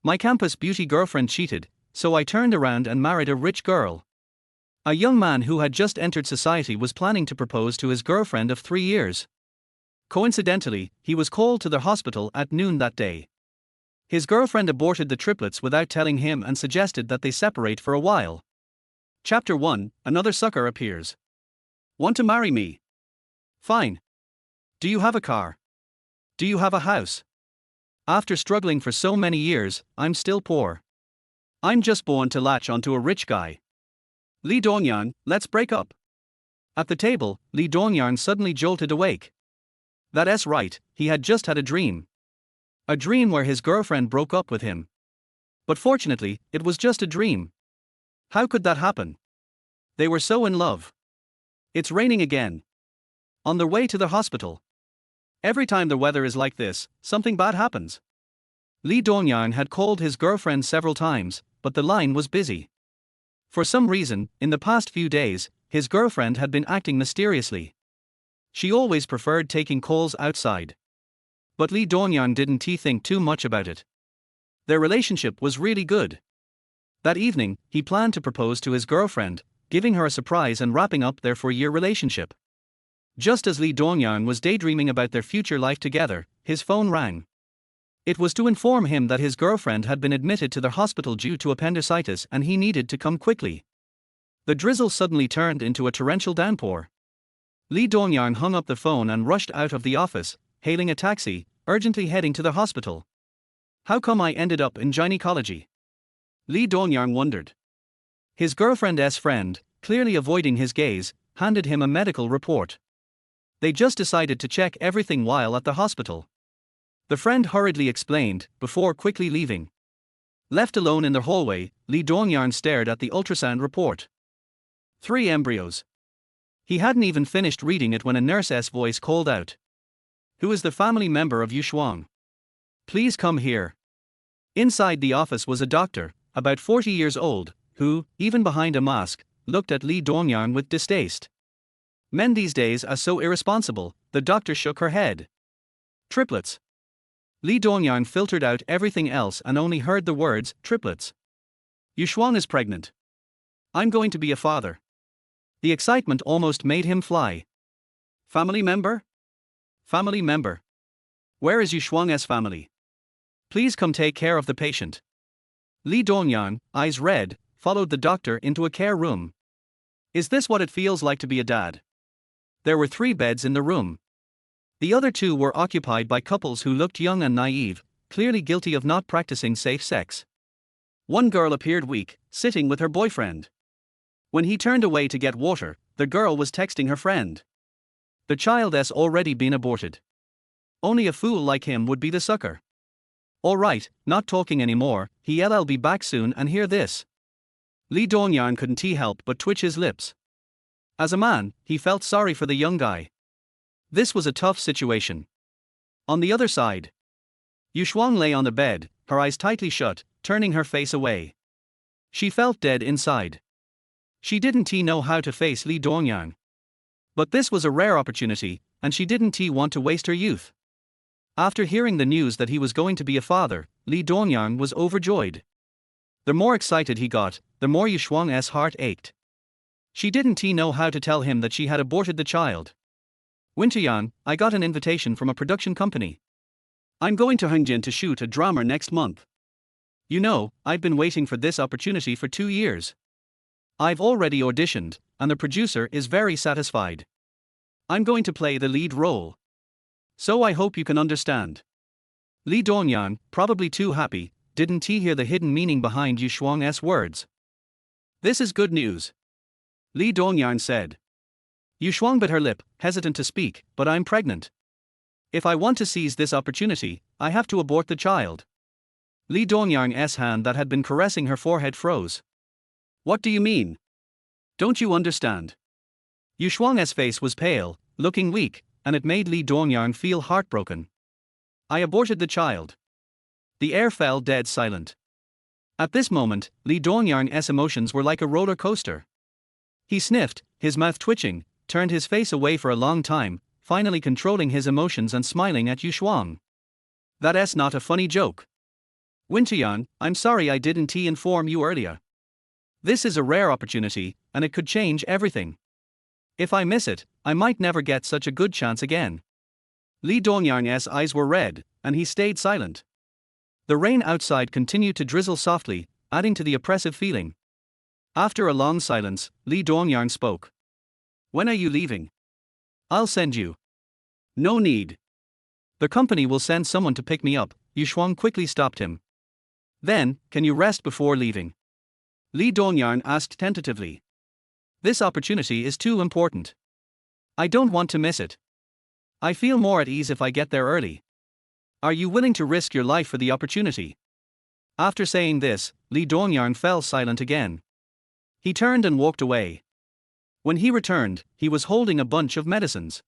My campus beauty girlfriend cheated, so I turned around and married a rich girl. A young man who had just entered society was planning to propose to his girlfriend of 3 years. Coincidentally, he was called to the hospital at noon that day. His girlfriend aborted the triplets without telling him and suggested that they separate for a while. Chapter 1: Another sucker appears. Want to marry me? Fine. Do you have a car? Do you have a house? After struggling for so many years, I'm still poor. I'm just born to latch onto a rich guy. Lee Dongyang, let's break up. At the table, Lee Dongyang suddenly jolted awake. That's right, he had just had a dream. A dream where his girlfriend broke up with him. But fortunately, it was just a dream. How could that happen? They were so in love. It's raining again. On their way to the hospital. Every time the weather is like this, something bad happens. Lee Dongyang had called his girlfriend several times, but the line was busy. For some reason, in the past few days, his girlfriend had been acting mysteriously. She always preferred taking calls outside. But Lee Dongyang didn't think too much about it. Their relationship was really good. That evening, he planned to propose to his girlfriend, giving her a surprise and wrapping up their 4-year relationship. Just as Lee Dongyang was daydreaming about their future life together, his phone rang. It was to inform him that his girlfriend had been admitted to the hospital due to appendicitis and he needed to come quickly. The drizzle suddenly turned into a torrential downpour. Lee Dongyang hung up the phone and rushed out of the office, hailing a taxi, urgently heading to the hospital. How come I ended up in gynecology? Lee Dongyang wondered. His girlfriend's friend, clearly avoiding his gaze, handed him a medical report. They just decided to check everything while at the hospital. The friend hurriedly explained, before quickly leaving. Left alone in the hallway, Lee Dongyang stared at the ultrasound report. 3 embryos. He hadn't even finished reading it when a nurse's voice called out. Who is the family member of Yushuang? Please come here. Inside the office was a doctor, about 40 years old, who, even behind a mask, looked at Lee Dongyang with distaste. Men these days are so irresponsible, the doctor shook her head. Triplets. Lee Dongyang filtered out everything else and only heard the words, triplets. Yushuang is pregnant. I'm going to be a father. The excitement almost made him fly. Family member? Family member. Where is Yushuang's family? Please come take care of the patient. Lee Dongyang, eyes red, followed the doctor into a care room. Is this what it feels like to be a dad? There were 3 beds in the room. The other 2 were occupied by couples who looked young and naive, clearly guilty of not practicing safe sex. One girl appeared weak, sitting with her boyfriend. When he turned away to get water, the girl was texting her friend. The child has already been aborted. Only a fool like him would be the sucker. Alright, not talking anymore, he'll be back soon and hear this. Lee Dongyang couldn't help but twitch his lips. As a man, he felt sorry for the young guy. This was a tough situation. On the other side, Yushuang lay on the bed, her eyes tightly shut, turning her face away. She felt dead inside. She didn't know how to face Lee Dongyang. But this was a rare opportunity, and she didn't want to waste her youth. After hearing the news that he was going to be a father, Lee Dongyang was overjoyed. The more excited he got, the more Yushuang's heart ached. She didn't know how to tell him that she had aborted the child. Winteryan, I got an invitation from a production company. I'm going to Hengjian to shoot a drama next month. You know, I've been waiting for this opportunity for 2 years. I've already auditioned, and the producer is very satisfied. I'm going to play the lead role. So I hope you can understand. Lee Dongyang, probably too happy, didn't hear the hidden meaning behind Yushuang's words. This is good news. Lee Dongyang said. Yushuang bit her lip, hesitant to speak, but I'm pregnant. If I want to seize this opportunity, I have to abort the child. Lee Dongyang's hand that had been caressing her forehead froze. What do you mean? Don't you understand? Yushuang's face was pale, looking weak, and it made Lee Dongyang feel heartbroken. I aborted the child. The air fell dead silent. At this moment, Lee Dongyang's emotions were like a roller coaster. He sniffed, his mouth twitching, turned his face away for a long time, finally controlling his emotions and smiling at Yushuang. That's not a funny joke. Winteryan, I'm sorry I didn't inform you earlier. This is a rare opportunity, and it could change everything. If I miss it, I might never get such a good chance again. Lee Dongyang's eyes were red, and he stayed silent. The rain outside continued to drizzle softly, adding to the oppressive feeling. After a long silence, Lee Dongyang spoke. When are you leaving? I'll send you. No need. The company will send someone to pick me up, Yu Shuang quickly stopped him. Then, can you rest before leaving? Lee Dongyang asked tentatively. This opportunity is too important. I don't want to miss it. I feel more at ease if I get there early. Are you willing to risk your life for the opportunity? After saying this, Lee Dongyang fell silent again. He turned and walked away. When he returned, he was holding a bunch of medicines.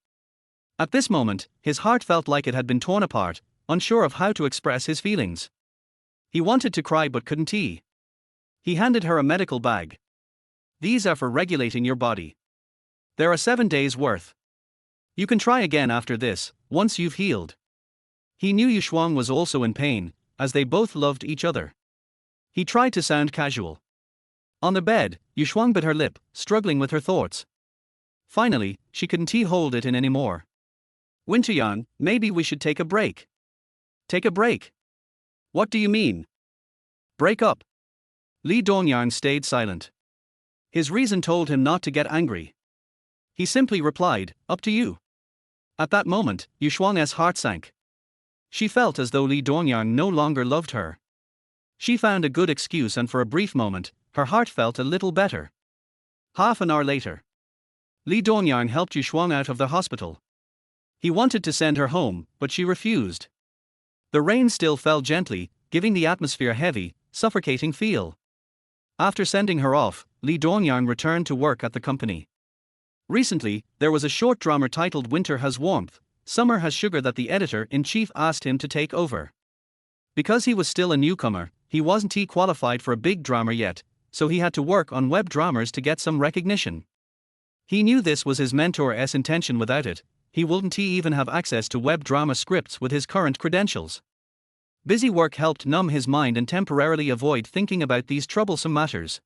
At this moment, his heart felt like it had been torn apart, unsure of how to express his feelings. He wanted to cry but couldn't. He handed her a medical bag. These are for regulating your body. There are 7 days worth. You can try again after this, once you've healed. He knew Yu Shuang was also in pain, as they both loved each other. He tried to sound casual. On the bed, Yu Shuang bit her lip, struggling with her thoughts. Finally, she couldn't hold it in anymore. Winteryan, maybe we should take a break. Take a break? What do you mean? Break up. Lee Dongyang stayed silent. His reason told him not to get angry. He simply replied, up to you. At that moment, Yu Shuang's heart sank. She felt as though Lee Dongyang no longer loved her. She found a good excuse, and for a brief moment, her heart felt a little better. Half an hour later, Lee Dongyang helped Yu Shuang out of the hospital. He wanted to send her home, but she refused. The rain still fell gently, giving the atmosphere a heavy, suffocating feel. After sending her off, Lee Dongyang returned to work at the company. Recently, there was a short drama titled Winter Has Warmth, Summer Has Sugar that the editor-in-chief asked him to take over. Because he was still a newcomer, he wasn't qualified for a big drama yet, so he had to work on web dramas to get some recognition. He knew this was his mentor's intention. Without it, he wouldn't even have access to web drama scripts with his current credentials. Busy work helped numb his mind and temporarily avoid thinking about these troublesome matters.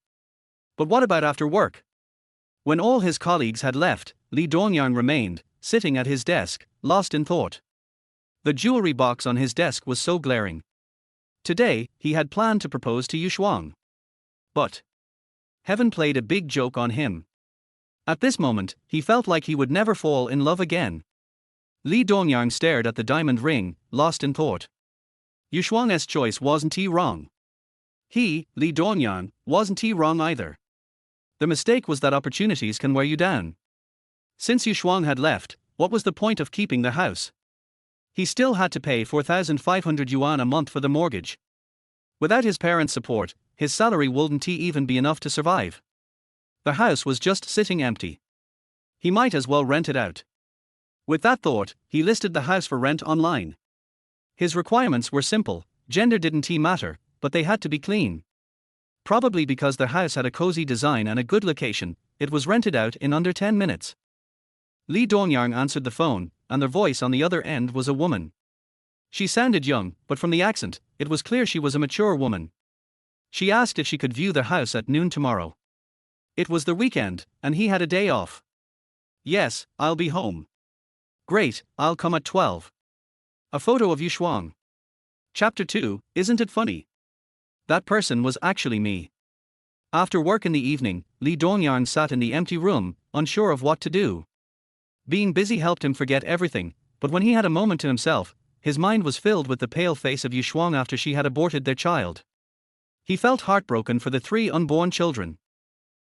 But what about after work? When all his colleagues had left, Lee Dongyang remained, sitting at his desk, lost in thought. The jewelry box on his desk was so glaring. Today, he had planned to propose to Yu Shuang. But heaven played a big joke on him. At this moment, he felt like he would never fall in love again. Lee Dongyang stared at the diamond ring, lost in thought. Yu Shuang's choice wasn't wrong. He, Lee Dongyang, wasn't wrong either. The mistake was that opportunities can wear you down. Since Yu Shuang had left, what was the point of keeping the house? He still had to pay 4,500 yuan a month for the mortgage. Without his parents' support, his salary wouldn't even be enough to survive. The house was just sitting empty. He might as well rent it out. With that thought, he listed the house for rent online. His requirements were simple: gender didn't matter, but they had to be clean. Probably because the house had a cozy design and a good location, it was rented out in under 10 minutes. Lee Dongyang answered the phone, and the voice on the other end was a woman. She sounded young, but from the accent, it was clear she was a mature woman. She asked if she could view the house at noon tomorrow. It was the weekend, and he had a day off. Yes, I'll be home. Great, I'll come at 12. A photo of Yu Shuang. Chapter 2, Isn't it funny? That person was actually me. After work in the evening, Lee Dongyang sat in the empty room, unsure of what to do. Being busy helped him forget everything, but when he had a moment to himself, his mind was filled with the pale face of Yu Shuang after she had aborted their child. He felt heartbroken for the 3 unborn children.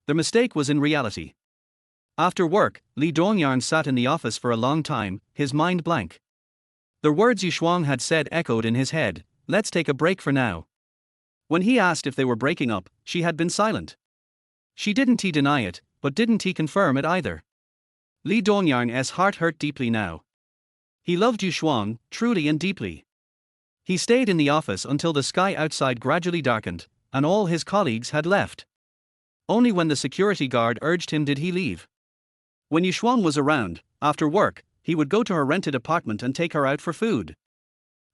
The mistake was in reality. After work, Lee Dongyang sat in the office for a long time, his mind blank. The words Yu Shuang had said echoed in his head: let's take a break for now. When he asked if they were breaking up, she had been silent. She didn't deny it, but didn't confirm it either. Lee Dongyang's heart hurt deeply now. He loved Yu Shuang, truly and deeply. He stayed in the office until the sky outside gradually darkened, and all his colleagues had left. Only when the security guard urged him did he leave. When Yu Shuang was around, after work, he would go to her rented apartment and take her out for food.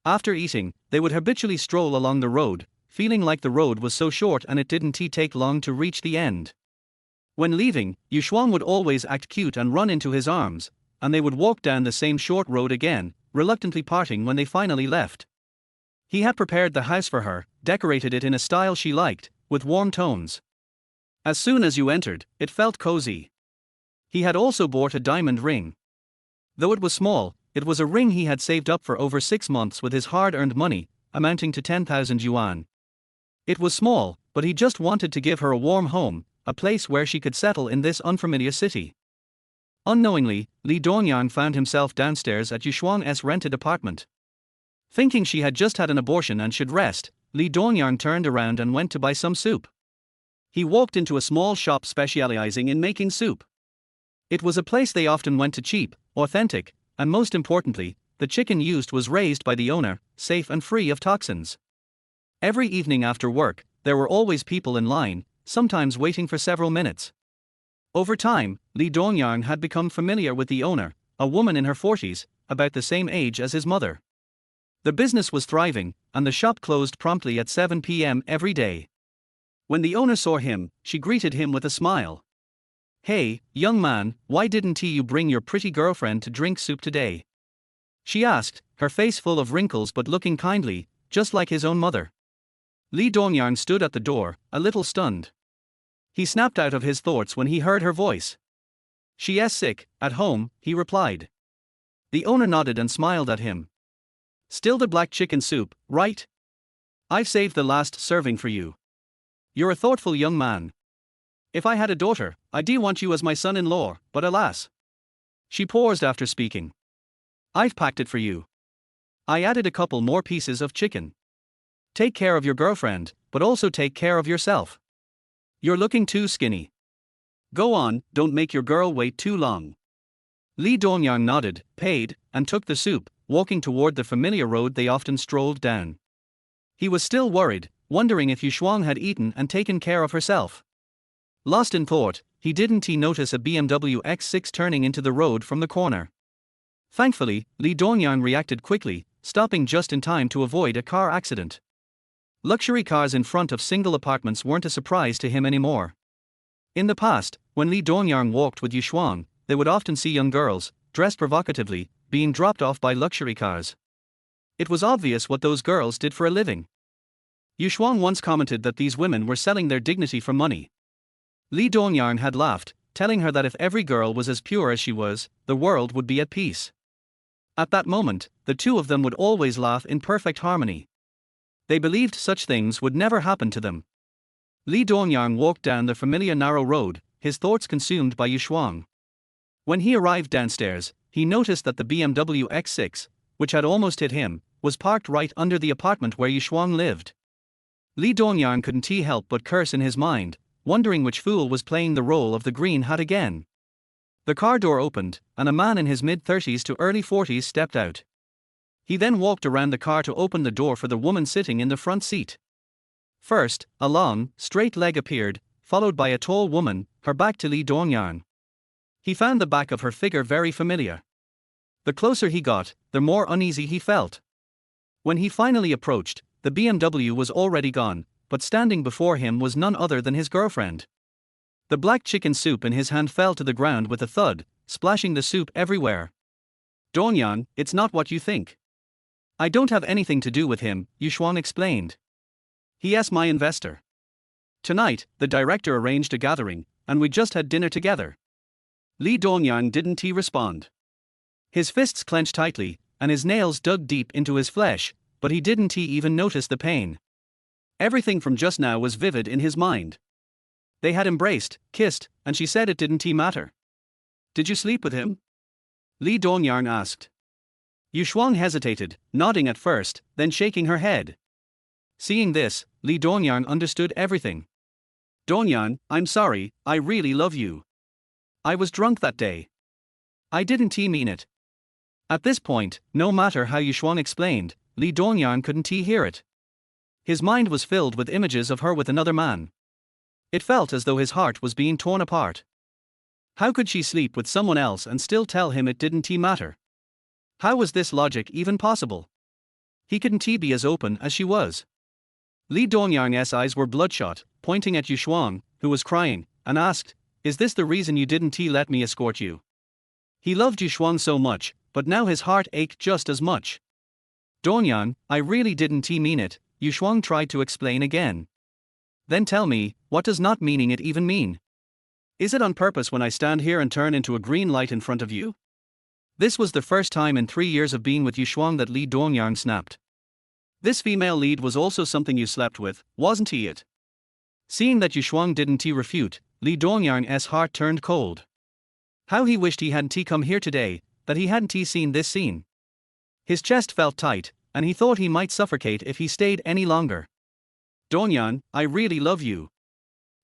After eating, they would habitually stroll along the road, feeling like the road was so short and it didn't take long to reach the end. When leaving, Yushuang would always act cute and run into his arms, and they would walk down the same short road again, reluctantly parting when they finally left. He had prepared the house for her, decorated it in a style she liked, with warm tones. As soon as you entered, it felt cozy. He had also bought a diamond ring. Though it was small, it was a ring he had saved up for over 6 months with his hard-earned money, amounting to 10,000 yuan. It was small, but he just wanted to give her a warm home, a place where she could settle in this unfamiliar city. Unknowingly, Li Dongyang found himself downstairs at Yushuang's rented apartment. Thinking she had just had an abortion and should rest, Li Dongyang turned around and went to buy some soup. He walked into a small shop specializing in making soup. It was a place they often went to cheap, authentic, and most importantly, the chicken used was raised by the owner, safe and free of toxins. Every evening after work, there were always people in line, sometimes waiting for several minutes. Over time, Li Dongyang had become familiar with the owner, a woman in her 40s, about the same age as his mother. The business was thriving, and the shop closed promptly at 7 p.m. every day. When the owner saw him, she greeted him with a smile. "Hey, young man, why didn't you bring your pretty girlfriend to drink soup today?" she asked, her face full of wrinkles but looking kindly, just like his own mother. Li Dongyang stood at the door, a little stunned. He snapped out of his thoughts when he heard her voice. "She's sick, at home," he replied. The owner nodded and smiled at him. "Still the black chicken soup, right? I've saved the last serving for you. You're a thoughtful young man. If I had a daughter, I'd want you as my son-in-law, but alas." She paused after speaking. "I've packed it for you. I added a couple more pieces of chicken. Take care of your girlfriend, but also take care of yourself. You're looking too skinny. Go on, don't make your girl wait too long." Li Dongyang nodded, paid, and took the soup, walking toward the familiar road they often strolled down. He was still worried, wondering if Yushuang had eaten and taken care of herself. Lost in thought, he didn't notice a BMW X6 turning into the road from the corner. Thankfully, Li Dongyang reacted quickly, stopping just in time to avoid a car accident. Luxury cars in front of single apartments weren't a surprise to him anymore. In the past, when Li Dongyang walked with Yushuang, they would often see young girls, dressed provocatively, being dropped off by luxury cars. It was obvious what those girls did for a living. Yushuang once commented that these women were selling their dignity for money. Li Dongyang had laughed, telling her that if every girl was as pure as she was, the world would be at peace. At that moment, the two of them would always laugh in perfect harmony. They believed such things would never happen to them. Li Dongyang walked down the familiar narrow road, his thoughts consumed by Yushuang. When he arrived downstairs, he noticed that the BMW X6, which had almost hit him, was parked right under the apartment where Yushuang lived. Li Dongyang couldn't help but curse in his mind, wondering which fool was playing the role of the green hat again. The car door opened, and a man in his mid-30s to early 40s stepped out. He then walked around the car to open the door for the woman sitting in the front seat. First, a long, straight leg appeared, followed by a tall woman, her back to Li Dongyang. He found the back of her figure very familiar. The closer he got, the more uneasy he felt. When he finally approached, the BMW was already gone, but standing before him was none other than his girlfriend. The black chicken soup in his hand fell to the ground with a thud, splashing the soup everywhere. "Dongyang, it's not what you think. I don't have anything to do with him," Yushuang explained. "He's my investor. Tonight, the director arranged a gathering, and we just had dinner together." Li Dongyang didn't respond. His fists clenched tightly, and his nails dug deep into his flesh, but he didn't even notice the pain. Everything from just now was vivid in his mind. They had embraced, kissed, and she said it didn't matter. "Did you sleep with him?" Li Dongyang asked. Yushuang hesitated, nodding at first, then shaking her head. Seeing this, Li Dongyang understood everything. "Dongyang, I'm sorry, I really love you. I was drunk that day. I didn't mean it." At this point, no matter how Yushuang explained, Li Dongyang couldn't hear it. His mind was filled with images of her with another man. It felt as though his heart was being torn apart. How could she sleep with someone else and still tell him it didn't matter? How was this logic even possible? He couldn't be as open as she was. Li Dongyang's eyes were bloodshot, pointing at Yu Shuang, who was crying, and asked, "Is this the reason you didn't let me escort you?" He loved Yu Shuang so much, but now his heart ached just as much. "Dongyang, I really didn't mean it," Yu Shuang tried to explain again. "Then tell me, what does not meaning it even mean? Is it on purpose when I stand here and turn into a green light in front of you?" This was the first time in 3 years of being with Yu Shuang that Li Dongyang snapped. "This female lead was also something you slept with, wasn't he it?" Seeing that Yu Shuang didn't refute, Li Dongyang's heart turned cold. How he wished he hadn't come here today, that he hadn't seen this scene. His chest felt tight, and he thought he might suffocate if he stayed any longer. "Dongyang, I really love you."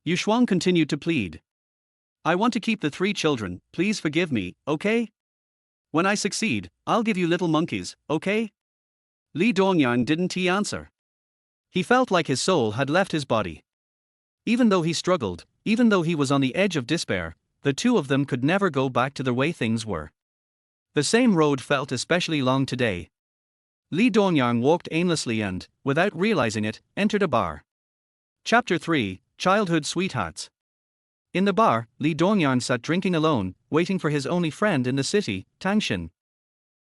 Yu Shuang continued to plead. "I want to keep the 3 children, please forgive me, okay? When I succeed, I'll give you little monkeys, okay?" Li Dongyang didn't answer. He felt like his soul had left his body. Even though he struggled, even though he was on the edge of despair, the two of them could never go back to the way things were. The same road felt especially long today. Li Dongyang walked aimlessly and, without realizing it, entered a bar. Chapter 3, Childhood Sweethearts. In the bar, Li Dongyang sat drinking alone, waiting for his only friend in the city, Tangshan.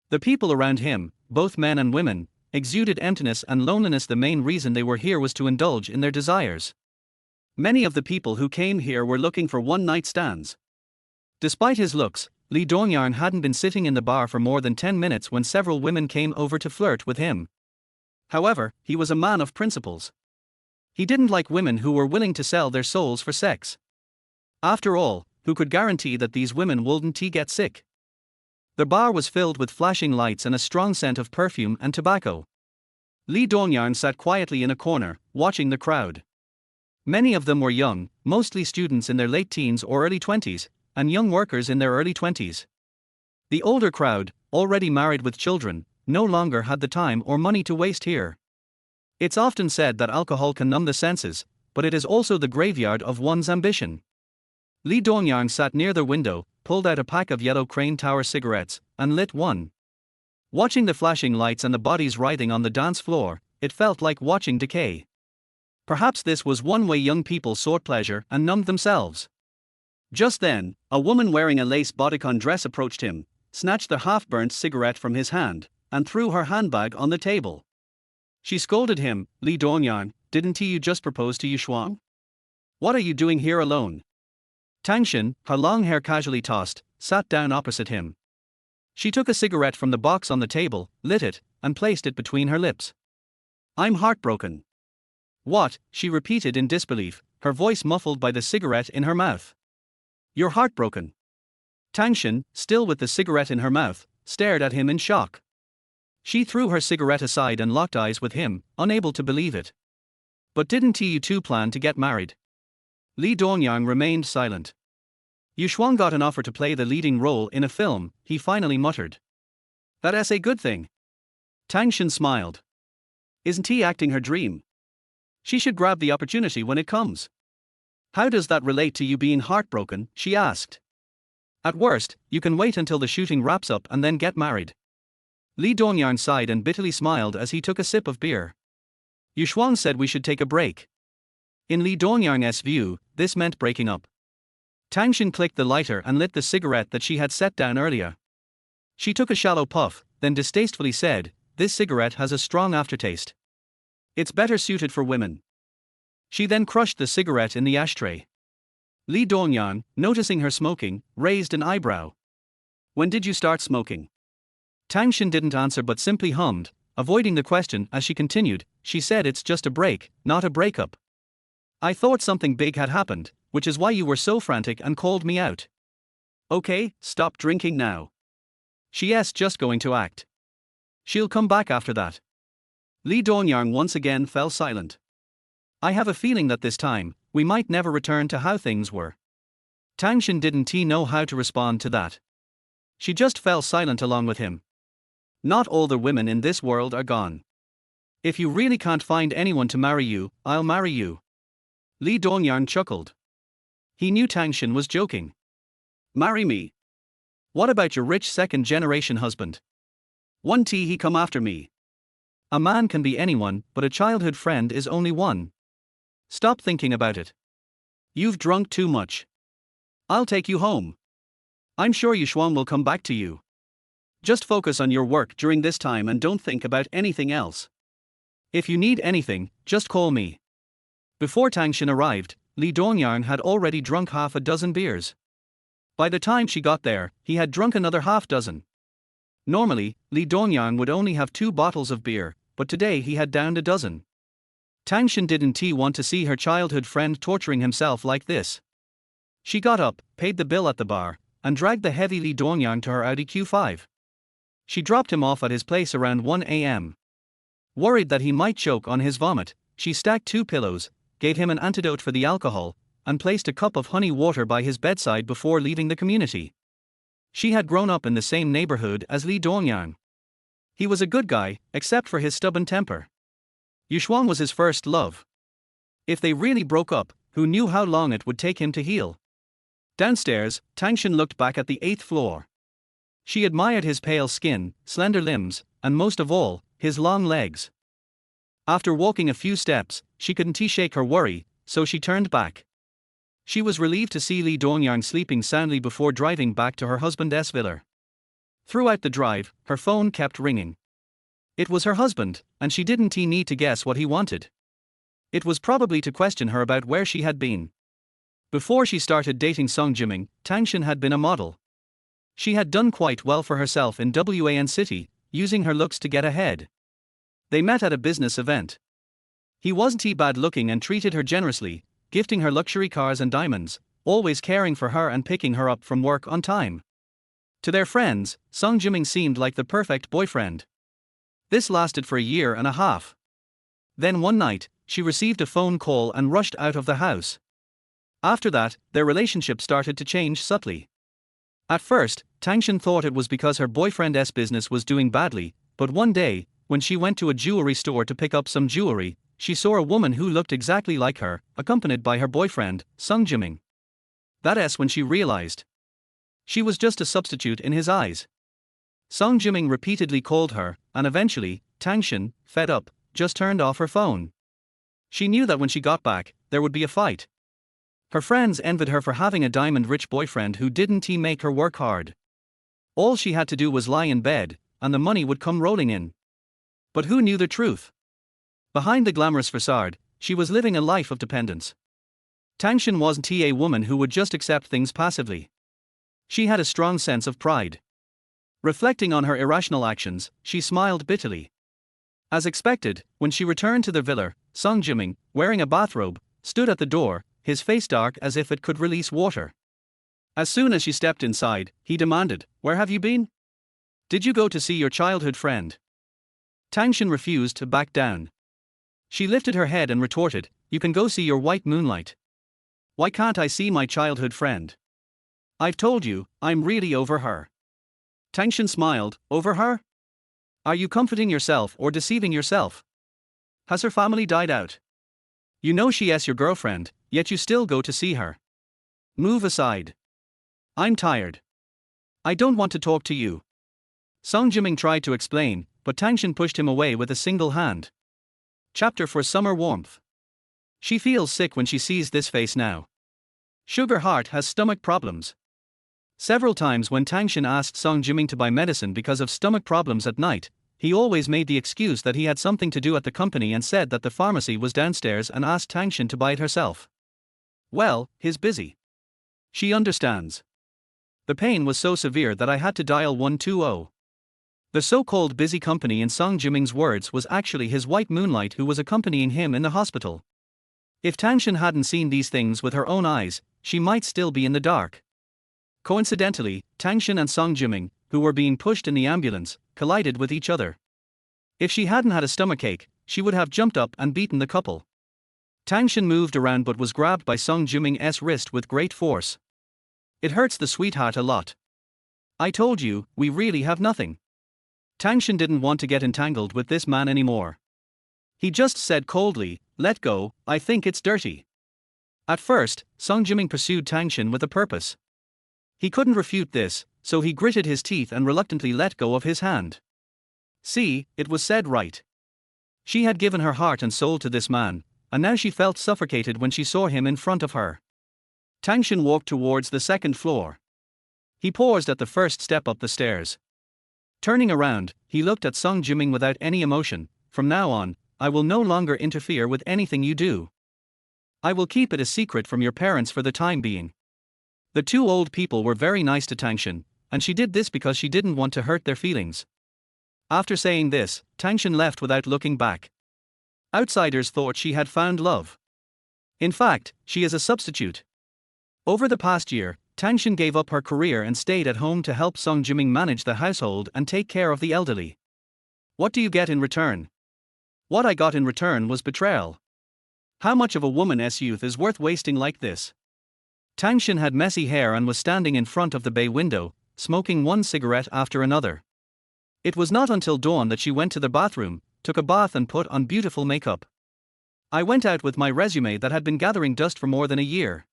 The people around him, both men and women, exuded emptiness and loneliness. The main reason they were here was to indulge in their desires. Many of the people who came here were looking for one-night stands. Despite his looks, Li Dongyang hadn't been sitting in the bar for more than 10 minutes when several women came over to flirt with him. However, he was a man of principles. He didn't like women who were willing to sell their souls for sex. After all, who could guarantee that these women wouldn't get sick? The bar was filled with flashing lights and a strong scent of perfume and tobacco. Li Dongyang sat quietly in a corner, watching the crowd. Many of them were young, mostly students in their late teens or early 20s, and young workers in their early 20s. The older crowd, already married with children, no longer had the time or money to waste here. It's often said that alcohol can numb the senses, but it is also the graveyard of one's ambition. Li Dongyang sat near the window, pulled out a pack of yellow Crane Tower cigarettes, and lit one. Watching the flashing lights and the bodies writhing on the dance floor, it felt like watching decay. Perhaps this was one way young people sought pleasure and numbed themselves. Just then, a woman wearing a lace bodycon dress approached him, snatched the half-burnt cigarette from his hand, and threw her handbag on the table. She scolded him, "Li Dongyang, didn't you just propose to Yu Shuang? What are you doing here alone?" Tangshan, her long hair casually tossed, sat down opposite him. She took a cigarette from the box on the table, lit it, and placed it between her lips. "I'm heartbroken." "What?" she repeated in disbelief, her voice muffled by the cigarette in her mouth. "You're heartbroken?" Tangshan, still with the cigarette in her mouth, stared at him in shock. She threw her cigarette aside and locked eyes with him, unable to believe it. "But didn't you two plan to get married?" Li Dongyang remained silent. "Yu Shuang got an offer to play the leading role in a film," he finally muttered. "That's a good thing." Tangshan smiled. "Isn't he acting her dream? She should grab the opportunity when it comes." "How does that relate to you being heartbroken?" she asked. "At worst, you can wait until the shooting wraps up and then get married." Li Dongyang sighed and bitterly smiled as he took a sip of beer. "Yu Shuang said we should take a break." In Li Dongyang's view, this meant breaking up. Tangshan clicked the lighter and lit the cigarette that she had set down earlier. She took a shallow puff, then distastefully said, "This cigarette has a strong aftertaste. It's better suited for women." She then crushed the cigarette in the ashtray. Li Dongyang, noticing her smoking, raised an eyebrow. "When did you start smoking?" Tangshan didn't answer but simply hummed, avoiding the question as she continued, "She said it's just a break, not a breakup. I thought something big had happened, which is why you were so frantic and called me out." "Okay, stop drinking now. She's just going to act. She'll come back after that." Li Dongyang once again fell silent. "I have a feeling that this time, we might never return to how things were." Tangshan didn't know how to respond to that. She just fell silent along with him. "Not all the women in this world are gone. If you really can't find anyone to marry you, I'll marry you." Li Dongyang chuckled. He knew Tangshan was joking. "Marry me? What about your rich second-generation husband? Won't he come after me?" A man can be anyone, but a childhood friend is only one. Stop thinking about it. You've drunk too much. I'll take you home. I'm sure Yuxuan will come back to you. Just focus on your work during this time and don't think about anything else. If you need anything, just call me. Before Tangshan arrived, Li Dongyang had already drunk half a dozen beers. By the time she got there, he had drunk another half dozen. Normally, Li Dongyang would only have 2 bottles of beer, but today he had downed a dozen. Tangshan didn't want to see her childhood friend torturing himself like this. She got up, paid the bill at the bar, and dragged the heavy Li Dongyang to her Audi Q5. She dropped him off at his place around 1 a.m. Worried that he might choke on his vomit, she stacked 2 pillows, gave him an antidote for the alcohol, and placed a cup of honey water by his bedside before leaving the community. She had grown up in the same neighborhood as Li Dongyang. He was a good guy, except for his stubborn temper. Yuxuan was his first love. If they really broke up, who knew how long it would take him to heal? Downstairs, Tangshan looked back at the 8th floor. She admired his pale skin, slender limbs, and most of all, his long legs. After walking a few steps, she couldn't shake her worry, so she turned back. She was relieved to see Li Dongyang sleeping soundly before driving back to her husband's villa. Throughout the drive, her phone kept ringing. It was her husband, and she didn't need to guess what he wanted. It was probably to question her about where she had been. Before she started dating Song Jiming, Tangshan had been a model. She had done quite well for herself in Wan City, using her looks to get ahead. They met at a business event. He wasn't bad looking and treated her generously, gifting her luxury cars and diamonds, always caring for her and picking her up from work on time. To their friends, Song Jiming seemed like the perfect boyfriend. This lasted for a year and a half. Then one night, she received a phone call and rushed out of the house. After that, their relationship started to change subtly. At first, Tangshan thought it was because her boyfriend's business was doing badly, but one day, when she went to a jewelry store to pick up some jewelry, she saw a woman who looked exactly like her, accompanied by her boyfriend, Song Jiming. That's when she realized. She was just a substitute in his eyes. Song Jiming repeatedly called her, and eventually, Tangshan, fed up, just turned off her phone. She knew that when she got back, there would be a fight. Her friends envied her for having a diamond-rich boyfriend who didn't make her work hard. All she had to do was lie in bed, and the money would come rolling in. But who knew the truth? Behind the glamorous facade, she was living a life of dependence. Tangshan wasn't a woman who would just accept things passively. She had a strong sense of pride. Reflecting on her irrational actions, she smiled bitterly. As expected, when she returned to the villa, Song Jiming, wearing a bathrobe, stood at the door, his face dark as if it could release water. As soon as she stepped inside, he demanded, "Where have you been? Did you go to see your childhood friend?" Tangshan refused to back down. She lifted her head and retorted, "You can go see your white moonlight. Why can't I see my childhood friend? I've told you, I'm really over her." Tangshan smiled, "Over her? Are you comforting yourself or deceiving yourself? Has her family died out? You know she's your girlfriend, yet you still go to see her. Move aside. I'm tired. I don't want to talk to you." Song Jiming tried to explain, but Tangshan pushed him away with a single hand. Chapter for Summer Warmth. She feels sick when she sees this face now. Sugar Heart has stomach problems. Several times when Tangshan asked Song Jiming to buy medicine because of stomach problems at night, he always made the excuse that he had something to do at the company and said that the pharmacy was downstairs and asked Tangshan to buy it herself. Well, he's busy. She understands. The pain was so severe that I had to dial 120. The so-called busy company in Song Jiming's words was actually his white moonlight who was accompanying him in the hospital. If Tangshan hadn't seen these things with her own eyes, she might still be in the dark. Coincidentally, Tangshan and Song Jiming, who were being pushed in the ambulance, collided with each other. If she hadn't had a stomachache, she would have jumped up and beaten the couple. Tangshan moved around but was grabbed by Song Jiming's wrist with great force. "It hurts the sweetheart a lot. I told you, we really have nothing." Tangshan didn't want to get entangled with this man anymore. He just said coldly, "Let go, I think it's dirty." At first, Song Jiming pursued Tangshan with a purpose. He couldn't refute this, so he gritted his teeth and reluctantly let go of his hand. "See, it was said right. She had given her heart and soul to this man, and now she felt suffocated when she saw him in front of her. Tangshan walked towards the second floor. He paused at the first step up the stairs. Turning around, he looked at Song Jiming without any emotion. From now on, I will no longer interfere with anything you do. I will keep it a secret from your parents for the time being. The two old people were very nice to Tangshan, and she did this because she didn't want to hurt their feelings. After saying this, Tangshan left without looking back. Outsiders thought she had found love. In fact, she is a substitute. Over the past year, Tangshan gave up her career and stayed at home to help Song Jiming manage the household and take care of the elderly. What do you get in return? What I got in return was betrayal. How much of a woman's youth is worth wasting like this? Tangshan had messy hair and was standing in front of the bay window, smoking one cigarette after another. It was not until dawn that she went to the bathroom, took a bath and put on beautiful makeup. I went out with my resume that had been gathering dust for more than a year.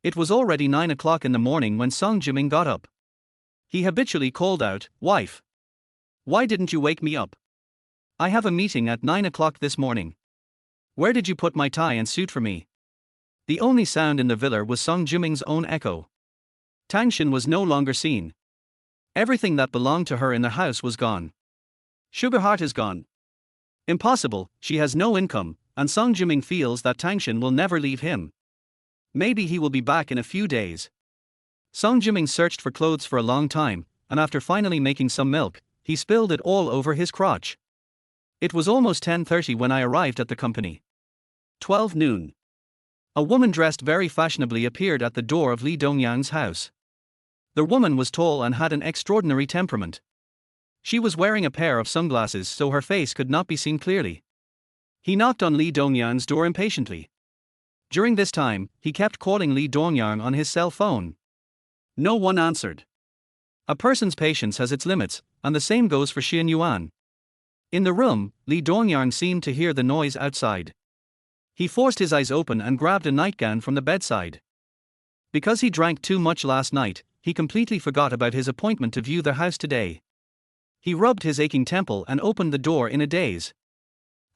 It was already 9 o'clock in the morning when Song Jiming got up. He habitually called out, "Wife! Why didn't you wake me up? I have a meeting at 9 o'clock this morning. Where did you put my tie and suit for me?" The only sound in the villa was Song Jiming's own echo. Tangshan was no longer seen. Everything that belonged to her in the house was gone. Sugarheart is gone. Impossible, she has no income, and Song Jiming feels that Tangshan will never leave him. Maybe he will be back in a few days. Song Jiming searched for clothes for a long time, and after finally making some milk, he spilled it all over his crotch. It was almost 10:30 when I arrived at the company. 12 noon. A woman dressed very fashionably appeared at the door of Li Dongyang's house. The woman was tall and had an extraordinary temperament. She was wearing a pair of sunglasses so her face could not be seen clearly. He knocked on Li Dongyang's door impatiently. During this time, he kept calling Li Dongyang on his cell phone. No one answered. A person's patience has its limits, and the same goes for Xian Yuan. In the room, Li Dongyang seemed to hear the noise outside. He forced his eyes open and grabbed a nightgown from the bedside. Because he drank too much last night, he completely forgot about his appointment to view the house today. He rubbed his aching temple and opened the door in a daze.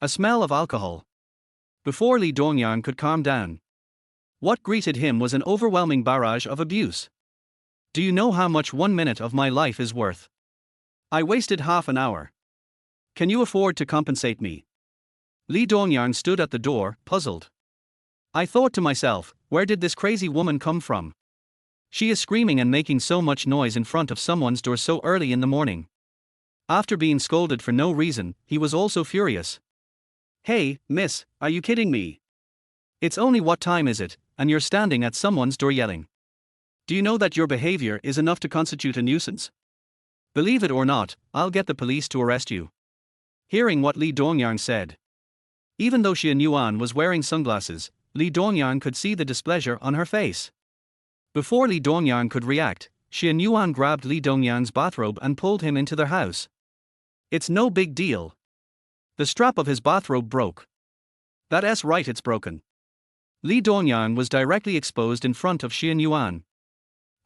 A smell of alcohol. Before Li Dongyang could calm down, what greeted him was an overwhelming barrage of abuse. Do you know how much 1 minute of my life is worth? I wasted half an hour. Can you afford to compensate me? Li Dongyang stood at the door, puzzled. I thought to myself, where did this crazy woman come from? She is screaming and making so much noise in front of someone's door so early in the morning. After being scolded for no reason, he was also furious. Hey, miss, are you kidding me? It's only what time is it, and you're standing at someone's door yelling. Do you know that your behavior is enough to constitute a nuisance? Believe it or not, I'll get the police to arrest you. Hearing what Li Dongyang said. Even though Xian Yuan was wearing sunglasses, Li Dongyang could see the displeasure on her face. Before Li Dongyang could react, Xian Yuan grabbed Li Dongyang's bathrobe and pulled him into their house. It's no big deal. The strap of his bathrobe broke. That's right, it's broken. Li Dongyang was directly exposed in front of Xian Yuan.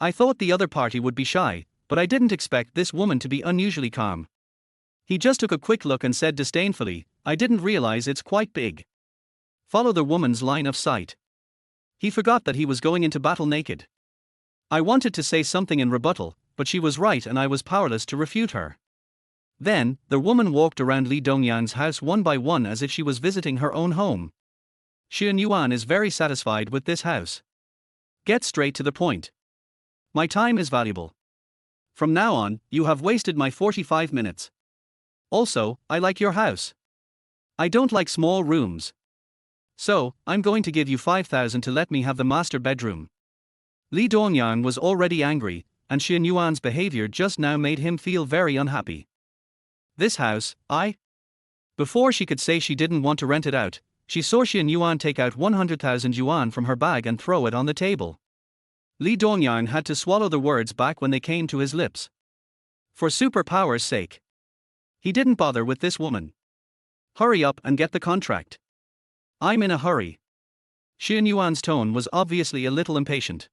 I thought the other party would be shy, but I didn't expect this woman to be unusually calm. He just took a quick look and said disdainfully, I didn't realize it's quite big. Follow the woman's line of sight. He forgot that he was going into battle naked. I wanted to say something in rebuttal, but she was right and I was powerless to refute her. Then, the woman walked around Li Dongyang's house one by one as if she was visiting her own home. Xian Yuan is very satisfied with this house. Get straight to the point. My time is valuable. From now on, you have wasted my 45 minutes. Also, I like your house. I don't like small rooms. So, I'm going to give you 5,000 to let me have the master bedroom. Li Dongyang was already angry, and Xian Yuan's behavior just now made him feel very unhappy. This house, Before she could say she didn't want to rent it out, she saw Xian Yuan take out 100,000 yuan from her bag and throw it on the table. Li Dongyang had to swallow the words back when they came to his lips. For superpower's sake. He didn't bother with this woman. Hurry up and get the contract. I'm in a hurry. Xian Yuan's tone was obviously a little impatient.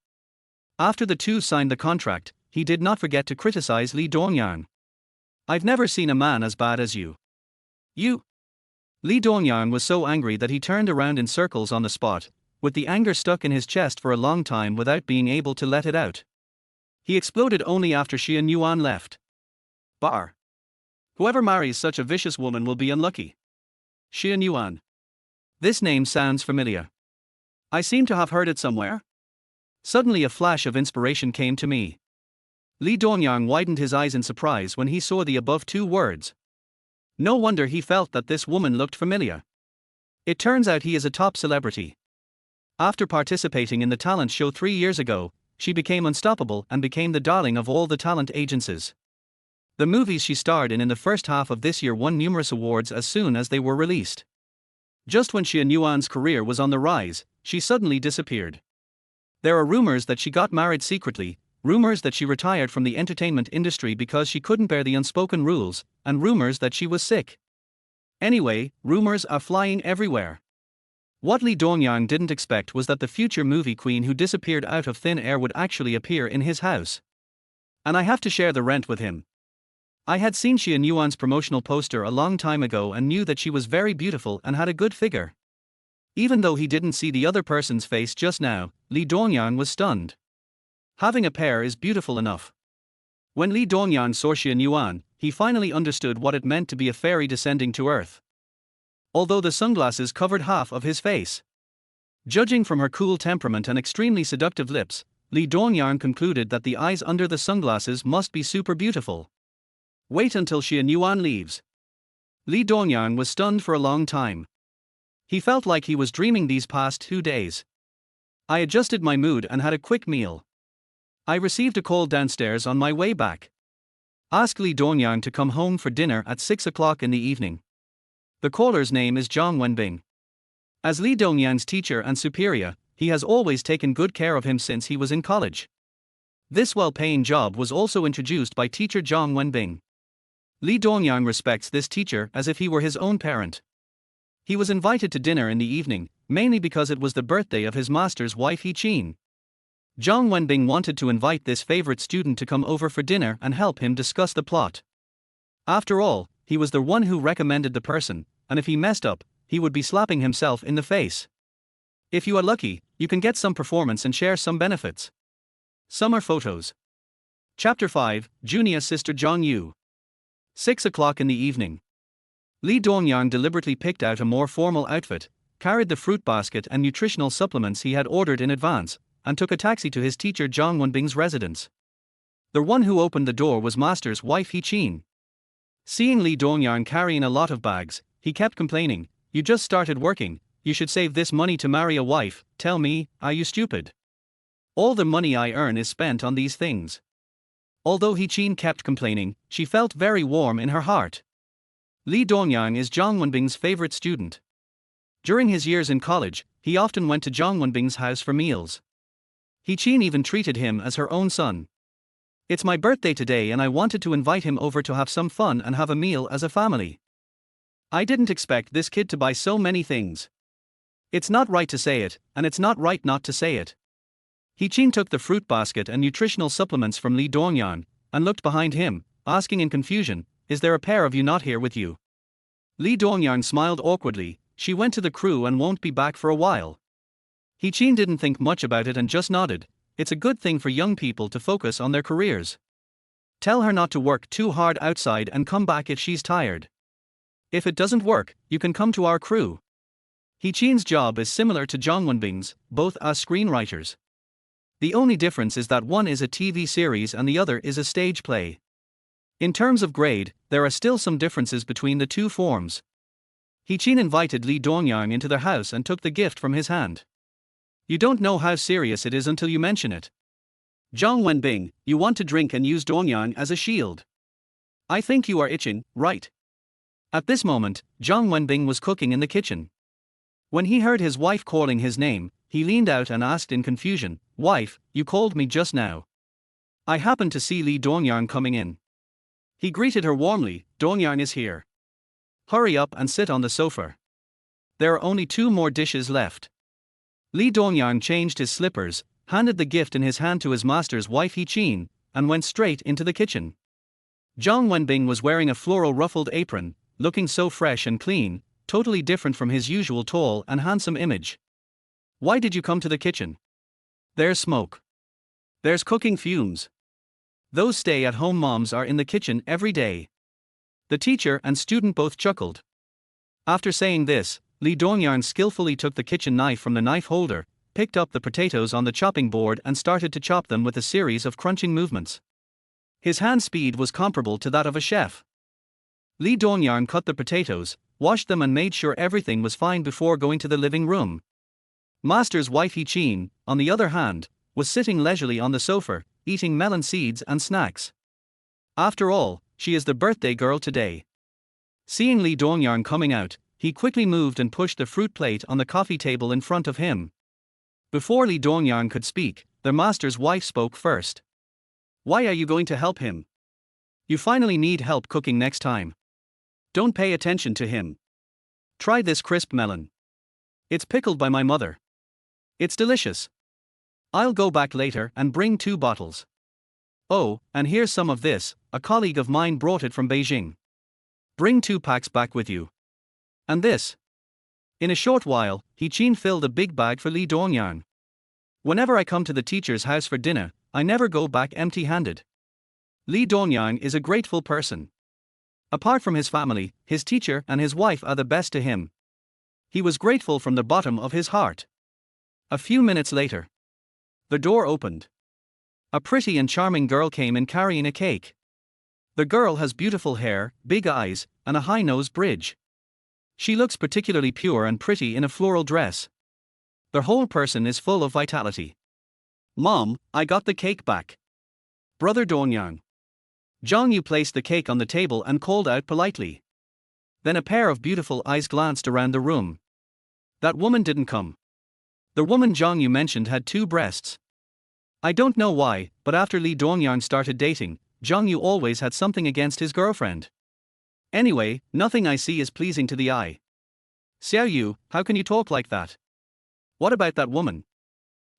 After the two signed the contract, he did not forget to criticize Li Dongyang. I've never seen a man as bad as you. Li Dongyang was so angry that he turned around in circles on the spot, with the anger stuck in his chest for a long time without being able to let it out. He exploded only after Xia Yuan left. Bar. Whoever marries such a vicious woman will be unlucky. Xia Yuan. This name sounds familiar. I seem to have heard it somewhere. Suddenly a flash of inspiration came to me. Li Dongyang widened his eyes in surprise when he saw the above two words. No wonder he felt that this woman looked familiar. It turns out he is a top celebrity. After participating in the talent show 3 years ago, she became unstoppable and became the darling of all the talent agencies. The movies she starred in the first half of this year won numerous awards as soon as they were released. Just when Xia Yuan's career was on the rise, she suddenly disappeared. There are rumors that she got married secretly, rumors that she retired from the entertainment industry because she couldn't bear the unspoken rules, and rumors that she was sick. Anyway, rumors are flying everywhere. What Li Dongyang didn't expect was that the future movie queen who disappeared out of thin air would actually appear in his house. And I have to share the rent with him. I had seen Xia Yuan's promotional poster a long time ago and knew that she was very beautiful and had a good figure. Even though he didn't see the other person's face just now, Li Dongyang was stunned. Having a pair is beautiful enough. When Li Dongyang saw Xia Yuan, he finally understood what it meant to be a fairy descending to earth. Although the sunglasses covered half of his face. Judging from her cool temperament and extremely seductive lips, Li Dongyang concluded that the eyes under the sunglasses must be super beautiful. Wait until Xia Yuan leaves. Li Dongyang was stunned for a long time. He felt like he was dreaming these past 2 days. I adjusted my mood and had a quick meal. I received a call downstairs on my way back. Ask Li Dongyang to come home for dinner at 6 o'clock in the evening. The caller's name is Zhang Wenbing. As Li Dongyang's teacher and superior, he has always taken good care of him since he was in college. This well-paying job was also introduced by teacher Zhang Wenbing. Li Dongyang respects this teacher as if he were his own parent. He was invited to dinner in the evening, mainly because it was the birthday of his master's wife He Qin. Zhang Wenbing wanted to invite this favorite student to come over for dinner and help him discuss the plot. After all, he was the one who recommended the person, and if he messed up, he would be slapping himself in the face. If you are lucky, you can get some performance and share some benefits. Summer photos. Chapter 5, Junior Sister Zhang Yu. 6 o'clock in the evening. Li Dongyang deliberately picked out a more formal outfit, carried the fruit basket and nutritional supplements he had ordered in advance, and took a taxi to his teacher Zhang Wenbing's residence. The one who opened the door was master's wife He Qin. Seeing Li Dongyang carrying a lot of bags, he kept complaining, "You just started working, you should save this money to marry a wife, tell me, are you stupid? All the money I earn is spent on these things." Although He Qin kept complaining, she felt very warm in her heart. Li Dongyang is Zhang Wenbing's favorite student. During his years in college, he often went to Zhang Wenbing's house for meals. He Qin even treated him as her own son. "It's my birthday today and I wanted to invite him over to have some fun and have a meal as a family. I didn't expect this kid to buy so many things. It's not right to say it, and it's not right not to say it." He Qin took the fruit basket and nutritional supplements from Li Dongyang, and looked behind him, asking in confusion, "Is there a pair of you not here with you?" Li Dongyang smiled awkwardly, "She went to the crew and won't be back for a while." He Qin didn't think much about it and just nodded. It's a good thing for young people to focus on their careers. Tell her not to work too hard outside and come back if she's tired. If it doesn't work, you can come to our crew. He Qin's job is similar to Zhang Wenbing's, both as screenwriters. The only difference is that one is a TV series and the other is a stage play. In terms of grade, there are still some differences between the two forms. He Qin invited Li Dongyang into their house and took the gift from his hand. "You don't know how serious it is until you mention it. Zhang Wenbing, you want to drink and use Dongyang as a shield. I think you are itching, right?" At this moment, Zhang Wenbing was cooking in the kitchen. When he heard his wife calling his name, he leaned out and asked in confusion, "Wife, you called me just now." I happened to see Li Dongyang coming in. He greeted her warmly, "Dongyang is here. Hurry up and sit on the sofa. There are only 2 more dishes left." Li Dongyang changed his slippers, handed the gift in his hand to his master's wife He Qin, and went straight into the kitchen. Zhang Wenbing was wearing a floral ruffled apron, looking so fresh and clean, totally different from his usual tall and handsome image. Why did you come to the kitchen? There's smoke. There's cooking fumes. Those stay-at-home moms are in the kitchen every day. The teacher and student both chuckled. After saying this, Lee Dongyarn skillfully took the kitchen knife from the knife holder, picked up the potatoes on the chopping board and started to chop them with a series of crunching movements. His hand speed was comparable to that of a chef. Lee Dongyarn cut the potatoes, washed them and made sure everything was fine before going to the living room. Master's wife Hee-chin, on the other hand, was sitting leisurely on the sofa, eating melon seeds and snacks. After all, she is the birthday girl today. Seeing Lee Dongyarn coming out, he quickly moved and pushed the fruit plate on the coffee table in front of him. Before Lee Dongyarn could speak, their master's wife spoke first. Why are you going to help him? You finally need help cooking next time. Don't pay attention to him. Try this crisp melon. It's pickled by my mother. It's delicious. I'll go back later and bring 2 bottles. Oh, and here's some of this, a colleague of mine brought it from Beijing. Bring 2 packs back with you. And this. In a short while, Hee-chin filled a big bag for Lee Dongyarn. Whenever I come to the teacher's house for dinner, I never go back empty-handed. Lee Dongyarn is a grateful person. Apart from his family, his teacher and his wife are the best to him. He was grateful from the bottom of his heart. A few minutes later, the door opened. A pretty and charming girl came in carrying a cake. The girl has beautiful hair, big eyes, and a high-nose bridge. She looks particularly pure and pretty in a floral dress. The whole person is full of vitality. Mom, I got the cake back. Brother Dongyarn. Jong Yu placed the cake on the table and called out politely. Then a pair of beautiful eyes glanced around the room. That woman didn't come. The woman Jong Yu mentioned had 2 breasts. I don't know why, but after Lee Dongyarn started dating, Jong Yu always had something against his girlfriend. Anyway, nothing I see is pleasing to the eye. Xiao Yu, how can you talk like that? What about that woman?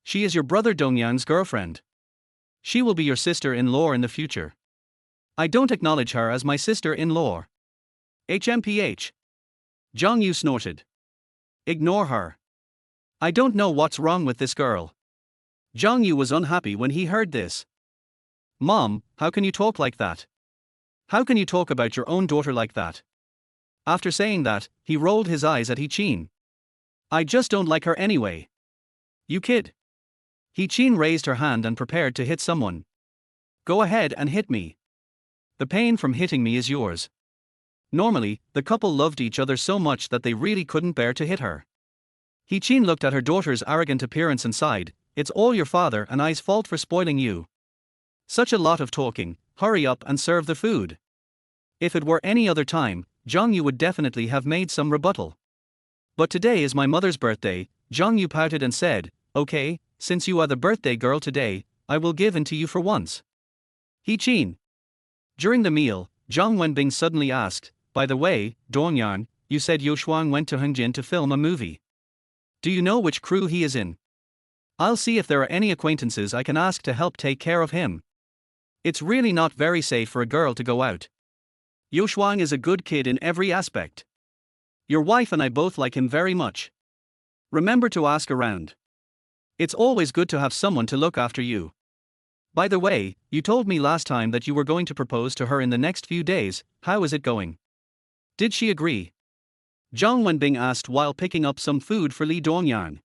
She is your brother Dongyang's girlfriend. She will be your sister-in-law in the future. I don't acknowledge her as my sister-in-law. HMPH. Jong Yu snorted. Ignore her. I don't know what's wrong with this girl. Jong Yu was unhappy when he heard this. Mom, how can you talk like that? How can you talk about your own daughter like that? After saying that, he rolled his eyes at Hee-chin. I just don't like her anyway. You kid. Hee-chin raised her hand and prepared to hit someone. Go ahead and hit me. The pain from hitting me is yours. Normally, the couple loved each other so much that they really couldn't bear to hit her. Hee-chin looked at her daughter's arrogant appearance and sighed, it's all your father and I's fault for spoiling you. Such a lot of talking, hurry up and serve the food. If it were any other time, Jong Yu would definitely have made some rebuttal. But today is my mother's birthday, Jong Yu pouted and said, okay, since you are the birthday girl today, I will give in to you for once. Hee-chin. During the meal, Zhang Wenbing suddenly asked, by the way, Dongyarn, you said Yoshuang went to Hengjin to film a movie. Do you know which crew he is in? I'll see if there are any acquaintances I can ask to help take care of him. It's really not very safe for a girl to go out. Yoshuang is a good kid in every aspect. Your wife and I both like him very much. Remember to ask around. It's always good to have someone to look after you. By the way, you told me last time that you were going to propose to her in the next few days, how is it going? Did she agree? Zhang Wenbing asked while picking up some food for Lee Dongyarn.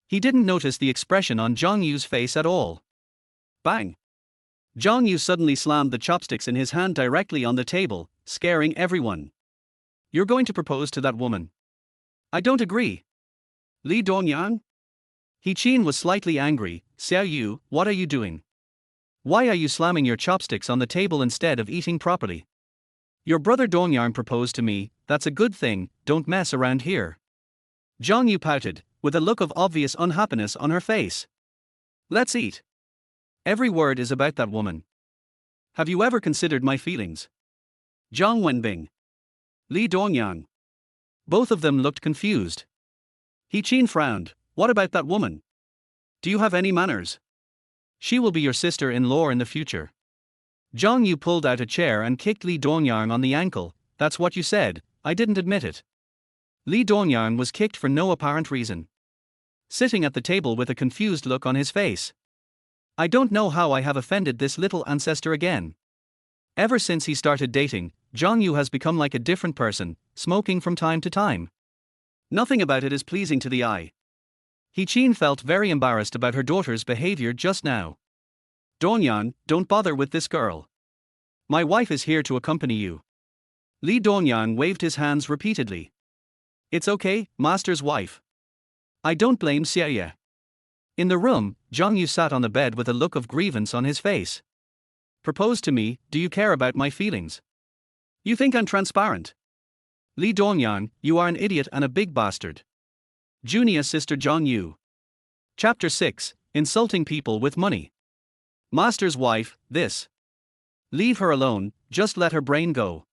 He didn't notice the expression on Zhang Yu's face at all. Bang! Zhang Yu suddenly slammed the chopsticks in his hand directly on the table, scaring everyone. You're going to propose to that woman? I don't agree. Lee Dongyarn? Hee-chin was slightly angry. Xiao Yu, what are you doing? Why are you slamming your chopsticks on the table instead of eating properly? Your brother Dongyarn proposed to me, that's a good thing, don't mess around here. Zhang Yu pouted, with a look of obvious unhappiness on her face. Let's eat. Every word is about that woman. Have you ever considered my feelings? Zhang Wenbing. Lee Dongyarn. Both of them looked confused. Hee-chin frowned, what about that woman? Do you have any manners? She will be your sister-in-law in the future. Zhang Yu pulled out a chair and kicked Lee Dongyarn on the ankle, that's what you said, I didn't admit it. Lee Dongyang was kicked for no apparent reason, sitting at the table with a confused look on his face. I don't know how I have offended this little ancestor again. Ever since he started dating, Zhang Yu has become like a different person, smoking from time to time. Nothing about it is pleasing to the eye. He Qin felt very embarrassed about her daughter's behavior just now. Dongyang, don't bother with this girl. My wife is here to accompany you. Li Dongyang waved his hands repeatedly. It's okay, master's wife. I don't blame Xie. In the room, Zhang Yu sat on the bed with a look of grievance on his face. Propose to me, do you care about my feelings? You think I'm transparent? Li Dongyang, you are an idiot and a big bastard. Junior sister Zhang Yu. Chapter 6, Insulting People with Money. Master's wife, this. Leave her alone, just let her brain go.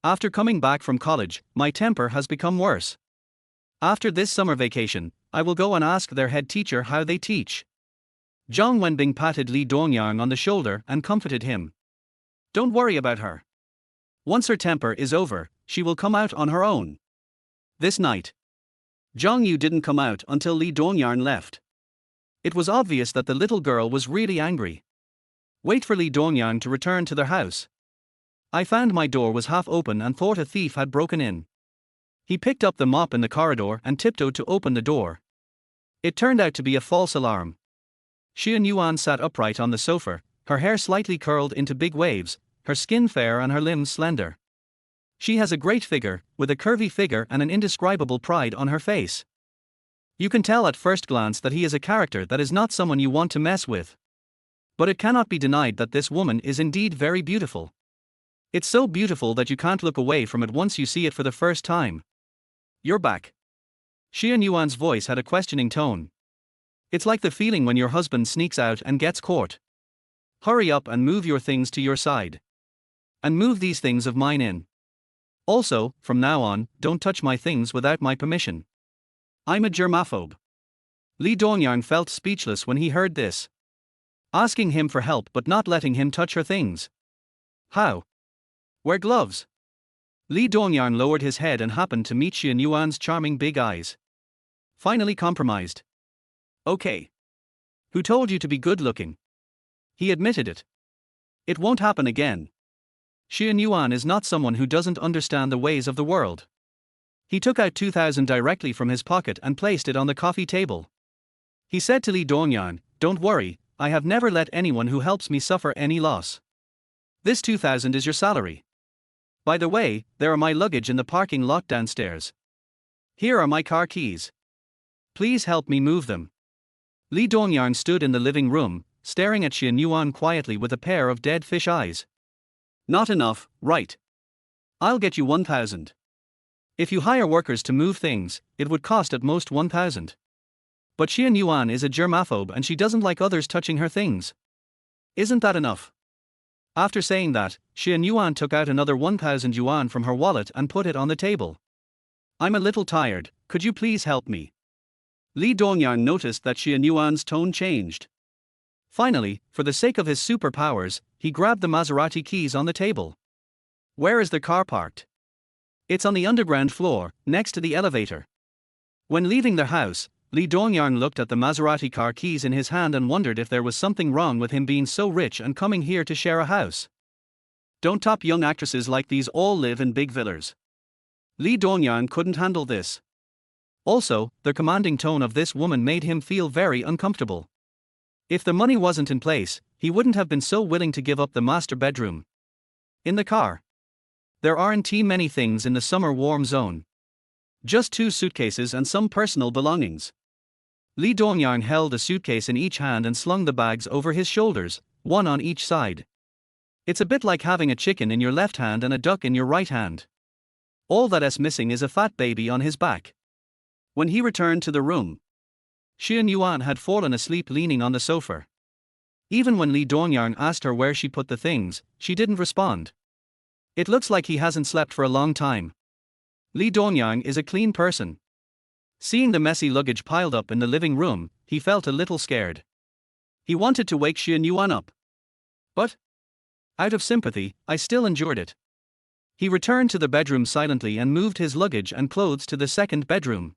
After coming back from college, my temper has become worse. After this summer vacation, I will go and ask their head teacher how they teach. Zhang Wenbing patted Li Dongyang on the shoulder and comforted him. Don't worry about her. Once her temper is over, she will come out on her own. This night, Zhang Yu didn't come out until Li Dongyang left. It was obvious that the little girl was really angry. Wait for Li Dongyang to return to their house. I found my door was half open and thought a thief had broken in. He picked up the mop in the corridor and tiptoed to open the door. It turned out to be a false alarm. Xian Yuan sat upright on the sofa, her hair slightly curled into big waves, her skin fair and her limbs slender. She has a great figure, with a curvy figure and an indescribable pride on her face. You can tell at first glance that he is a character that is not someone you want to mess with. But it cannot be denied that this woman is indeed very beautiful. It's so beautiful that you can't look away from it once you see it for the first time. You're back. Xian Yuan's voice had a questioning tone. It's like the feeling when your husband sneaks out and gets caught. Hurry up and move your things to your side. And move these things of mine in. Also, from now on, don't touch my things without my permission. I'm a germaphobe. Li Dongyang felt speechless when he heard this. Asking him for help but not letting him touch her things. How? Wear gloves. Li Dongyang lowered his head and happened to meet Xian Yuan's charming big eyes. Finally compromised. Okay. Who told you to be good-looking? He admitted it. It won't happen again. Xian Yuan is not someone who doesn't understand the ways of the world. He took out 2,000 directly from his pocket and placed it on the coffee table. He said to Li Dongyang, don't worry, I have never let anyone who helps me suffer any loss. This 2,000 is your salary. By the way, there are my luggage in the parking lot downstairs. Here are my car keys. Please help me move them. Li Dongyang stood in the living room, staring at Xian Yuan quietly with a pair of dead fish eyes. Not enough, right? I'll get you 1,000. If you hire workers to move things, it would cost at most 1,000. But Xian Yuan is a germaphobe and she doesn't like others touching her things. Isn't that enough? After saying that, Xian Yuan took out another 1,000 yuan from her wallet and put it on the table. I'm a little tired, could you please help me? Li Dongyang noticed that Xian Yuan's tone changed. Finally, for the sake of his superpowers, he grabbed the Maserati keys on the table. Where is the car parked? It's on the underground floor, next to the elevator. When leaving their house, Li Dongyang looked at the Maserati car keys in his hand and wondered if there was something wrong with him being so rich and coming here to share a house. Don't top young actresses like these all live in big villas. Li Dongyang couldn't handle this. Also, the commanding tone of this woman made him feel very uncomfortable. If the money wasn't in place, he wouldn't have been so willing to give up the master bedroom. In the car, there aren't many things in the summer warm zone. Just 2 suitcases and some personal belongings. Li Dongyang held a suitcase in each hand and slung the bags over his shoulders, one on each side. It's a bit like having a chicken in your left hand and a duck in your right hand. All that's missing is a fat baby on his back. When he returned to the room, Xian Yuan had fallen asleep leaning on the sofa. Even when Li Dongyang asked her where she put the things, she didn't respond. It looks like he hasn't slept for a long time. Li Dongyang is a clean person. Seeing the messy luggage piled up in the living room, he felt a little scared. He wanted to wake Xian Yuan up. But, out of sympathy, I still endured it. He returned to the bedroom silently and moved his luggage and clothes to the second bedroom.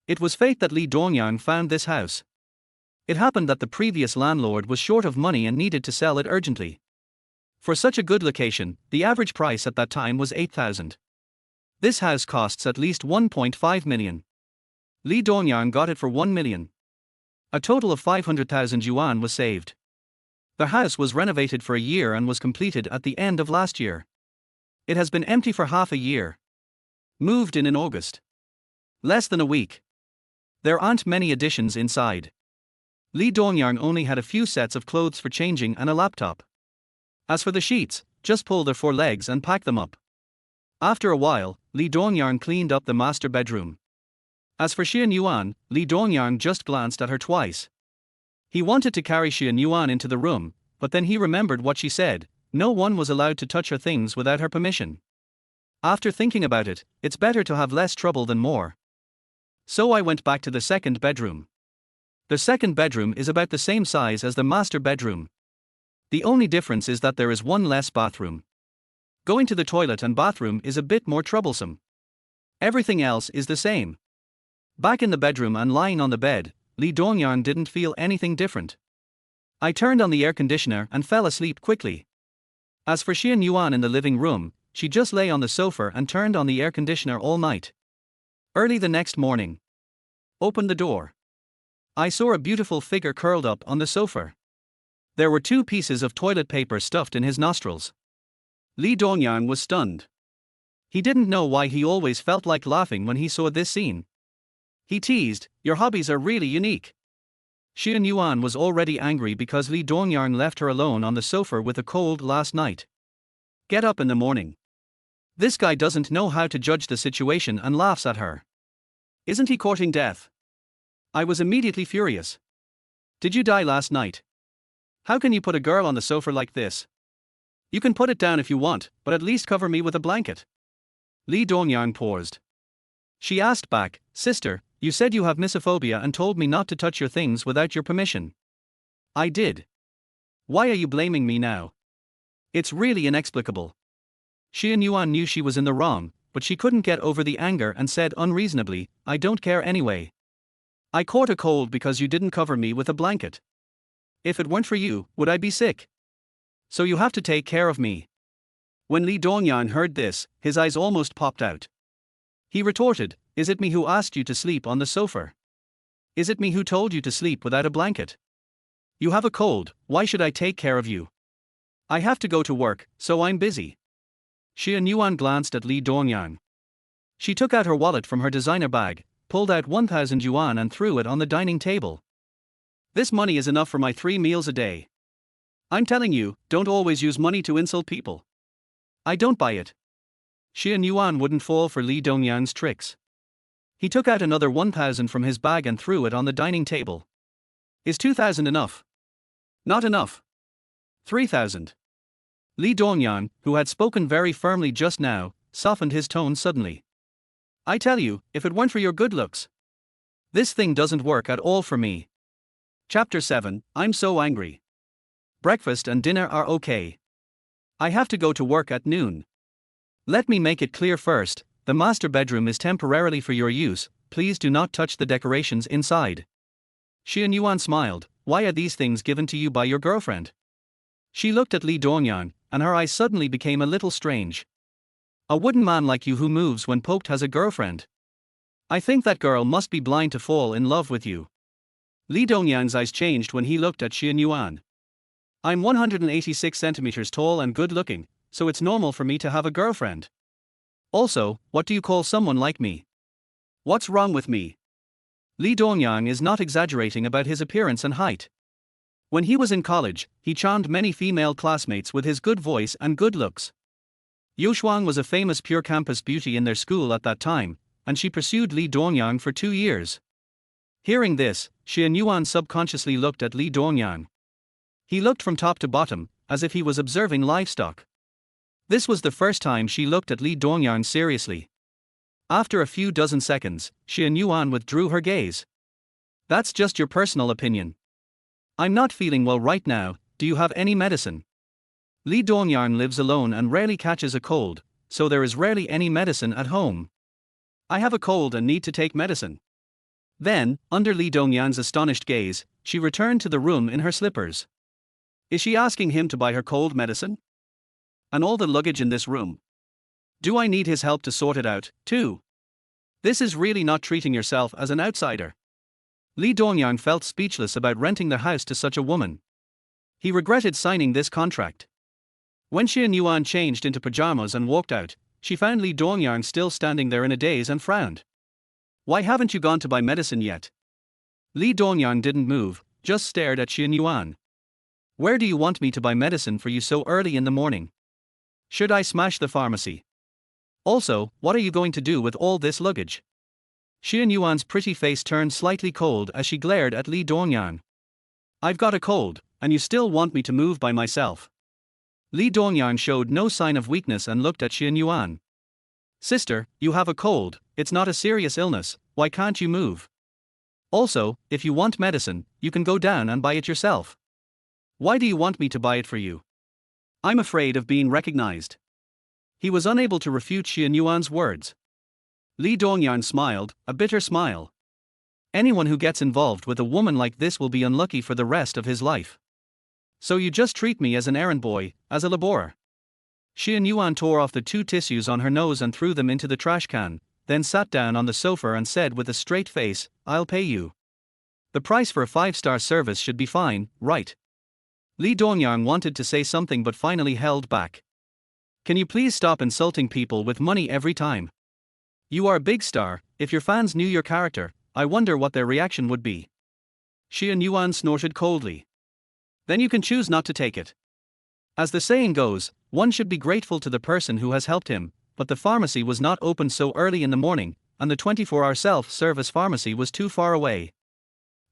It was fate that Lee Dongyang found this house. It happened that the previous landlord was short of money and needed to sell it urgently. For such a good location, the average price at that time was 8,000. This house costs at least 1.5 million. Lee Dongyang got it for 1 million. A total of 500,000 yuan was saved. The house was renovated for a year and was completed at the end of last year. It has been empty for half a year. Moved in August. Less than a week. There aren't many additions inside. Lee Dongyang only had a few sets of clothes for changing and a laptop. As for the sheets, just pull their 4 legs and pack them up. After a while, Lee Dongyang cleaned up the master bedroom. As for Xian Yuan, Lee Dongyang just glanced at her twice. He wanted to carry Xian Yuan into the room, but then he remembered what she said: no one was allowed to touch her things without her permission. After thinking about it, it's better to have less trouble than more. So I went back to the second bedroom. The second bedroom is about the same size as the master bedroom. The only difference is that there is one less bathroom. Going to the toilet and bathroom is a bit more troublesome. Everything else is the same. Back in the bedroom and lying on the bed, Lee Dongyang didn't feel anything different. I turned on the air conditioner and fell asleep quickly. As for Xian Yuan in the living room, she just lay on the sofa and turned on the air conditioner all night. Early the next morning. Opened the door. I saw a beautiful figure curled up on the sofa. There were 2 pieces of toilet paper stuffed in his nostrils. Lee Dongyang was stunned. He didn't know why he always felt like laughing when he saw this scene. He teased, "Your hobbies are really unique." Xian Yuan was already angry because Lee Dongyang left her alone on the sofa with a cold last night. Get up in the morning. This guy doesn't know how to judge the situation and laughs at her. Isn't he courting death? I was immediately furious. Did you die last night? How can you put a girl on the sofa like this? You can put it down if you want, but at least cover me with a blanket. Lee Dongyang paused. She asked back, "Sister, you said you have misophobia and told me not to touch your things without your permission." I did. Why are you blaming me now? It's really inexplicable. Xian Yuan knew she was in the wrong, but she couldn't get over the anger and said unreasonably, "I don't care anyway. I caught a cold because you didn't cover me with a blanket. If it weren't for you, would I be sick? So you have to take care of me." When Lee Dongyang heard this, his eyes almost popped out. He retorted, "Is it me who asked you to sleep on the sofa? Is it me who told you to sleep without a blanket? You have a cold, why should I take care of you? I have to go to work, so I'm busy." Xian Yuan glanced at Lee Dongyang. She took out her wallet from her designer bag, pulled out 1,000 yuan and threw it on the dining table. "This money is enough for my 3 meals a day. I'm telling you, don't always use money to insult people." I don't buy it. Xian Yuan wouldn't fall for Lee Dongyang's tricks. He took out another 1,000 from his bag and threw it on the dining table. "Is 2,000 enough?" "Not enough." 3,000. Lee Dongyang, who had spoken very firmly just now, softened his tone suddenly. "I tell you, if it weren't for your good looks, this thing doesn't work at all for me." Chapter 7, I'm so angry. Breakfast and dinner are okay. I have to go to work at noon. Let me make it clear first, the master bedroom is temporarily for your use, please do not touch the decorations inside. Xian Yuan smiled, "Why are these things given to you by your girlfriend?" She looked at Lee Dongyang, and her eyes suddenly became a little strange. "A wooden man like you who moves when poked has a girlfriend. I think that girl must be blind to fall in love with you." Lee Dongyang's eyes changed when he looked at Xian Yuan. "I'm 186 centimeters tall and good looking, so it's normal for me to have a girlfriend. Also, what do you call someone like me? What's wrong with me?" Lee Dongyang is not exaggerating about his appearance and height. When he was in college, he charmed many female classmates with his good voice and good looks. Yu Shuang was a famous pure campus beauty in their school at that time, and she pursued Lee Dongyang for 2 years. Hearing this, Xian Yuan subconsciously looked at Lee Dongyang. He looked from top to bottom, as if he was observing livestock. This was the first time she looked at Lee Dongyang seriously. After a few dozen seconds, Xian Yuan withdrew her gaze. "That's just your personal opinion. I'm not feeling well right now, do you have any medicine?" Lee Dongyang lives alone and rarely catches a cold, so there is rarely any medicine at home. I have a cold and need to take medicine. Then, under Lee Dongyan's astonished gaze, she returned to the room in her slippers. Is she asking him to buy her cold medicine? And all the luggage in this room? Do I need his help to sort it out, too? This is really not treating yourself as an outsider. Lee Dongyang felt speechless about renting the house to such a woman. He regretted signing this contract. When Xian Yuan changed into pajamas and walked out, she found Lee Dongyang still standing there in a daze and frowned. Why haven't you gone to buy medicine yet? Lee Dongyang didn't move, just stared at Xian Yuan. Where do you want me to buy medicine for you so early in the morning? Should I smash the pharmacy? Also, what are you going to do with all this luggage? Xian Yuan's pretty face turned slightly cold as she glared at Lee Dongyang. I've got a cold, and you still want me to move by myself. Lee Dongyang showed no sign of weakness and looked at Xian Yuan. Sister, you have a cold, it's not a serious illness, why can't you move? Also, if you want medicine, you can go down and buy it yourself. Why do you want me to buy it for you? I'm afraid of being recognized. He was unable to refute Xian Yuan's words. Lee Dongyang smiled, a bitter smile. Anyone who gets involved with a woman like this will be unlucky for the rest of his life. So you just treat me as an errand boy, as a laborer. Xian Yuan tore off the 2 tissues on her nose and threw them into the trash can, then sat down on the sofa and said with a straight face, I'll pay you. The price for a 5-star service should be fine, right? Lee Dongyang wanted to say something but finally held back. Can you please stop insulting people with money every time? You are a big star, if your fans knew your character, I wonder what their reaction would be. Xian Yuan snorted coldly. Then you can choose not to take it. As the saying goes, one should be grateful to the person who has helped him, but the pharmacy was not open so early in the morning, and the 24-hour self-service pharmacy was too far away.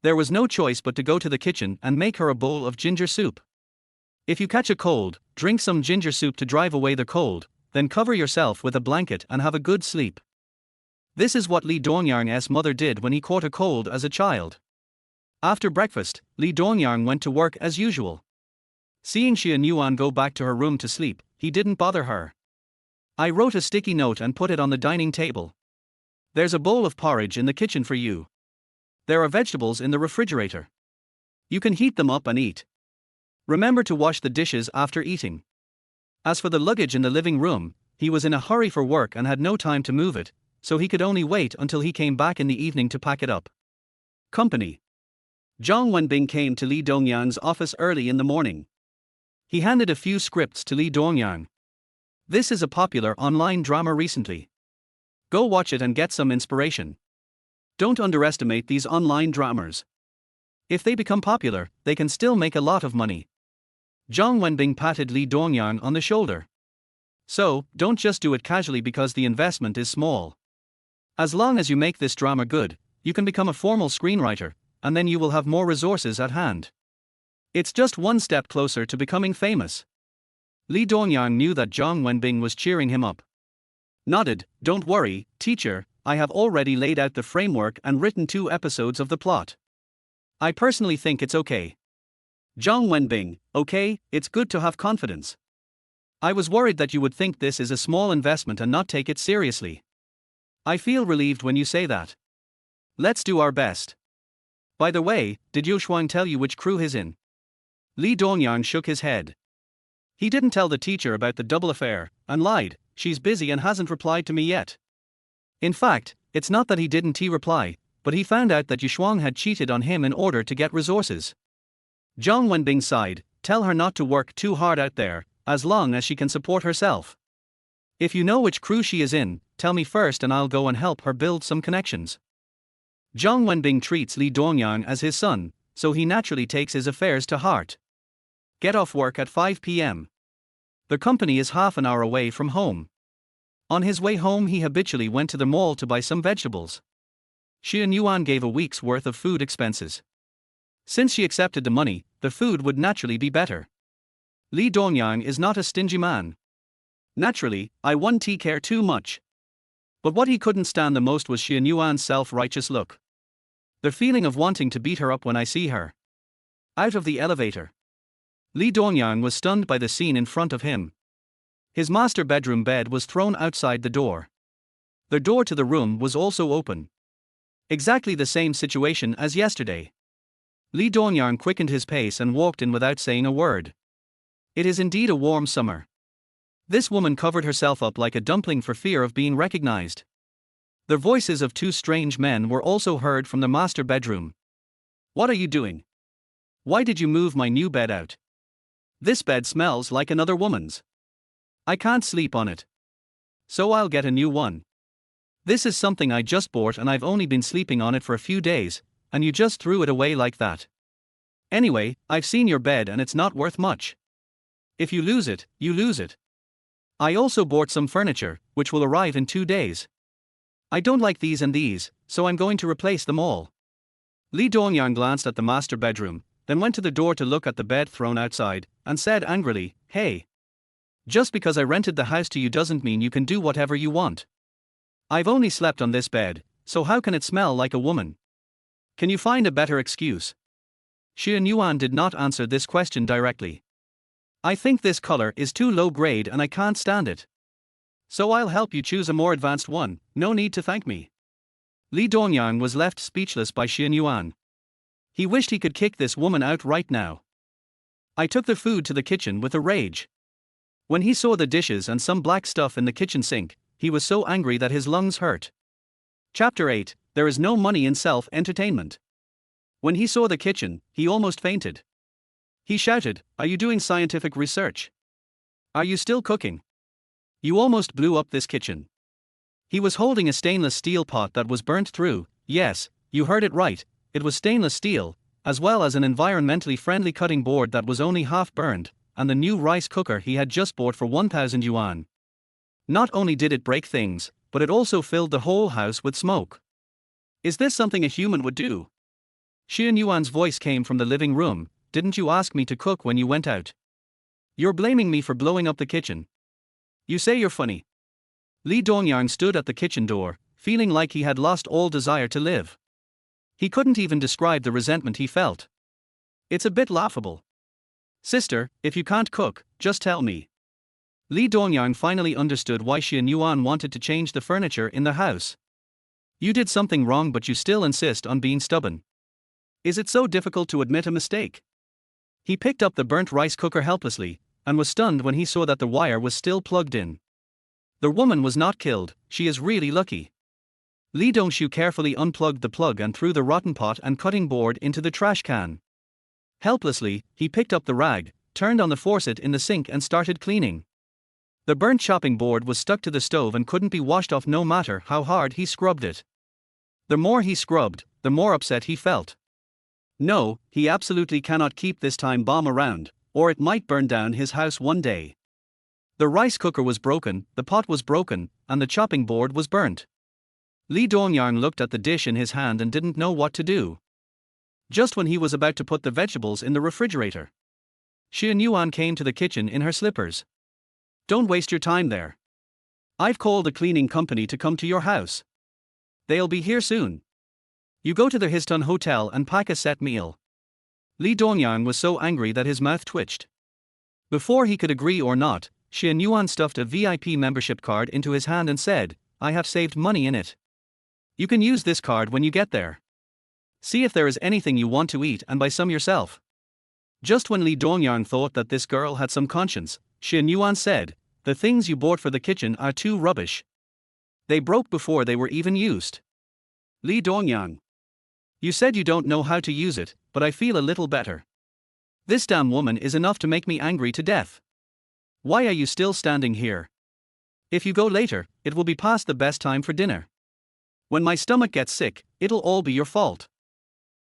There was no choice but to go to the kitchen and make her a bowl of ginger soup. If you catch a cold, drink some ginger soup to drive away the cold, then cover yourself with a blanket and have a good sleep. This is what Lee Dongyang's mother did when he caught a cold as a child. After breakfast, Lee Dongyang went to work as usual. Seeing Xian Yuan go back to her room to sleep, he didn't bother her. I wrote a sticky note and put it on the dining table. There's a bowl of porridge in the kitchen for you. There are vegetables in the refrigerator. You can heat them up and eat. Remember to wash the dishes after eating. As for the luggage in the living room, he was in a hurry for work and had no time to move it, so he could only wait until he came back in the evening to pack it up. Company. Zhang Wenbing came to Lee Dongyang's office early in the morning. He handed a few scripts to Lee Dongyang. This is a popular online drama recently. Go watch it and get some inspiration. Don't underestimate these online dramas. If they become popular, they can still make a lot of money. Zhang Wenbing patted Lee Dongyang on the shoulder. So, don't just do it casually because the investment is small. As long as you make this drama good, you can become a formal screenwriter, and then you will have more resources at hand. It's just one step closer to becoming famous. Lee Dongyang knew that Zhang Wenbing was cheering him up. Nodded, don't worry, teacher, I have already laid out the framework and written 2 episodes of the plot. I personally think it's okay. Zhang Wenbing, okay, it's good to have confidence. I was worried that you would think this is a small investment and not take it seriously. I feel relieved when you say that. Let's do our best. By the way, did Yu Shuang tell you which crew he's in? Lee Dongyang shook his head. He didn't tell the teacher about the double affair, and lied, she's busy and hasn't replied to me yet. In fact, it's not that he didn't reply, but he found out that Yu Shuang had cheated on him in order to get resources. Zhang Wenbing sighed, tell her not to work too hard out there, as long as she can support herself. If you know which crew she is in, tell me first and I'll go and help her build some connections. Zhang Wenbing treats Lee Dongyang as his son, so he naturally takes his affairs to heart. Get off work at 5 p.m. The company is half an hour away from home. On his way home he habitually went to the mall to buy some vegetables. Xian Yuan gave a week's worth of food expenses. Since she accepted the money, the food would naturally be better. Lee Dongyang is not a stingy man. Naturally, I won't care too much. But what he couldn't stand the most was Xian Yuan's self-righteous look. The feeling of wanting to beat her up when I see her. Out of the elevator. Lee Dongyang was stunned by the scene in front of him. His master bedroom bed was thrown outside the door. The door to the room was also open. Exactly the same situation as yesterday. Lee Dongyang quickened his pace and walked in without saying a word. It is indeed a warm summer. This woman covered herself up like a dumpling for fear of being recognized. The voices of two strange men were also heard from the master bedroom. What are you doing? Why did you move my new bed out? This bed smells like another woman's. I can't sleep on it. So I'll get a new one. This is something I just bought and I've only been sleeping on it for a few days, and you just threw it away like that. Anyway, I've seen your bed and it's not worth much. If you lose it, you lose it. I also bought some furniture, which will arrive in 2 days. I don't like these and these, so I'm going to replace them all. Lee Dongyang glanced at the master bedroom, then went to the door to look at the bed thrown outside, and said angrily, "Hey! Just because I rented the house to you doesn't mean you can do whatever you want. I've only slept on this bed, so how can it smell like a woman? Can you find a better excuse?" Xian Yuan did not answer this question directly. "I think this color is too low grade and I can't stand it. So I'll help you choose a more advanced one, no need to thank me." Li Dongyang was left speechless by Xian Yuan. He wished he could kick this woman out right now. I took the food to the kitchen with a rage. When he saw the dishes and some black stuff in the kitchen sink, he was so angry that his lungs hurt. Chapter 8, There is no money in self-entertainment. When he saw the kitchen, he almost fainted. He shouted, "Are you doing scientific research? Are you still cooking? You almost blew up this kitchen." He was holding a stainless steel pot that was burnt through. Yes, you heard it right, it was stainless steel, as well as an environmentally friendly cutting board that was only half burned, and the new rice cooker he had just bought for 1,000 yuan. Not only did it break things, but it also filled the whole house with smoke. Is this something a human would do? Xian Yuan's voice came from the living room. "Didn't you ask me to cook when you went out? You're blaming me for blowing up the kitchen. You say you're funny." Li Dongyang stood at the kitchen door, feeling like he had lost all desire to live. He couldn't even describe the resentment he felt. It's a bit laughable. "Sister, if you can't cook, just tell me." Li Dongyang finally understood why Xian Yuan wanted to change the furniture in the house. You did something wrong but you still insist on being stubborn. Is it so difficult to admit a mistake? He picked up the burnt rice cooker helplessly, and was stunned when he saw that the wire was still plugged in. The woman was not killed, she is really lucky. Li Dongshu carefully unplugged the plug and threw the rotten pot and cutting board into the trash can. Helplessly, he picked up the rag, turned on the faucet in the sink and started cleaning. The burnt chopping board was stuck to the stove and couldn't be washed off no matter how hard he scrubbed it. The more he scrubbed, the more upset he felt. No, he absolutely cannot keep this time bomb around, or it might burn down his house one day. The rice cooker was broken, the pot was broken, and the chopping board was burnt. Li Dongyang looked at the dish in his hand and didn't know what to do. Just when he was about to put the vegetables in the refrigerator, Xian Yuan came to the kitchen in her slippers. "Don't waste your time there. I've called a cleaning company to come to your house. They'll be here soon. You go to the Histon Hotel and pack a set meal." Li Dongyang was so angry that his mouth twitched. Before he could agree or not, Xian Yuan stuffed a VIP membership card into his hand and said, "I have saved money in it. You can use this card when you get there. See if there is anything you want to eat and buy some yourself." Just when Li Dongyang thought that this girl had some conscience, Xian Yuan said, "The things you bought for the kitchen are too rubbish. They broke before they were even used." Li Dongyang, you said you don't know how to use it, but I feel a little better. This damn woman is enough to make me angry to death. Why are you still standing here? If you go later, it will be past the best time for dinner. When my stomach gets sick, it'll all be your fault.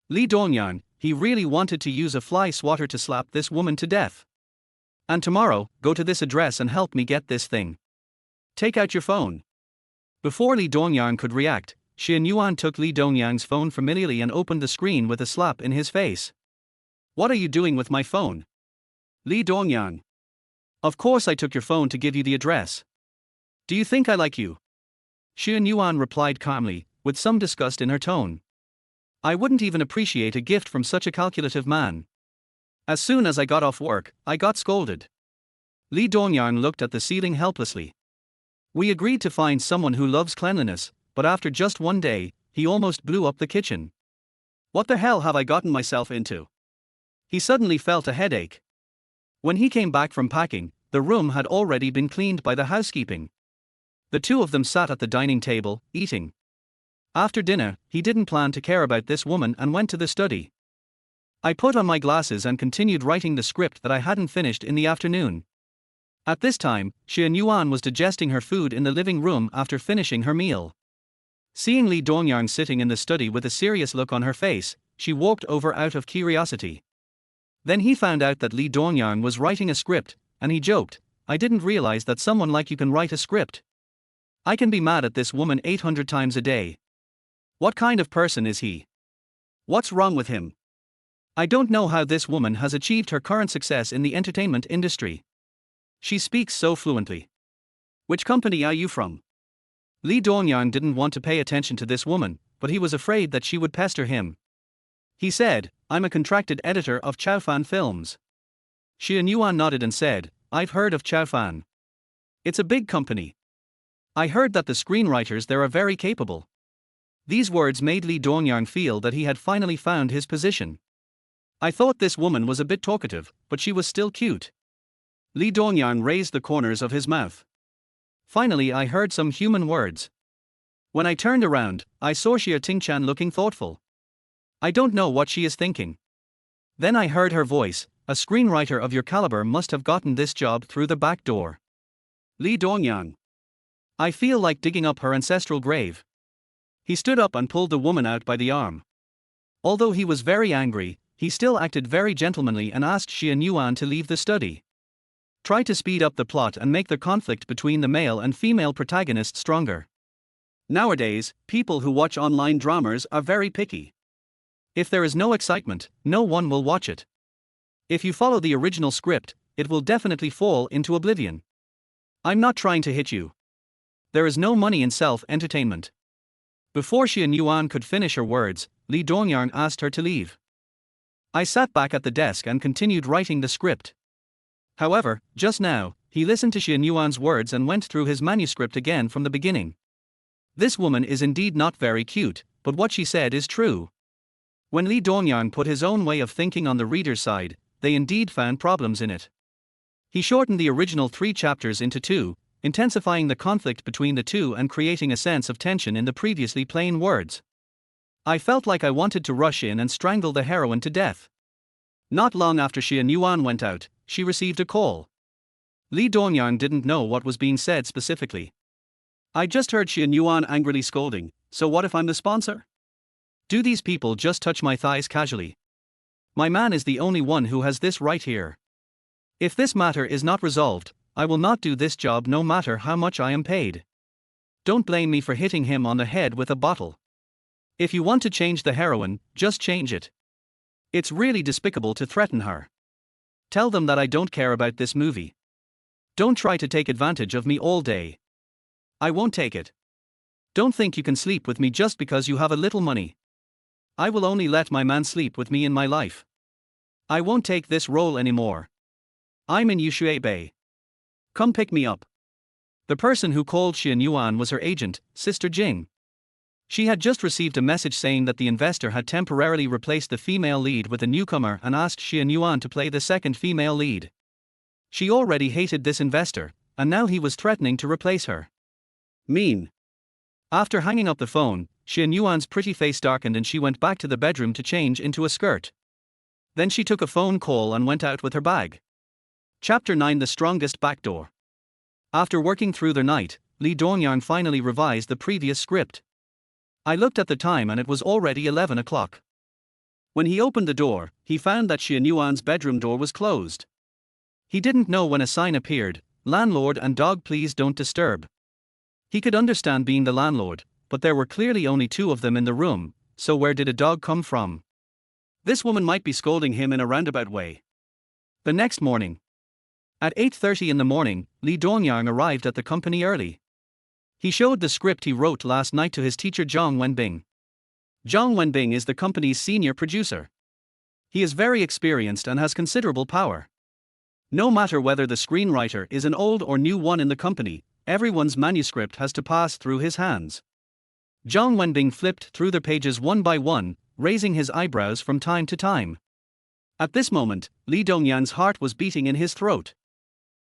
Li Dongyang, he really wanted to use a fly swatter to slap this woman to death. "And tomorrow, go to this address and help me get this thing. Take out your phone." Before Li Dongyang could react, Xian Yuan took Li Dongyang's phone familiarly and opened the screen with a slap in his face. "What are you doing with my phone?" Li Dongyang, of course I took your phone to give you the address. Do you think I like you? Xian Yuan replied calmly, with some disgust in her tone. I wouldn't even appreciate a gift from such a calculative man. As soon as I got off work, I got scolded. Lee Dongyang looked at the ceiling helplessly. We agreed to find someone who loves cleanliness, but after just one day, he almost blew up the kitchen. What the hell have I gotten myself into? He suddenly felt a headache. When he came back from packing, the room had already been cleaned by the housekeeping. The two of them sat at the dining table, eating. After dinner, he didn't plan to care about this woman and went to the study. I put on my glasses and continued writing the script that I hadn't finished in the afternoon. At this time, Xian Yuan was digesting her food in the living room after finishing her meal. Seeing Lee Dongyang sitting in the study with a serious look on her face, she walked over out of curiosity. Then he found out that Lee Dongyang was writing a script, and he joked, "I didn't realize that someone like you can write a script. I can be mad at this woman 800 times a day. What kind of person is he? What's wrong with him? I don't know how this woman has achieved her current success in the entertainment industry. She speaks so fluently. Which company are you from?" Lee Dongyang didn't want to pay attention to this woman, but he was afraid that she would pester him. He said, "I'm a contracted editor of Chaofan Films." Xian Yuan nodded and said, "I've heard of Chaofan. It's a big company. I heard that the screenwriters there are very capable." These words made Lee Dongyang feel that he had finally found his position. "I thought this woman was a bit talkative, but she was still cute." Lee Dongyang raised the corners of his mouth. "Finally I heard some human words. When I turned around, I saw Xia Tingchan looking thoughtful. I don't know what she is thinking. Then I heard her voice, 'A screenwriter of your caliber must have gotten this job through the back door.' Lee Dongyang. I feel like digging up her ancestral grave." He stood up and pulled the woman out by the arm. Although he was very angry, he still acted very gentlemanly and asked Xian Yuan to leave the study. Try to speed up the plot and make the conflict between the male and female protagonists stronger. Nowadays, people who watch online dramas are very picky. If there is no excitement, no one will watch it. If you follow the original script, it will definitely fall into oblivion. I'm not trying to hit you. There is no money in self-entertainment." Before Xian Yuan could finish her words, Lee Dongyang asked her to leave. I sat back at the desk and continued writing the script. However, just now, he listened to Xian Yuan's words and went through his manuscript again from the beginning. This woman is indeed not very cute, but what she said is true. When Lee Dongyang put his own way of thinking on the reader's side, they indeed found problems in it. He shortened the original 3 chapters into 2, intensifying the conflict between the two and creating a sense of tension in the previously plain words. I felt like I wanted to rush in and strangle the heroine to death. Not long after Xian Yuan went out, she received a call. Lee Dongyang didn't know what was being said specifically. "I just heard Xian Yuan angrily scolding, so what if I'm the sponsor? Do these people just touch my thighs casually? My man is the only one who has this right here. If this matter is not resolved, I will not do this job no matter how much I am paid. Don't blame me for hitting him on the head with a bottle. If you want to change the heroine, just change it. It's really despicable to threaten her. Tell them that I don't care about this movie. Don't try to take advantage of me all day. I won't take it. Don't think you can sleep with me just because you have a little money. I will only let my man sleep with me in my life. I won't take this role anymore. I'm in Yushui Bay. Come pick me up." The person who called Xian Yuan was her agent, Sister Jing. She had just received a message saying that the investor had temporarily replaced the female lead with a newcomer and asked Xian Yuan to play the second female lead. She already hated this investor, and now he was threatening to replace her. Mean. After hanging up the phone, Xian Yuan's pretty face darkened and she went back to the bedroom to change into a skirt. Then she took a phone call and went out with her bag. Chapter 9: The Strongest Backdoor. After working through the night, Lee Dongyang finally revised the previous script. I looked at the time and it was already 11 o'clock. When he opened the door, he found that Xian Yuan's bedroom door was closed. He didn't know when a sign appeared, "Landlord and dog please don't disturb." He could understand being the landlord, but there were clearly only 2 of them in the room, so where did a dog come from? This woman might be scolding him in a roundabout way. The next morning. At 8:30 in the morning, Lee Dongyang arrived at the company early. He showed the script he wrote last night to his teacher Zhang Wenbing. Zhang Wenbing is the company's senior producer. He is very experienced and has considerable power. No matter whether the screenwriter is an old or new one in the company, everyone's manuscript has to pass through his hands. Zhang Wenbing flipped through the pages one by one, raising his eyebrows from time to time. At this moment, Li Dongyan's heart was beating in his throat.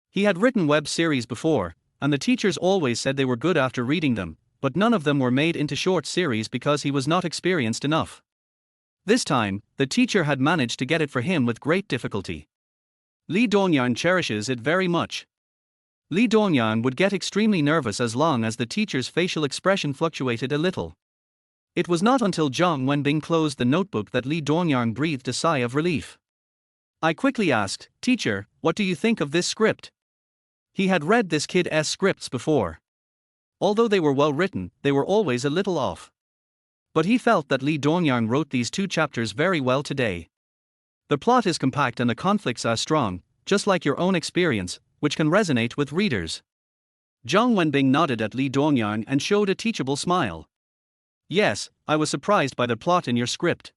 He had written web series before, and the teachers always said they were good after reading them, but none of them were made into short series because he was not experienced enough. This time, the teacher had managed to get it for him with great difficulty. Li Dongyan cherishes it very much. Li Dongyan would get extremely nervous as long as the teacher's facial expression fluctuated a little. It was not until Zhang Wenbing closed the notebook that Li Dongyan breathed a sigh of relief. I quickly asked, "Teacher, what do you think of this script?" He had read this kid's scripts before. Although they were well written, they were always a little off. But he felt that Li Dongyan wrote these 2 chapters very well today. The plot is compact and the conflicts are strong, just like your own experience, which can resonate with readers. Zhang Wenbing nodded at Li Dongyan and showed a teachable smile. Yes, I was surprised by the plot in your script.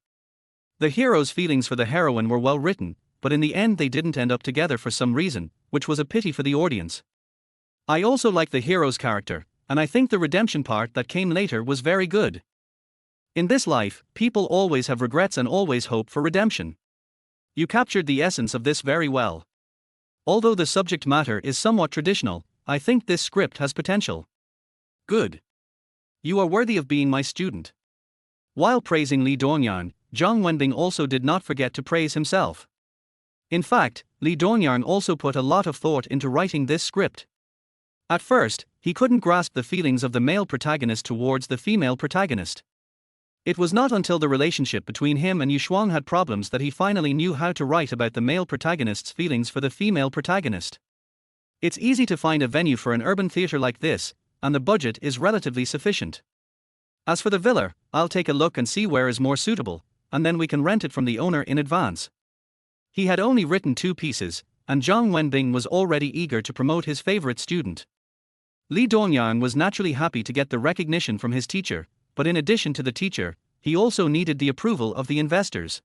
The hero's feelings for the heroine were well written, but in the end they didn't end up together for some reason, which was a pity for the audience. I also like the hero's character, and I think the redemption part that came later was very good. In this life, people always have regrets and always hope for redemption. You captured the essence of this very well. Although the subject matter is somewhat traditional, I think this script has potential. Good. You are worthy of being my student. While praising Li Dongyan, Zhang Wenbing also did not forget to praise himself. In fact, Li Dongyan also put a lot of thought into writing this script. At first, he couldn't grasp the feelings of the male protagonist towards the female protagonist. It was not until the relationship between him and Yushuang had problems that he finally knew how to write about the male protagonist's feelings for the female protagonist. It's easy to find a venue for an urban theater like this, and the budget is relatively sufficient. As for the villa, I'll take a look and see where is more suitable, and then we can rent it from the owner in advance. He had only written 2 pieces, and Zhang Wenbing was already eager to promote his favorite student. Li Dongyan was naturally happy to get the recognition from his teacher, but in addition to the teacher, he also needed the approval of the investors.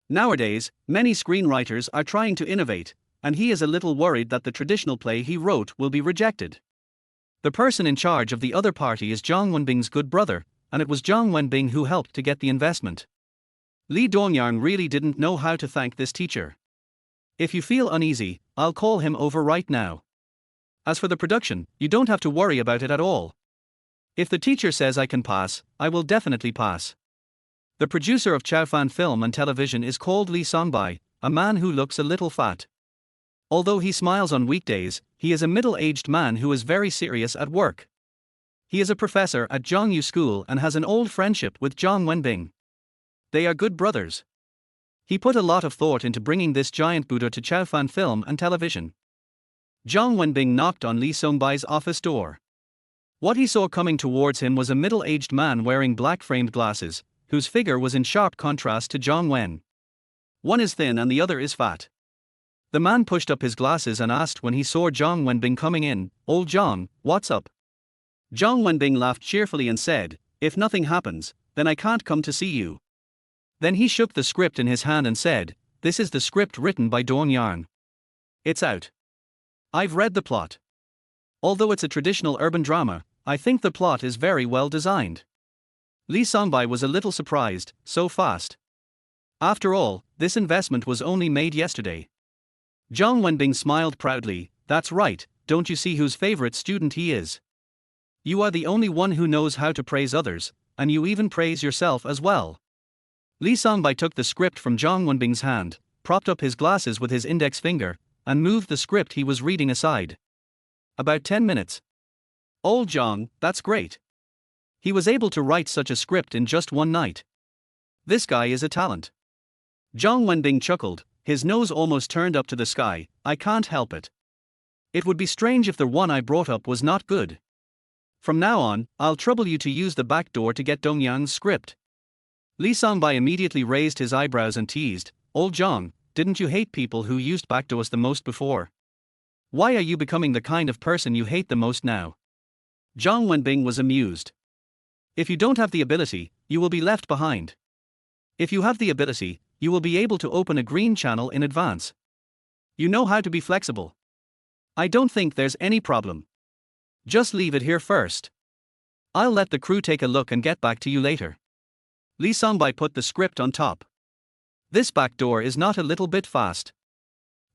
Nowadays, many screenwriters are trying to innovate, and he is a little worried that the traditional play he wrote will be rejected. The person in charge of the other party is Zhang Wenbing's good brother, and it was Zhang Wenbing who helped to get the investment. Li Dongyan really didn't know how to thank this teacher. If you feel uneasy, I'll call him over right now. As for the production, you don't have to worry about it at all. If the teacher says I can pass, I will definitely pass. The producer of Chaofan Film and Television is called Li Songbai, a man who looks a little fat. Although he smiles on weekdays, he is a middle-aged man who is very serious at work. He is a professor at Zhongyu School and has an old friendship with Zhang Wenbing. They are good brothers. He put a lot of thought into bringing this giant Buddha to Chaofan Film and Television. Zhang Wenbing knocked on Li Songbai's office door. What he saw coming towards him was a middle-aged man wearing black-framed glasses, whose figure was in sharp contrast to Zhang Wen. One is thin and the other is fat. The man pushed up his glasses and asked when he saw Zhang Wenbing coming in, "Old Zhang, what's up?" Zhang Wenbing laughed cheerfully and said, "If nothing happens, then I can't come to see you." Then he shook the script in his hand and said, "This is the script written by Dongyan. It's out. I've read the plot. Although it's a traditional urban drama, I think the plot is very well designed." Li Songbai was a little surprised, so fast. After all, this investment was only made yesterday. Zhang Wenbing smiled proudly, "That's right, don't you see whose favorite student he is? You are the only one who knows how to praise others, and you even praise yourself as well." Li Songbai took the script from Zhang Wenbing's hand, propped up his glasses with his index finger, and moved the script he was reading aside. About 10 minutes. "Old Zhang, that's great. He was able to write such a script in just one night. This guy is a talent." Zhang Wenbing chuckled, his nose almost turned up to the sky. "I can't help it. It would be strange if the one I brought up was not good. From now on, I'll trouble you to use the back door to get Dongyang's script." Li Songbai immediately raised his eyebrows and teased, "Old Zhang, didn't you hate people who used backdoors the most before? Why are you becoming the kind of person you hate the most now?" Zhang Wenbing was amused. "If you don't have the ability, you will be left behind. If you have the ability, you will be able to open a green channel in advance. You know how to be flexible. I don't think there's any problem. Just leave it here first. I'll let the crew take a look and get back to you later. Lee Songbai put the script on top. This back door is not a little bit fast.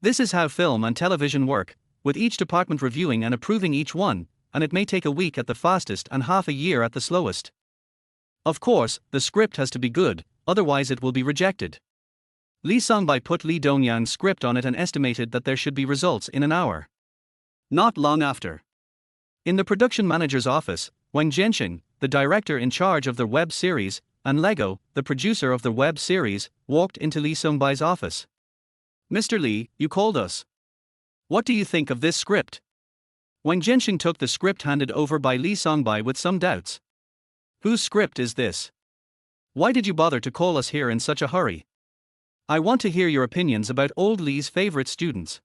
This is how film and television work, with each department reviewing and approving each one, and it may take a week at the fastest and half a year at the slowest. Of course, the script has to be good, otherwise it will be rejected. Lee Songbai put Lee Dongyang's script on it and estimated that there should be results in an hour. Not long after. In the production manager's office, Wang Jianxing, the director in charge of the web series, and Lego, the producer of the web series, walked into Lee Songbai's office. Mr. Lee, you called us. What do you think of this script? Wang Jianxing took the script handed over by Lee Songbai with some doubts. Whose script is this? Why did you bother to call us here in such a hurry? I want to hear your opinions about old Lee's favorite students.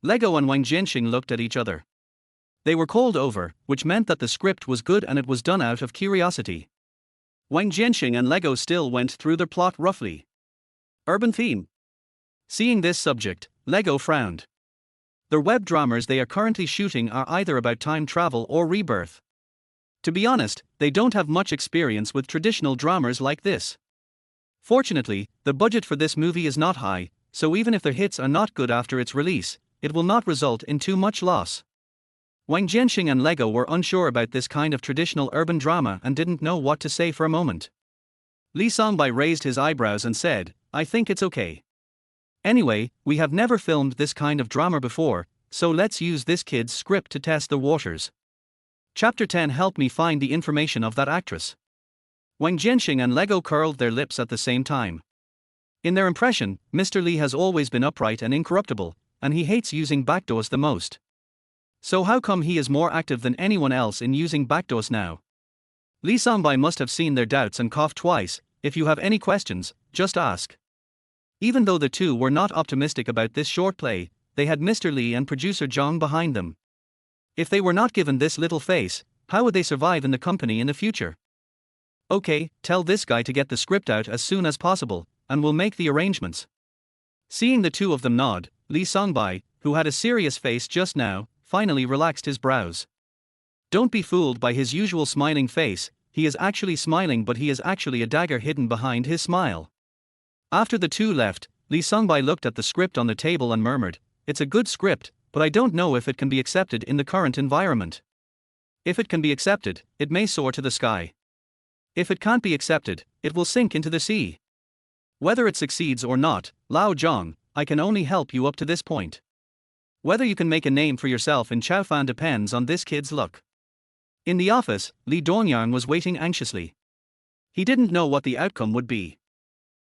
Lego and Wang Jianxing looked at each other. They were called over, which meant that the script was good and it was done out of curiosity. Wang Jianxing and Lego still went through the plot roughly. Urban theme. Seeing this subject, Lego frowned. The web dramas they are currently shooting are either about time travel or rebirth. To be honest, they don't have much experience with traditional dramas like this. Fortunately, the budget for this movie is not high, so even if the hits are not good after its release, it will not result in too much loss. Wang Jianxing and Lego were unsure about this kind of traditional urban drama and didn't know what to say for a moment. Lee Songbai raised his eyebrows and said, I think it's okay. Anyway, we have never filmed this kind of drama before, so let's use this kid's script to test the waters. Chapter 10 Help me find the information of that actress. Wang Jianxing and Lego curled their lips at the same time. In their impression, Mr. Lee has always been upright and incorruptible, and he hates using backdoors the most. So how come he is more active than anyone else in using backdoors now? Lee Songbai must have seen their doubts and coughed twice. If you have any questions, just ask. Even though the two were not optimistic about this short play, they had Mr. Lee and producer Zhang behind them. If they were not given this little face, how would they survive in the company in the future? Okay, tell this guy to get the script out as soon as possible, and we'll make the arrangements. Seeing the two of them nod, Lee Songbai, who had a serious face just now, finally relaxed his brows. Don't be fooled by his usual smiling face, he is actually smiling, but he is actually a dagger hidden behind his smile. After the two left, Lee Songbai looked at the script on the table and murmured, It's a good script, but I don't know if it can be accepted in the current environment. If it can be accepted, it may soar to the sky. If it can't be accepted, it will sink into the sea. Whether it succeeds or not, Lao Zhang, I can only help you up to this point. Whether you can make a name for yourself in Chaofan depends on this kid's luck. In the office, Li Dongyang was waiting anxiously. He didn't know what the outcome would be.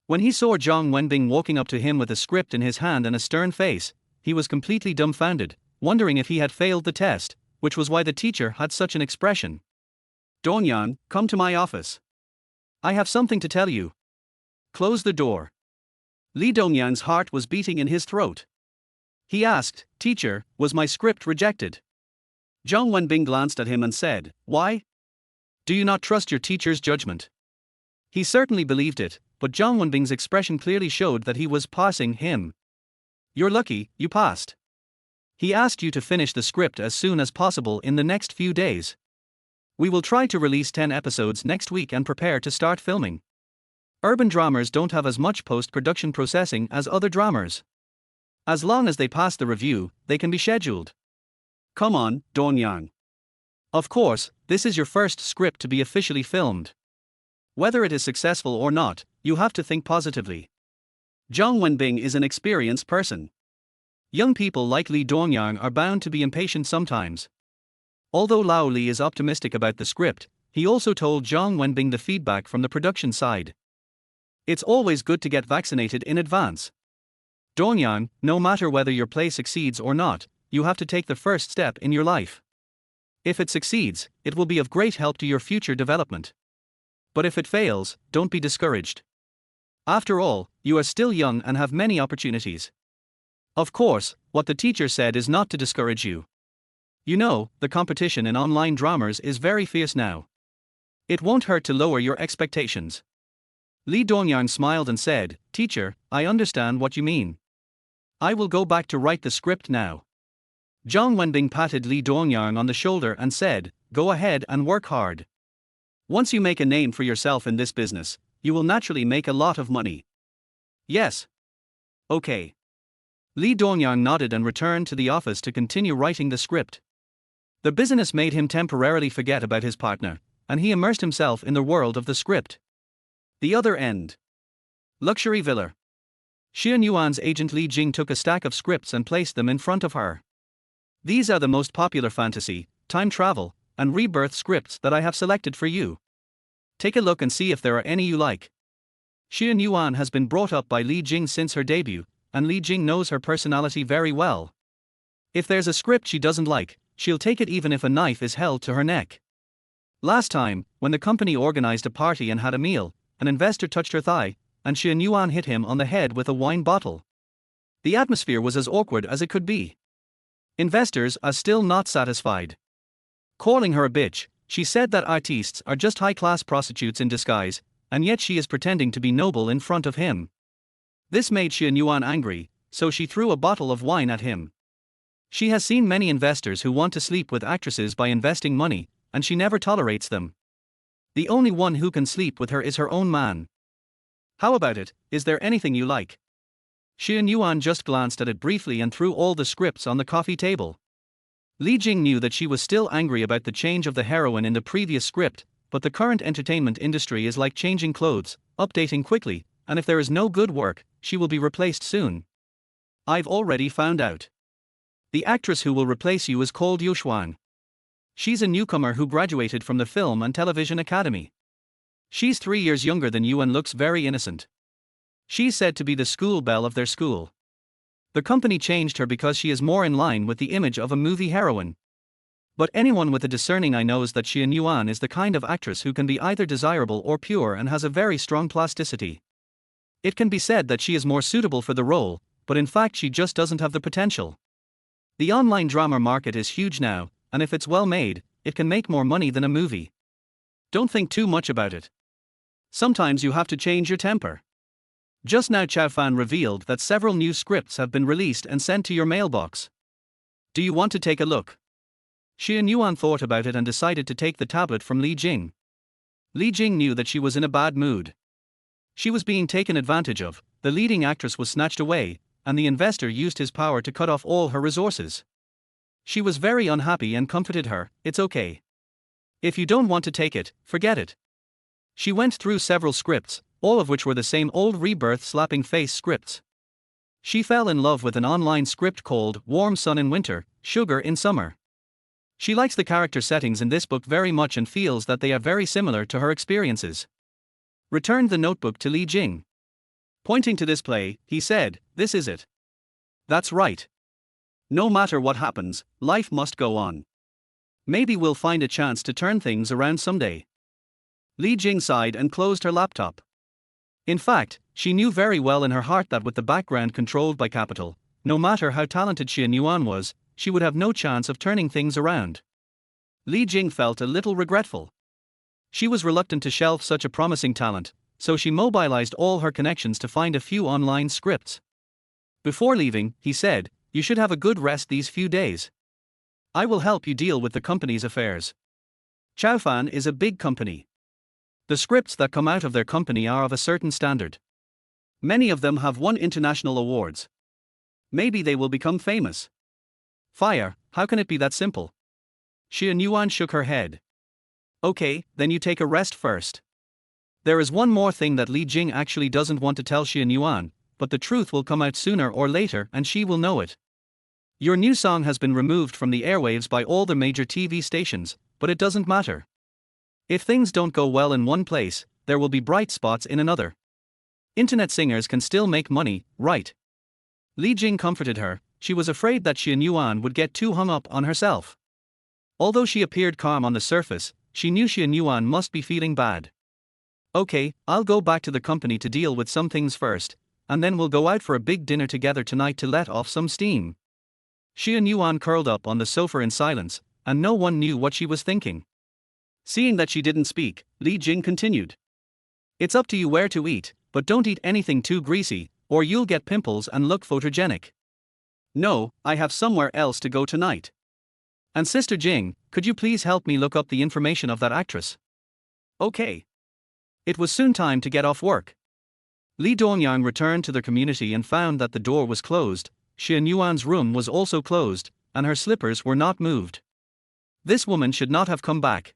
When he saw Zhang Wenbing walking up to him with a script in his hand and a stern face, he was completely dumbfounded, wondering if he had failed the test, which was why the teacher had such an expression. Dongyang, come to my office. I have something to tell you. Close the door. Li Dongyang's heart was beating in his throat. He asked, Teacher, was my script rejected? Zhang Wenbing glanced at him and said, Why? Do you not trust your teacher's judgment? He certainly believed it, but Zhang Wenbing's expression clearly showed that he was passing him. You're lucky, you passed. He asked you to finish the script as soon as possible in the next few days. We will try to release 10 episodes next week and prepare to start filming. Urban dramas don't have as much post-production processing as other dramas. As long as they pass the review, they can be scheduled. Come on, Dongyang. Of course, this is your first script to be officially filmed. Whether it is successful or not, you have to think positively. Zhang Wenbing is an experienced person. Young people like Li Dongyang are bound to be impatient sometimes. Although Lao Li is optimistic about the script, he also told Zhang Wenbing the feedback from the production side. It's always good to get vaccinated in advance. Dongyang, no matter whether your play succeeds or not, you have to take the first step in your life. If it succeeds, it will be of great help to your future development. But if it fails, don't be discouraged. After all, you are still young and have many opportunities. Of course, what the teacher said is not to discourage you. You know, the competition in online dramas is very fierce now. It won't hurt to lower your expectations. Li Dongyang smiled and said, Teacher, I understand what you mean. I will go back to write the script now. Zhang Wenbing patted Li Dongyang on the shoulder and said, go ahead and work hard. Once you make a name for yourself in this business, you will naturally make a lot of money. Yes. Okay. Li Dongyang nodded and returned to the office to continue writing the script. The business made him temporarily forget about his partner, and he immersed himself in the world of the script. The other end. Luxury villa. Xian Yuan's agent Li Jing took a stack of scripts and placed them in front of her. These are the most popular fantasy, time travel, and rebirth scripts that I have selected for you. Take a look and see if there are any you like. Xian Yuan has been brought up by Li Jing since her debut, and Li Jing knows her personality very well. If there's a script she doesn't like, she'll take it even if a knife is held to her neck. Last time, when the company organized a party and had a meal, an investor touched her thigh, and Xian Yuan hit him on the head with a wine bottle. The atmosphere was as awkward as it could be. Investors are still not satisfied. Calling her a bitch, she said that artistes are just high-class prostitutes in disguise, and yet she is pretending to be noble in front of him. This made Xian Yuan angry, so she threw a bottle of wine at him. She has seen many investors who want to sleep with actresses by investing money, and she never tolerates them. The only one who can sleep with her is her own man. How about it, is there anything you like? Xian Yuan just glanced at it briefly and threw all the scripts on the coffee table. Li Jing knew that she was still angry about the change of the heroine in the previous script, but the current entertainment industry is like changing clothes, updating quickly, and if there is no good work, she will be replaced soon. I've already found out. The actress who will replace you is called Yu Xuan. She's a newcomer who graduated from the Film and Television Academy. She's 3 years younger than you and looks very innocent. She's said to be the school belle of their school. The company changed her because she is more in line with the image of a movie heroine. But anyone with a discerning eye knows that Xian Yuan is the kind of actress who can be either desirable or pure and has a very strong plasticity. It can be said that she is more suitable for the role, but in fact she just doesn't have the potential. The online drama market is huge now, and if it's well made, it can make more money than a movie. Don't think too much about it. Sometimes you have to change your temper. Just now Chao Fan revealed that several new scripts have been released and sent to your mailbox. Do you want to take a look? Xian Yuan thought about it and decided to take the tablet from Li Jing. Li Jing knew that she was in a bad mood. She was being taken advantage of, the leading actress was snatched away, and the investor used his power to cut off all her resources. She was very unhappy and comforted her, it's okay. If you don't want to take it, forget it. She went through several scripts, all of which were the same old rebirth slapping face scripts. She fell in love with an online script called Warm Sun in Winter, Sugar in Summer. She likes the character settings in this book very much and feels that they are very similar to her experiences. Returned the notebook to Li Jing. Pointing to this play, he said, "This is it." That's right. No matter what happens, life must go on. Maybe we'll find a chance to turn things around someday. Li Jing sighed and closed her laptop. In fact, she knew very well in her heart that with the background controlled by capital, no matter how talented Xian Yuan was, she would have no chance of turning things around. Li Jing felt a little regretful. She was reluctant to shelf such a promising talent, so she mobilized all her connections to find a few online scripts. Before leaving, he said, "You should have a good rest these few days. I will help you deal with the company's affairs." Chao Fan is a big company. The scripts that come out of their company are of a certain standard. Many of them have won international awards. Maybe they will become famous. Fire, how can it be that simple? Xian Yuan shook her head. Okay, then you take a rest first. There is one more thing that Li Jing actually doesn't want to tell Xian Yuan, but the truth will come out sooner or later and she will know it. Your new song has been removed from the airwaves by all the major TV stations, but it doesn't matter. If things don't go well in one place, there will be bright spots in another. Internet singers can still make money, right? Li Jing comforted her. She was afraid that Xian Yuan would get too hung up on herself. Although she appeared calm on the surface, she knew Xian Yuan must be feeling bad. Okay, I'll go back to the company to deal with some things first, and then we'll go out for a big dinner together tonight to let off some steam. Xian Yuan curled up on the sofa in silence, and no one knew what she was thinking. Seeing that she didn't speak, Li Jing continued. It's up to you where to eat, but don't eat anything too greasy, or you'll get pimples and look photogenic. No, I have somewhere else to go tonight. And Sister Jing, could you please help me look up the information of that actress? Okay. It was soon time to get off work. Li Dongyang returned to the community and found that the door was closed, Xian Yuan's room was also closed, and her slippers were not moved. This woman should not have come back.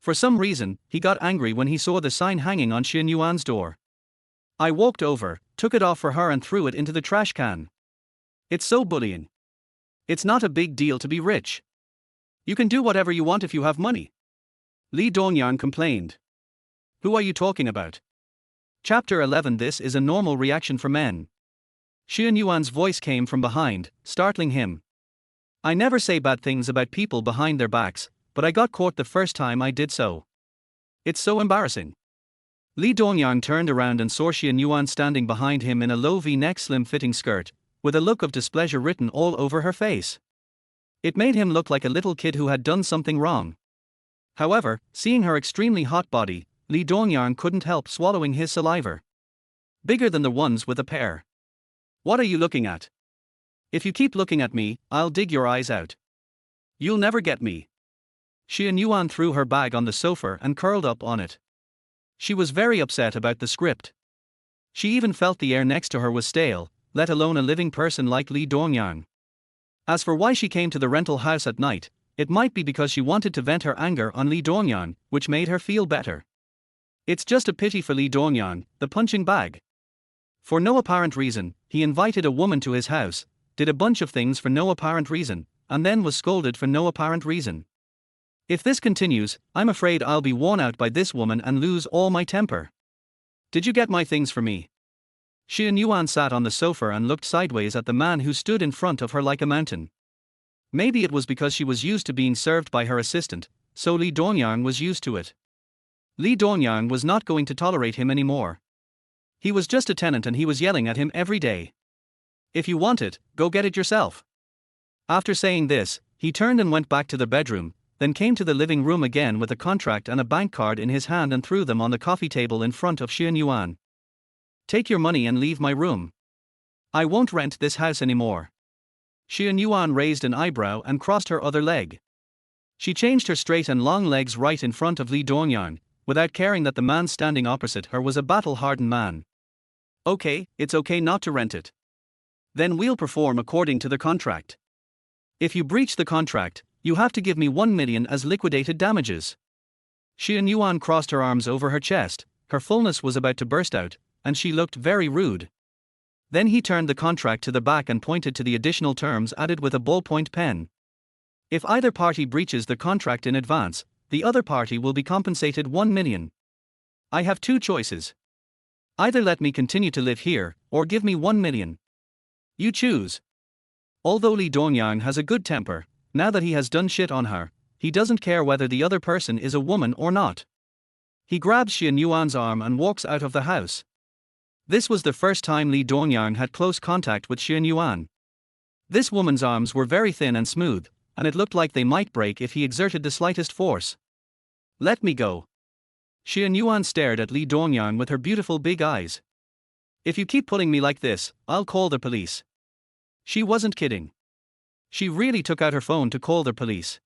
For some reason, he got angry when he saw the sign hanging on Xian Yuan's door. I walked over, took it off for her and threw it into the trash can. It's so bullying. It's not a big deal to be rich. You can do whatever you want if you have money. Li Dongyang complained. Who are you talking about? Chapter 11. This is a normal reaction for men. Xian Yuan's voice came from behind, startling him. I never say bad things about people behind their backs, but I got caught the first time I did so. It's so embarrassing. Li Dongyang turned around and saw Xian Yuan standing behind him in a low V-neck slim-fitting skirt, with a look of displeasure written all over her face. It made him look like a little kid who had done something wrong. However, seeing her extremely hot body, Li Dongyang couldn't help swallowing his saliva. Bigger than the ones with a pair. What are you looking at? If you keep looking at me, I'll dig your eyes out. You'll never get me. Xian Yuan threw her bag on the sofa and curled up on it. She was very upset about the script. She even felt the air next to her was stale, let alone a living person like Li Dongyang. As for why she came to the rental house at night, it might be because she wanted to vent her anger on Li Dongyang, which made her feel better. It's just a pity for Li Dongyang, the punching bag. For no apparent reason, he invited a woman to his house, did a bunch of things for no apparent reason, and then was scolded for no apparent reason. If this continues, I'm afraid I'll be worn out by this woman and lose all my temper. Did you get my things for me? Xian Yuan sat on the sofa and looked sideways at the man who stood in front of her like a mountain. Maybe it was because she was used to being served by her assistant, so Li Dongyang was used to it. Li Dongyang was not going to tolerate him anymore. He was just a tenant and he was yelling at him every day. If you want it, go get it yourself. After saying this, he turned and went back to the bedroom, then came to the living room again with a contract and a bank card in his hand and threw them on the coffee table in front of Xian Yuan. Take your money and leave my room. I won't rent this house anymore. Xian Yuan raised an eyebrow and crossed her other leg. She changed her straight and long legs right in front of Li Dongyang, without caring that the man standing opposite her was a battle-hardened man. Okay, it's okay not to rent it. Then we'll perform according to the contract. If you breach the contract, you have to give me 1 million as liquidated damages. Xian Yuan crossed her arms over her chest, her fullness was about to burst out, and she looked very rude. Then he turned the contract to the back and pointed to the additional terms added with a ballpoint pen. If either party breaches the contract in advance, the other party will be compensated 1 million. I have two choices. Either let me continue to live here, or give me 1 million. You choose. Although Li Dongyang has a good temper, now that he has done shit on her, he doesn't care whether the other person is a woman or not. He grabs Xian Yuan's arm and walks out of the house. This was the first time Li Dongyang had close contact with Xian Yuan. This woman's arms were very thin and smooth, and it looked like they might break if he exerted the slightest force. Let me go. Xian Yuan stared at Li Dongyang with her beautiful big eyes. If you keep pulling me like this, I'll call the police. She wasn't kidding. She really took out her phone to call the police.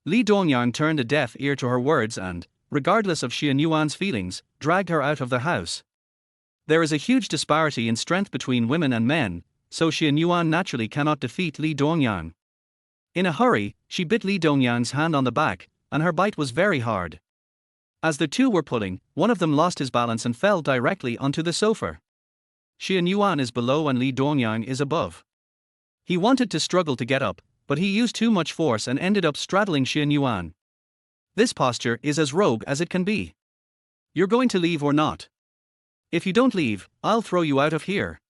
Li Dongyang turned a deaf ear to her words and, regardless of Xian Yuan's feelings, dragged her out of the house. There is a huge disparity in strength between women and men, so Xian Yuan naturally cannot defeat Li Dongyang. In a hurry, she bit Li Dongyang's hand on the back, and her bite was very hard. As the two were pulling, one of them lost his balance and fell directly onto the sofa. Xian Yuan is below and Li Dongyang is above. He wanted to struggle to get up, but he used too much force and ended up straddling Xian Yuan. This posture is as rogue as it can be. You're going to leave or not? If you don't leave, I'll throw you out of here.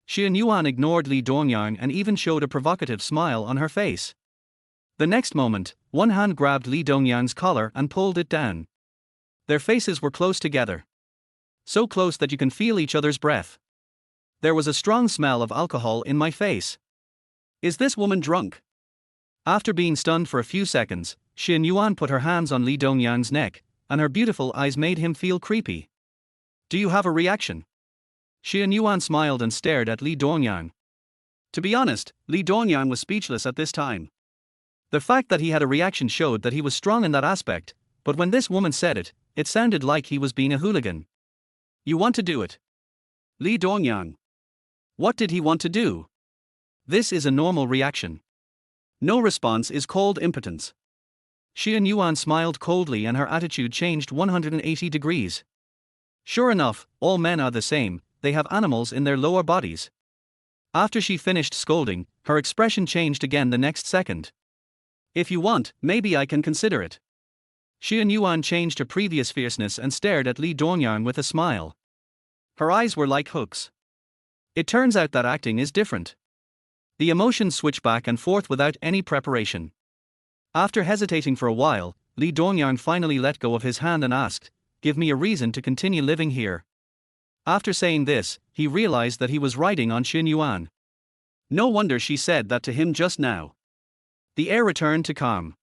Xian Yuan ignored Li Dongyang and even showed a provocative smile on her face. The next moment, one hand grabbed Li Dongyang's collar and pulled it down. Their faces were close together. So close that you can feel each other's breath. There was a strong smell of alcohol in my face. Is this woman drunk? After being stunned for a few seconds, Xian Yuan put her hands on Li Dongyang's neck, and her beautiful eyes made him feel creepy. Do you have a reaction? Xian Yuan smiled and stared at Li Dongyang. To be honest, Lee Dongyang was speechless at this time. The fact that he had a reaction showed that he was strong in that aspect, but when this woman said it, it sounded like he was being a hooligan. You want to do it? Lee Dongyang. What did he want to do? This is a normal reaction. No response is called impotence. Xian Yuan smiled coldly and her attitude changed 180 degrees. Sure enough, all men are the same, they have animals in their lower bodies. After she finished scolding, her expression changed again the next second. If you want, maybe I can consider it. Xian Yuan changed her previous fierceness and stared at Li Dongyang with a smile. Her eyes were like hooks. It turns out that acting is different. The emotions switch back and forth without any preparation. After hesitating for a while, Li Dongyang finally let go of his hand and asked, "Give me a reason to continue living here." After saying this, he realized that he was riding on Xian Yuan. No wonder she said that to him just now. The air returned to calm.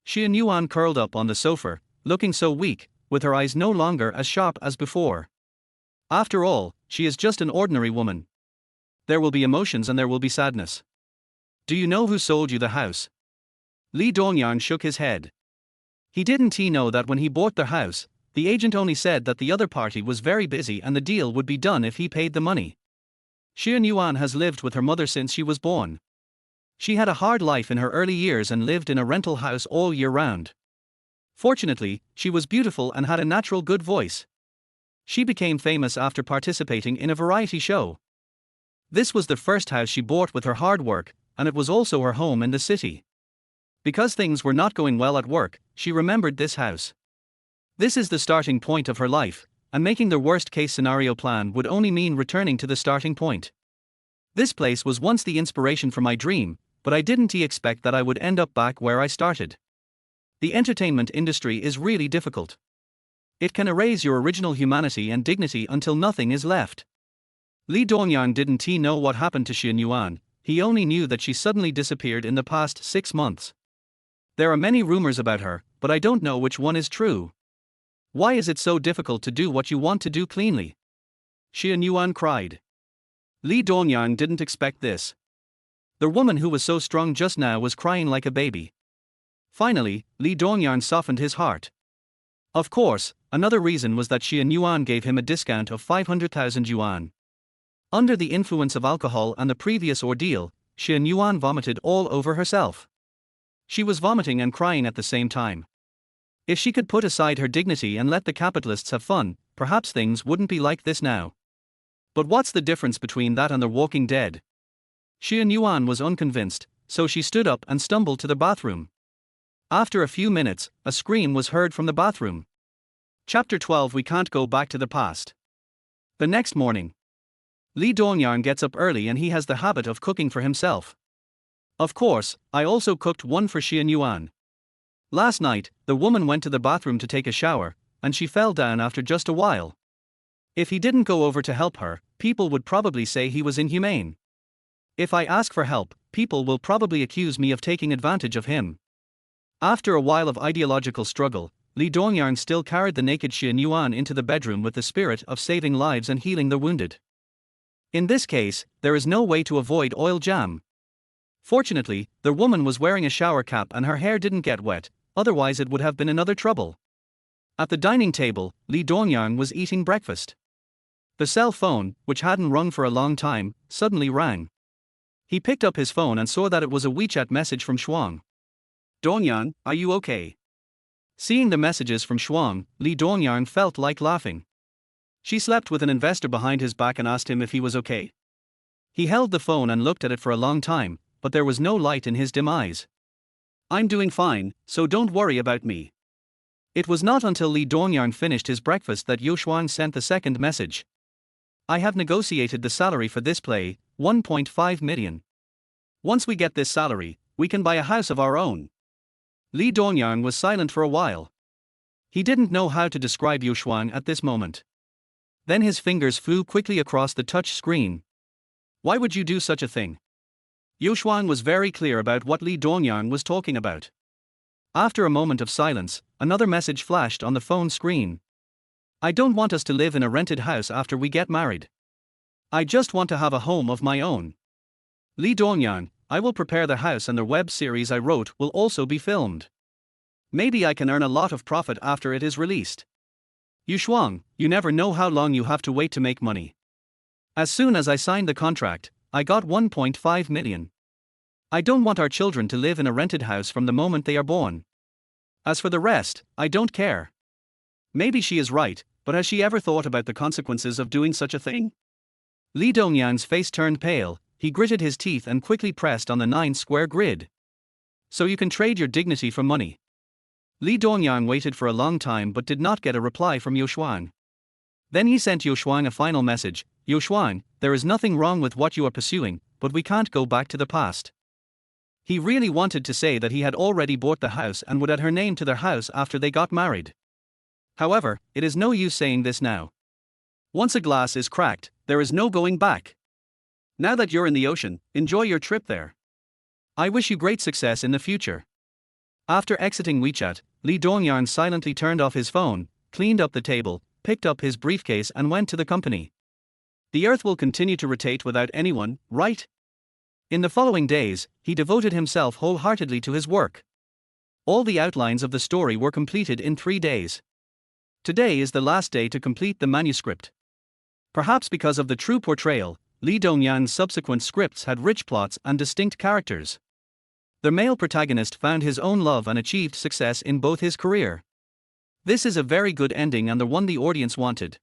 Xian Yuan curled up on the sofa, looking so weak, with her eyes no longer as sharp as before. After all, she is just an ordinary woman. There will be emotions and there will be sadness. Do you know who sold you the house? Li Dongyang shook his head. He didn't know that when he bought the house, the agent only said that the other party was very busy and the deal would be done if he paid the money. Xian Yuan has lived with her mother since she was born. She had a hard life in her early years and lived in a rental house all year round. Fortunately, she was beautiful and had a natural good voice. She became famous after participating in a variety show. This was the first house she bought with her hard work, and it was also her home in the city. Because things were not going well at work, she remembered this house. This is the starting point of her life, and making the worst-case scenario plan would only mean returning to the starting point. This place was once the inspiration for my dream, but I didn't expect that I would end up back where I started. The entertainment industry is really difficult. It can erase your original humanity and dignity until nothing is left. Li Dongyang didn't know what happened to Xian Yuan, he only knew that she suddenly disappeared in the past 6 months. There are many rumors about her, but I don't know which one is true. Why is it so difficult to do what you want to do cleanly? Xian Yuan cried. Li Dongyang didn't expect this. The woman who was so strong just now was crying like a baby. Finally, Li Dongyang softened his heart. Of course, another reason was that Xian Yuan gave him a discount of 500,000 yuan. Under the influence of alcohol and the previous ordeal, Xian Yuan vomited all over herself. She was vomiting and crying at the same time. If she could put aside her dignity and let the capitalists have fun, perhaps things wouldn't be like this now. But what's the difference between that and The Walking Dead? Xian Yuan was unconvinced, so she stood up and stumbled to the bathroom. After a few minutes, a scream was heard from the bathroom. Chapter 12. We can't go back to the past. The next morning, Li Dongyang gets up early and he has the habit of cooking for himself. Of course, I also cooked one for Xian Yuan. Last night, the woman went to the bathroom to take a shower, and she fell down after just a while. If he didn't go over to help her, people would probably say he was inhumane. If I ask for help, people will probably accuse me of taking advantage of him. After a while of ideological struggle, Li Dongyang still carried the naked Xian Yuan into the bedroom with the spirit of saving lives and healing the wounded. In this case, there is no way to avoid oil jam. Fortunately, the woman was wearing a shower cap and her hair didn't get wet, otherwise it would have been another trouble. At the dining table, Li Dongyang was eating breakfast. The cell phone, which hadn't rung for a long time, suddenly rang. He picked up his phone and saw that it was a WeChat message from Shuang. Dongyang, are you okay? Seeing the messages from Shuang, Li Dongyang felt like laughing. She slept with an investor behind his back and asked him if he was okay. He held the phone and looked at it for a long time, but there was no light in his dim eyes. I'm doing fine, so don't worry about me. It was not until Li Dongyang finished his breakfast that Yu Shuang sent the second message. I have negotiated the salary for this play, 1.5 million. Once we get this salary, we can buy a house of our own. Li Dongyang was silent for a while. He didn't know how to describe Yu Shuang at this moment. Then his fingers flew quickly across the touch screen. Why would you do such a thing? Yu Shuang was very clear about what Li Dongyang was talking about. After a moment of silence, another message flashed on the phone screen. I don't want us to live in a rented house after we get married. I just want to have a home of my own. Lee Dongyang, I will prepare the house and the web series I wrote will also be filmed. Maybe I can earn a lot of profit after it is released. Yu Shuang, you never know how long you have to wait to make money. As soon as I signed the contract, I got 1.5 million. I don't want our children to live in a rented house from the moment they are born. As for the rest, I don't care. Maybe she is right, but has she ever thought about the consequences of doing such a thing? Lee Dongyang's face turned pale, he gritted his teeth and quickly pressed on the 9-square grid. So you can trade your dignity for money. Lee Dongyang waited for a long time but did not get a reply from Yu Shuang. Then he sent Yu Shuang a final message. Yu Shuang, there is nothing wrong with what you are pursuing, but we can't go back to the past. He really wanted to say that he had already bought the house and would add her name to their house after they got married. However, it is no use saying this now. Once a glass is cracked, there is no going back. Now that you're in the ocean, enjoy your trip there. I wish you great success in the future. After exiting WeChat, Lee Dongyang silently turned off his phone, cleaned up the table, picked up his briefcase and went to the company. The earth will continue to rotate without anyone, right? In the following days, he devoted himself wholeheartedly to his work. All the outlines of the story were completed in 3 days. Today is the last day to complete the manuscript. Perhaps because of the true portrayal, Lee Dongyang's subsequent scripts had rich plots and distinct characters. The male protagonist found his own love and achieved success in both his career. This is a very good ending and the one the audience wanted.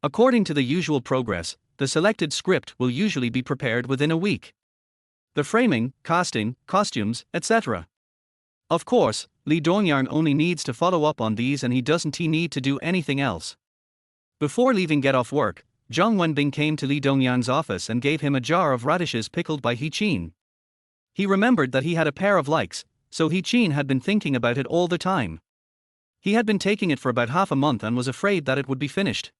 According to the usual progress, the selected script will usually be prepared within a week. The framing, casting, costumes, etc. Of course, Lee Dongyang only needs to follow up on these and he doesn't need to do anything else. Before leaving Get Off Work, Zhang Wenbing came to Lee Dongyang's office and gave him a jar of radishes pickled by He Qin. He remembered that he had a pair of likes, so He Qin had been thinking about it all the time. He had been taking it for about half a month and was afraid that it would be finished.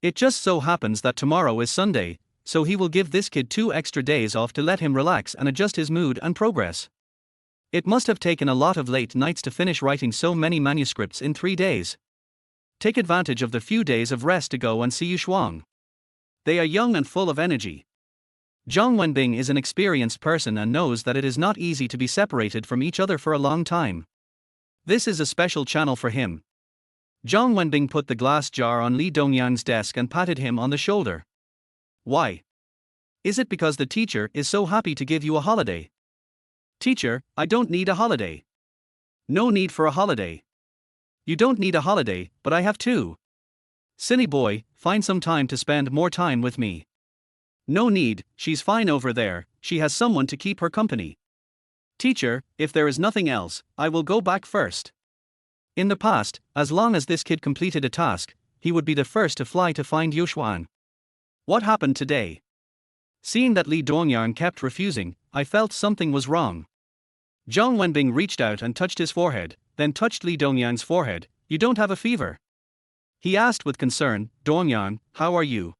It just so happens that tomorrow is Sunday, so he will give this kid 2 extra days off to let him relax and adjust his mood and progress. It must have taken a lot of late nights to finish writing so many manuscripts in 3 days. Take advantage of the few days of rest to go and see Yu Shuang. They are young and full of energy. Zhang Wenbing is an experienced person and knows that it is not easy to be separated from each other for a long time. This is a special channel for him. Zhang Wenbing put the glass jar on Lee Dongyang's desk and patted him on the shoulder. Why? Is it because the teacher is so happy to give you a holiday? Teacher, I don't need a holiday. No need for a holiday. You don't need a holiday, but I have to. Silly boy, find some time to spend more time with me. No need, she's fine over there, she has someone to keep her company. Teacher, if there is nothing else, I will go back first. In the past, as long as this kid completed a task, he would be the first to fly to find Yu Shuang. What happened today? Seeing that Lee Dongyang kept refusing, I felt something was wrong. Zhang Wenbing reached out and touched his forehead, then touched Lee Dongyang's forehead. You don't have a fever? He asked with concern. Dongyang, how are you?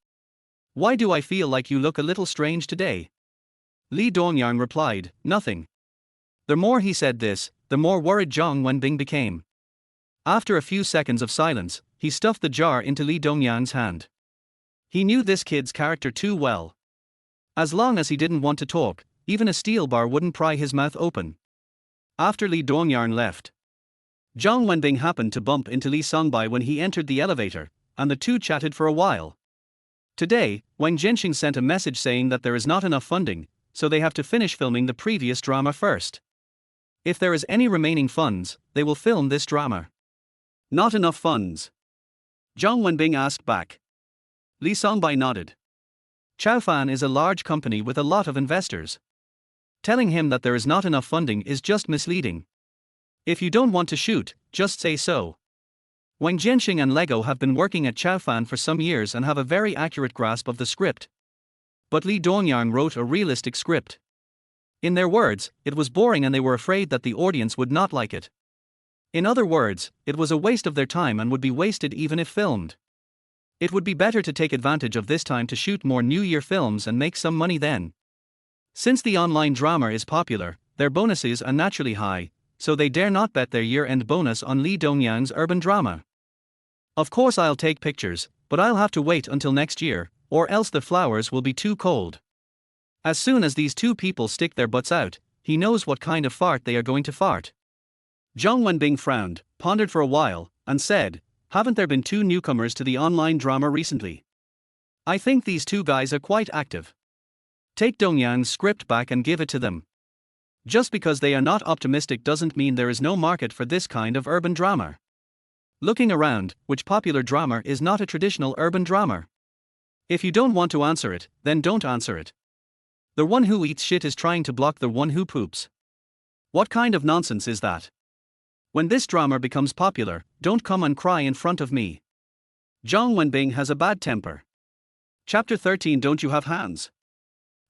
Why do I feel like you look a little strange today? Lee Dongyang replied, nothing. The more he said this, the more worried Zhang Wenbing became. After a few seconds of silence, he stuffed the jar into Lee Dongyang's hand. He knew this kid's character too well. As long as he didn't want to talk, even a steel bar wouldn't pry his mouth open. After Lee Dongyang left, Zhang Wenbing happened to bump into Li Songbai when he entered the elevator, and the two chatted for a while. Today, Wang Jianxing sent a message saying that there is not enough funding, so they have to finish filming the previous drama first. If there is any remaining funds, they will film this drama. Not enough funds? Zhang Wenbing asked back. Li Songbai nodded. Chaofan is a large company with a lot of investors. Telling him that there is not enough funding is just misleading. If you don't want to shoot, just say so. Wang Jianxing and Lego have been working at Chaofan for some years and have a very accurate grasp of the script. But Lee Dongyang wrote a realistic script. In their words, it was boring and they were afraid that the audience would not like it. In other words, it was a waste of their time and would be wasted even if filmed. It would be better to take advantage of this time to shoot more New Year films and make some money then. Since the online drama is popular, their bonuses are naturally high, so they dare not bet their year-end bonus on Lee Dongyang's urban drama. Of course I'll take pictures, but I'll have to wait until next year, or else the flowers will be too cold. As soon as these two people stick their butts out, he knows what kind of fart they are going to fart. Zhang Wenbing frowned, pondered for a while, and said, "Haven't there been two newcomers to the online drama recently? I think these two guys are quite active. Take Dongyang's script back and give it to them. Just because they are not optimistic doesn't mean there is no market for this kind of urban drama." Looking around, which popular drama is not a traditional urban drama? If you don't want to answer it, then don't answer it. The one who eats shit is trying to block the one who poops. What kind of nonsense is that? When this drama becomes popular, don't come and cry in front of me. Zhang Wenbing has a bad temper. Chapter 13. Don't you have hands?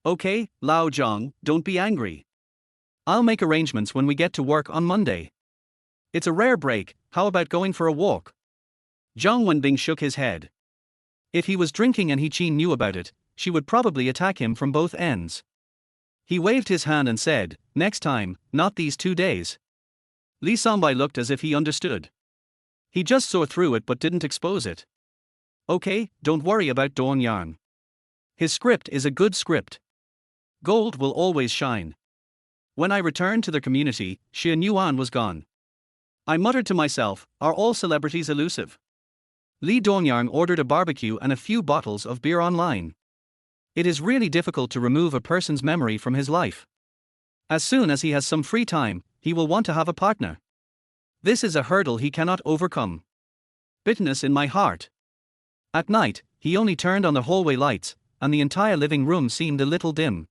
Okay, Lao Zhang, don't be angry. I'll make arrangements when we get to work on Monday. It's a rare break, how about going for a walk? Zhang Wenbing shook his head. If he was drinking and He Qin knew about it, she would probably attack him from both ends. He waved his hand and said, "Next time, not these 2 days." Li Songbai looked as if he understood. He just saw through it but didn't expose it. Okay, don't worry about Dawn Yarn. His script is a good script. Gold will always shine. When I returned to the community, Xian Yuan was gone. I muttered to myself, are all celebrities elusive? Li Dongyang ordered a barbecue and a few bottles of beer online. It is really difficult to remove a person's memory from his life. As soon as he has some free time, he will want to have a partner. This is a hurdle he cannot overcome. Bitterness in my heart. At night, he only turned on the hallway lights, and the entire living room seemed a little dim.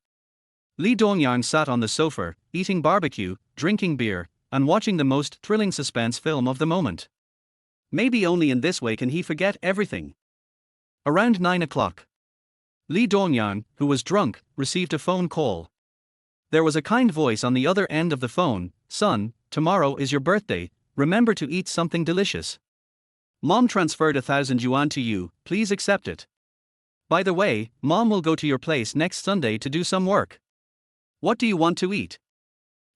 Li Dongyang sat on the sofa, eating barbecue, drinking beer, and watching the most thrilling suspense film of the moment. Maybe only in this way can he forget everything. Around 9 o'clock. Li Dongyang, who was drunk, received a phone call. There was a kind voice on the other end of the phone. "Son, tomorrow is your birthday, remember to eat something delicious. Mom transferred 1,000 yuan to you, please accept it. By the way, Mom will go to your place next Sunday to do some work. What do you want to eat?"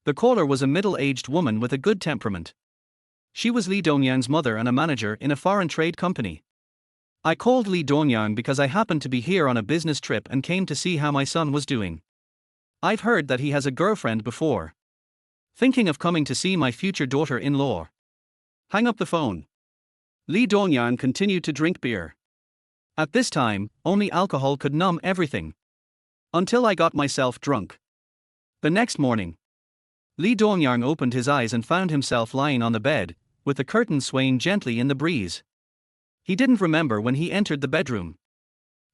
The caller was a middle-aged woman with a good temperament. She was Li Dongyang's mother and a manager in a foreign trade company. "I called Li Dongyang because I happened to be here on a business trip and came to see how my son was doing. I've heard that he has a girlfriend before. Thinking of coming to see my future daughter-in-law." Hang up the phone. Li Dongyang continued to drink beer. At this time, only alcohol could numb everything. Until I got myself drunk. The next morning, Li Dongyang opened his eyes and found himself lying on the bed, with the curtains swaying gently in the breeze. He didn't remember when he entered the bedroom.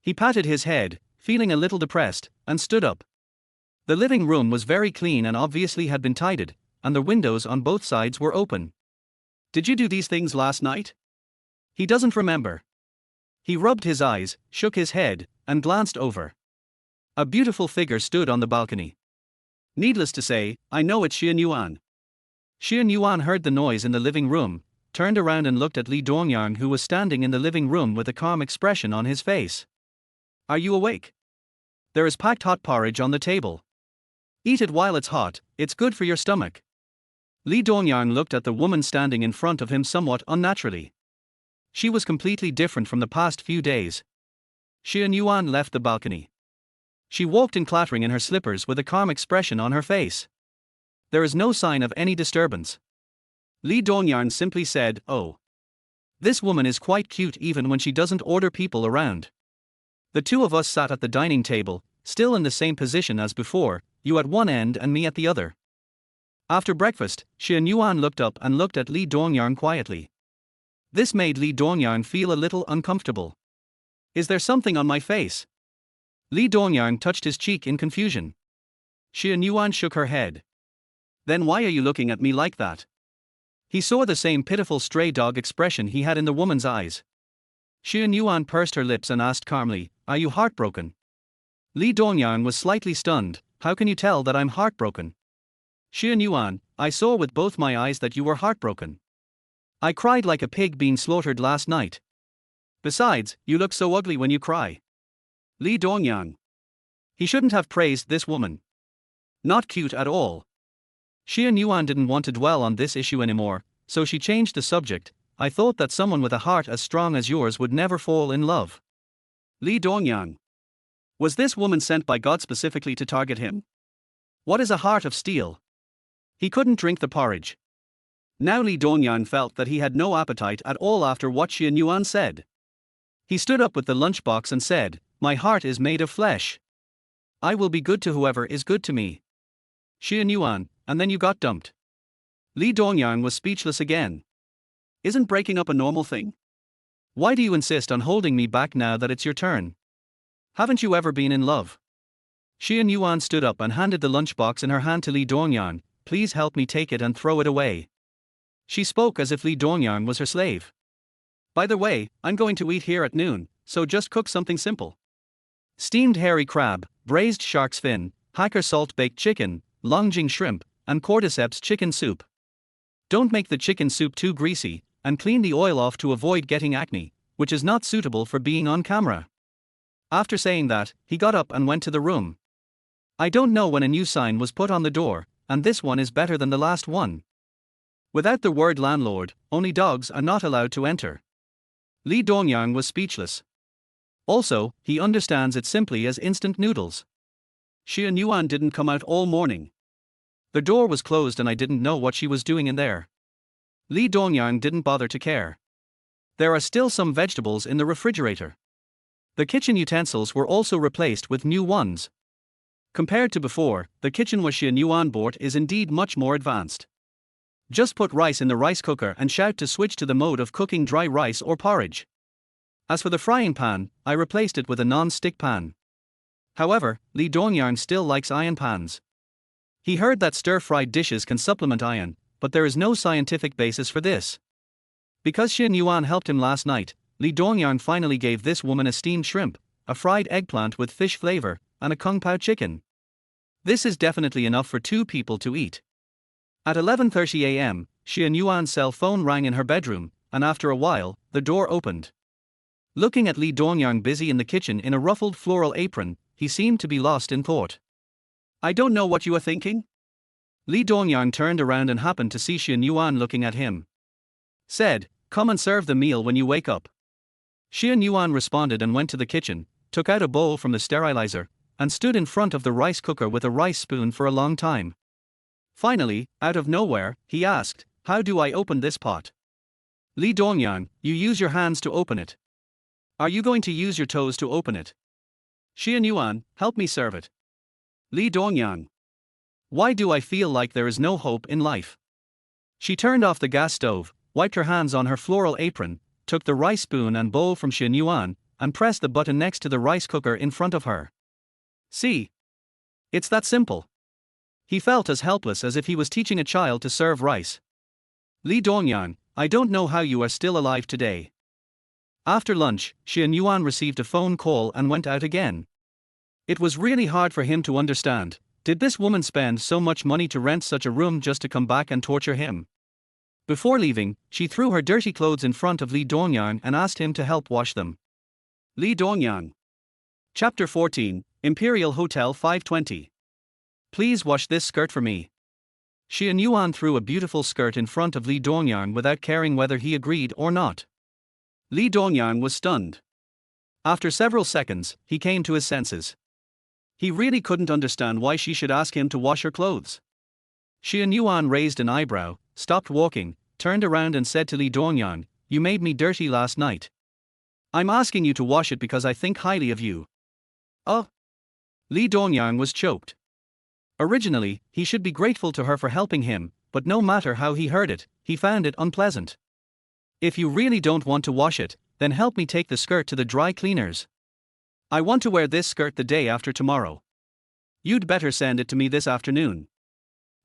He patted his head, feeling a little depressed, and stood up. The living room was very clean and obviously had been tidied, and the windows on both sides were open. "Did you do these things last night?" He doesn't remember. He rubbed his eyes, shook his head, and glanced over. A beautiful figure stood on the balcony. Needless to say, I know it's Xian Yuan. Xian Yuan heard the noise in the living room, turned around and looked at Li Dongyang, who was standing in the living room with a calm expression on his face. "Are you awake? There is packed hot porridge on the table. Eat it while it's hot, it's good for your stomach." Li Dongyang looked at the woman standing in front of him somewhat unnaturally. She was completely different from the past few days. Xian Yuan left the balcony. She walked in clattering in her slippers with a calm expression on her face. There is no sign of any disturbance. Li Dongyang simply said, "Oh. This woman is quite cute even when she doesn't order people around." The two of us sat at the dining table, still in the same position as before, you at one end and me at the other. After breakfast, Xian Yuan looked up and looked at Li Dongyang quietly. This made Li Dongyang feel a little uncomfortable. "Is there something on my face?" Li Dongyang touched his cheek in confusion. Xian Yuan shook her head. "Then why are you looking at me like that?" He saw the same pitiful stray dog expression he had in the woman's eyes. Xian Yuan pursed her lips and asked calmly, "Are you heartbroken?" Li Dongyang was slightly stunned. "How can you tell that I'm heartbroken?" "Xian Yuan, I saw with both my eyes that you were heartbroken. I cried like a pig being slaughtered last night. Besides, you look so ugly when you cry." Li Dongyang. He shouldn't have praised this woman. Not cute at all. Xian Yuan didn't want to dwell on this issue anymore, so she changed the subject. "I thought that someone with a heart as strong as yours would never fall in love." Li Dongyang. Was this woman sent by God specifically to target him? What is a heart of steel? He couldn't drink the porridge. Now Lee Dongyang felt that he had no appetite at all after what Xian Yuan said. He stood up with the lunchbox and said, "My heart is made of flesh. I will be good to whoever is good to me." Xian Yuan, and then you got dumped. Lee Dongyang was speechless again. Isn't breaking up a normal thing? Why do you insist on holding me back now that it's your turn? Haven't you ever been in love? Xian Yuan stood up and handed the lunchbox in her hand to Lee Dongyang. "Please help me take it and throw it away." She spoke as if Lee Dongyang was her slave. "By the way, I'm going to eat here at noon, so just cook something simple. Steamed hairy crab, braised shark's fin, hacker salt-baked chicken, longjing shrimp, and cordyceps chicken soup. Don't make the chicken soup too greasy, and clean the oil off to avoid getting acne, which is not suitable for being on camera." After saying that, he got up and went to the room. I don't know when a new sign was put on the door, and this one is better than the last one. Without the word landlord, only dogs are not allowed to enter. Lee Dongyang was speechless. Also, he understands it simply as instant noodles. Xian Yuan didn't come out all morning. The door was closed and I didn't know what she was doing in there. Lee Dongyang didn't bother to care. There are still some vegetables in the refrigerator. The kitchen utensils were also replaced with new ones. Compared to before, the kitchen Xian Yuan bought is indeed much more advanced. Just put rice in the rice cooker and shout to switch to the mode of cooking dry rice or porridge. As for the frying pan, I replaced it with a non-stick pan. However, Lee Dongyang still likes iron pans. He heard that stir-fried dishes can supplement iron, but there is no scientific basis for this. Because Xian Yuan helped him last night, Lee Dongyang finally gave this woman a steamed shrimp, a fried eggplant with fish flavor, and a kung pao chicken. This is definitely enough for 2 people to eat. At 11:30 a.m., Xian Yuan's cell phone rang in her bedroom, and after a while, the door opened. Looking at Lee Dongyang busy in the kitchen in a ruffled floral apron, he seemed to be lost in thought. "I don't know what you are thinking?" Lee Dongyang turned around and happened to see Xian Yuan looking at him. Said, "Come and serve the meal when you wake up." Xian Yuan responded and went to the kitchen, took out a bowl from the sterilizer, and stood in front of the rice cooker with a rice spoon for a long time. Finally, out of nowhere, he asked, "How do I open this pot?" "Lee Dongyang, you use your hands to open it. Are you going to use your toes to open it?" "Xian Yuan, help me serve it." "Lee Dongyang. Why do I feel like there is no hope in life?" She turned off the gas stove, wiped her hands on her floral apron, took the rice spoon and bowl from Xian Yuan, and pressed the button next to the rice cooker in front of her. "See? It's that simple." He felt as helpless as if he was teaching a child to serve rice. "Lee Dongyang, I don't know how you are still alive today." After lunch, Xian Yuan received a phone call and went out again. It was really hard for him to understand. Did this woman spend so much money to rent such a room just to come back and torture him? Before leaving, she threw her dirty clothes in front of Lee Dongyang and asked him to help wash them. Lee Dongyang. Chapter 14, Imperial Hotel 520. "Please wash this skirt for me." Xian Yuan threw a beautiful skirt in front of Lee Dongyang without caring whether he agreed or not. Lee Dongyang was stunned. After several seconds, he came to his senses. He really couldn't understand why she should ask him to wash her clothes. Xian Yuan raised an eyebrow, stopped walking, turned around and said to Lee Dongyang, "You made me dirty last night. I'm asking you to wash it because I think highly of you." "Oh?" Lee Dongyang was choked. Originally, he should be grateful to her for helping him, but no matter how he heard it, he found it unpleasant. "If you really don't want to wash it, then help me take the skirt to the dry cleaners. I want to wear this skirt the day after tomorrow. You'd better send it to me this afternoon."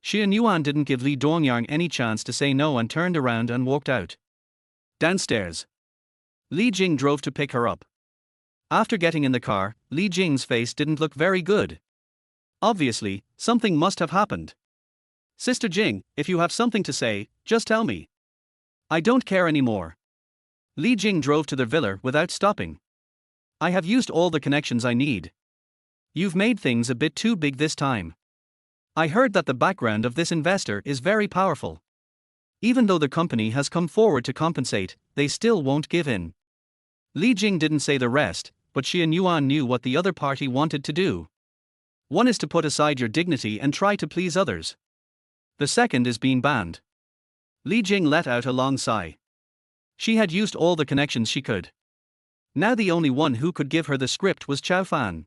Xian Yuan didn't give Lee Dongyang any chance to say no and turned around and walked out. Downstairs, Li Jing drove to pick her up. After getting in the car, Li Jing's face didn't look very good. Obviously, something must have happened. "Sister Jing, if you have something to say, just tell me. I don't care anymore." Li Jing drove to the villa without stopping. "I have used all the connections I need. You've made things a bit too big this time. I heard that the background of this investor is very powerful. Even though the company has come forward to compensate, they still won't give in." Li Jing didn't say the rest, but she and Yuan knew what the other party wanted to do. One is to put aside your dignity and try to please others. The second is being banned. Li Jing let out a long sigh. She had used all the connections she could. Now the only one who could give her the script was Chao Fan.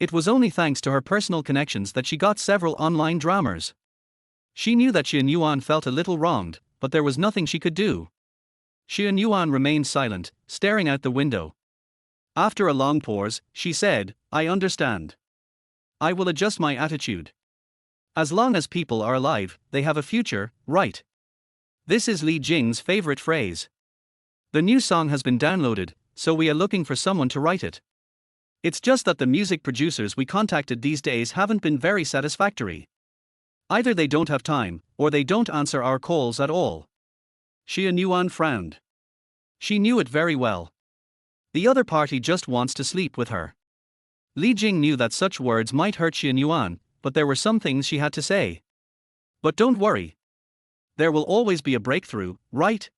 It was only thanks to her personal connections that she got several online dramas. She knew that Xian Yuan felt a little wronged, but there was nothing she could do. Xian Yuan remained silent, staring out the window. After a long pause, she said, "I understand. I will adjust my attitude. As long as people are alive, they have a future, right?" This is Li Jing's favorite phrase. The new song has been downloaded, so we are looking for someone to write it. It's just that the music producers we contacted these days haven't been very satisfactory. Either they don't have time, or they don't answer our calls at all. Xian Yuan frowned. She knew it very well. The other party just wants to sleep with her. Li Jing knew that such words might hurt Xian Yuan, but there were some things she had to say. But don't worry. There will always be a breakthrough, right?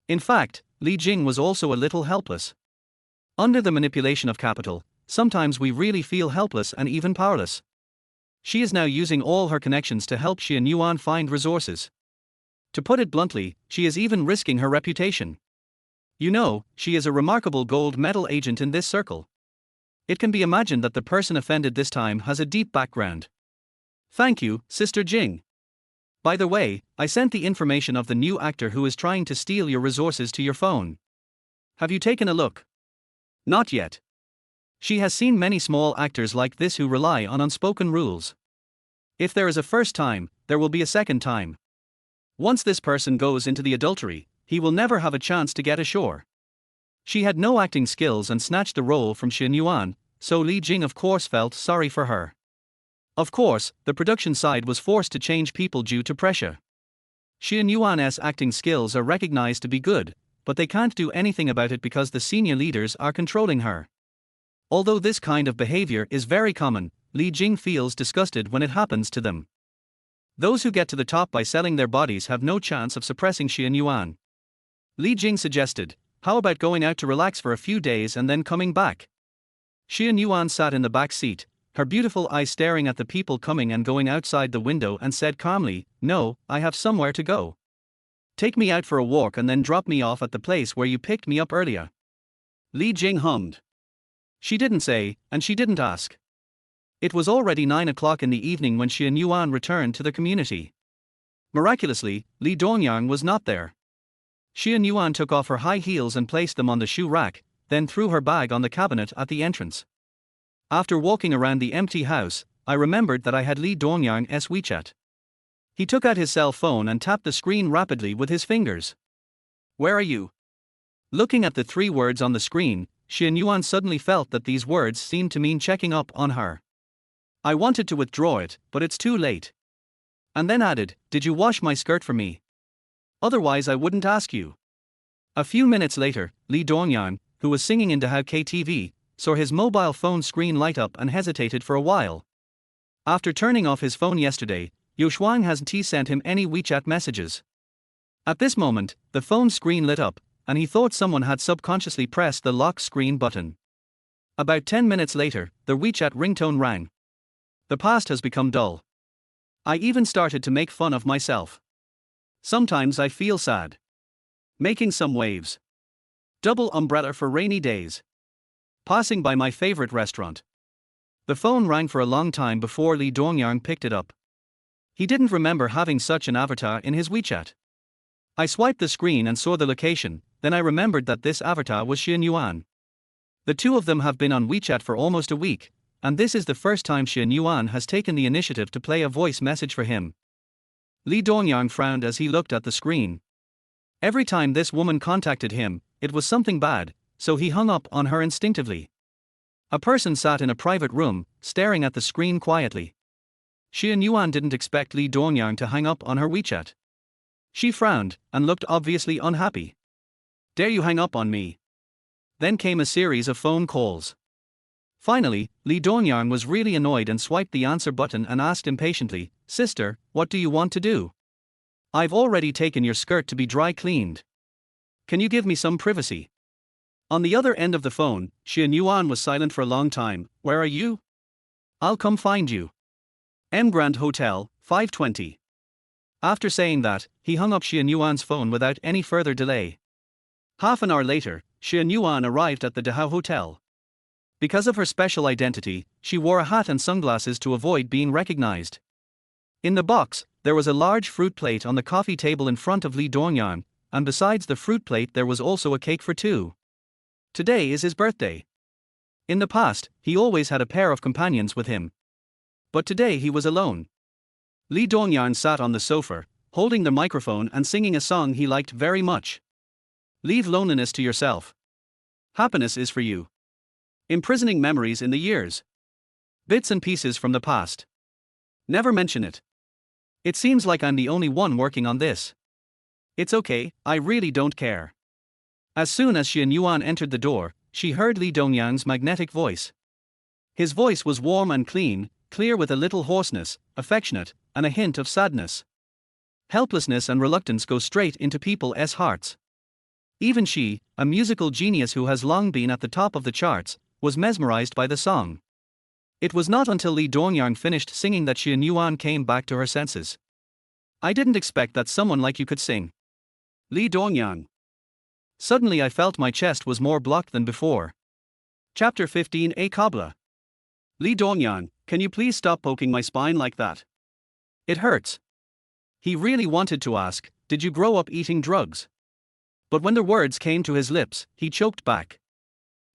In fact, Li Jing was also a little helpless. Under the manipulation of capital, sometimes we really feel helpless and even powerless. She is now using all her connections to help Xian Yuan find resources. To put it bluntly, she is even risking her reputation. You know, she is a remarkable gold medal agent in this circle. It can be imagined that the person offended this time has a deep background. Thank you, Sister Jing. By the way, I sent the information of the new actor who is trying to steal your resources to your phone. Have you taken a look? Not yet. She has seen many small actors like this who rely on unspoken rules. If there is a first time, there will be a second time. Once this person goes into the adultery, he will never have a chance to get ashore. She had no acting skills and snatched the role from Xian Yuan, so Li Jing of course felt sorry for her. Of course, the production side was forced to change people due to pressure. Xian Yuan's acting skills are recognized to be good, but they can't do anything about it because the senior leaders are controlling her. Although this kind of behavior is very common, Li Jing feels disgusted when it happens to them. Those who get to the top by selling their bodies have no chance of suppressing Xian Yuan. Li Jing suggested, "How about going out to relax for a few days and then coming back?" Xian Yuan sat in the back seat, her beautiful eyes staring at the people coming and going outside the window, and said calmly, "No, I have somewhere to go. Take me out for a walk and then drop me off at the place where you picked me up earlier." Li Jing hummed. She didn't say, and she didn't ask. It was already 9 o'clock in the evening when Xian Yuan returned to the community. Miraculously, Li Dongyang was not there. Xian Yuan took off her high heels and placed them on the shoe rack, then threw her bag on the cabinet at the entrance. After walking around the empty house, I remembered that I had Li Dongyang's WeChat. He took out his cell phone and tapped the screen rapidly with his fingers. "Where are you?" Looking at the 3 words on the screen, Xian Yuan suddenly felt that these words seemed to mean checking up on her. I wanted to withdraw it, but it's too late. And then added, "Did you wash my skirt for me? Otherwise I wouldn't ask you." A few minutes later, Li Dongyang, who was singing in Dahao KTV, saw his mobile phone screen light up and hesitated for a while. After turning off his phone yesterday, Yu Shuang hasn't sent him any WeChat messages. At this moment, the phone screen lit up, and he thought someone had subconsciously pressed the lock screen button. About 10 minutes later, the WeChat ringtone rang. The past has become dull. I even started to make fun of myself. Sometimes I feel sad. Making some waves. Double umbrella for rainy days. Passing by my favorite restaurant. The phone rang for a long time before Li Dongyang picked it up. He didn't remember having such an avatar in his WeChat. I swiped the screen and saw the location, then I remembered that this avatar was Xian Yuan. The two of them have been on WeChat for almost a week, and this is the first time Xian Yuan has taken the initiative to play a voice message for him. Li Dongyang frowned as he looked at the screen. Every time this woman contacted him, it was something bad, so he hung up on her instinctively. A person sat in a private room, staring at the screen quietly. Xian Yuan didn't expect Li Dongyang to hang up on her WeChat. She frowned, and looked obviously unhappy. "Dare you hang up on me?" Then came a series of phone calls. Finally, Li Dongyang was really annoyed and swiped the answer button and asked impatiently, "Sister, what do you want to do? I've already taken your skirt to be dry cleaned. Can you give me some privacy?" On the other end of the phone, Xian Yuan was silent for a long time. Where are you? I'll come find you. M Grand Hotel, 520. After saying that, he hung up Xian Yuan's phone without any further delay. Half an hour later, Xian Yuan arrived at the Dahao Hotel. Because of her special identity, she wore a hat and sunglasses to avoid being recognized. In the box, there was a large fruit plate on the coffee table in front of Li Dongyan, and besides the fruit plate there was also a cake for two. Today is his birthday. In the past, he always had a pair of companions with him. But today he was alone. Li Dongyan sat on the sofa, holding the microphone and singing a song he liked very much. Leave loneliness to yourself. Happiness is for you. Imprisoning memories in the years. Bits and pieces from the past. Never mention it. It seems like I'm the only one working on this. It's okay, I really don't care. As soon as Xian Yuan entered the door, she heard Li Dongyang's magnetic voice. His voice was warm and clean, clear with a little hoarseness, affectionate, and a hint of sadness. Helplessness and reluctance go straight into people's hearts. Even she, a musical genius who has long been at the top of the charts, was mesmerized by the song. It was not until Li Dongyang finished singing that Xian Yuan came back to her senses. I didn't expect that someone like you could sing. Li Dongyang. Suddenly I felt my chest was more blocked than before. Chapter 15 A Kabla. Li Dongyang, can you please stop poking my spine like that? It hurts. He really wanted to ask, did you grow up eating drugs? But when the words came to his lips, he choked back.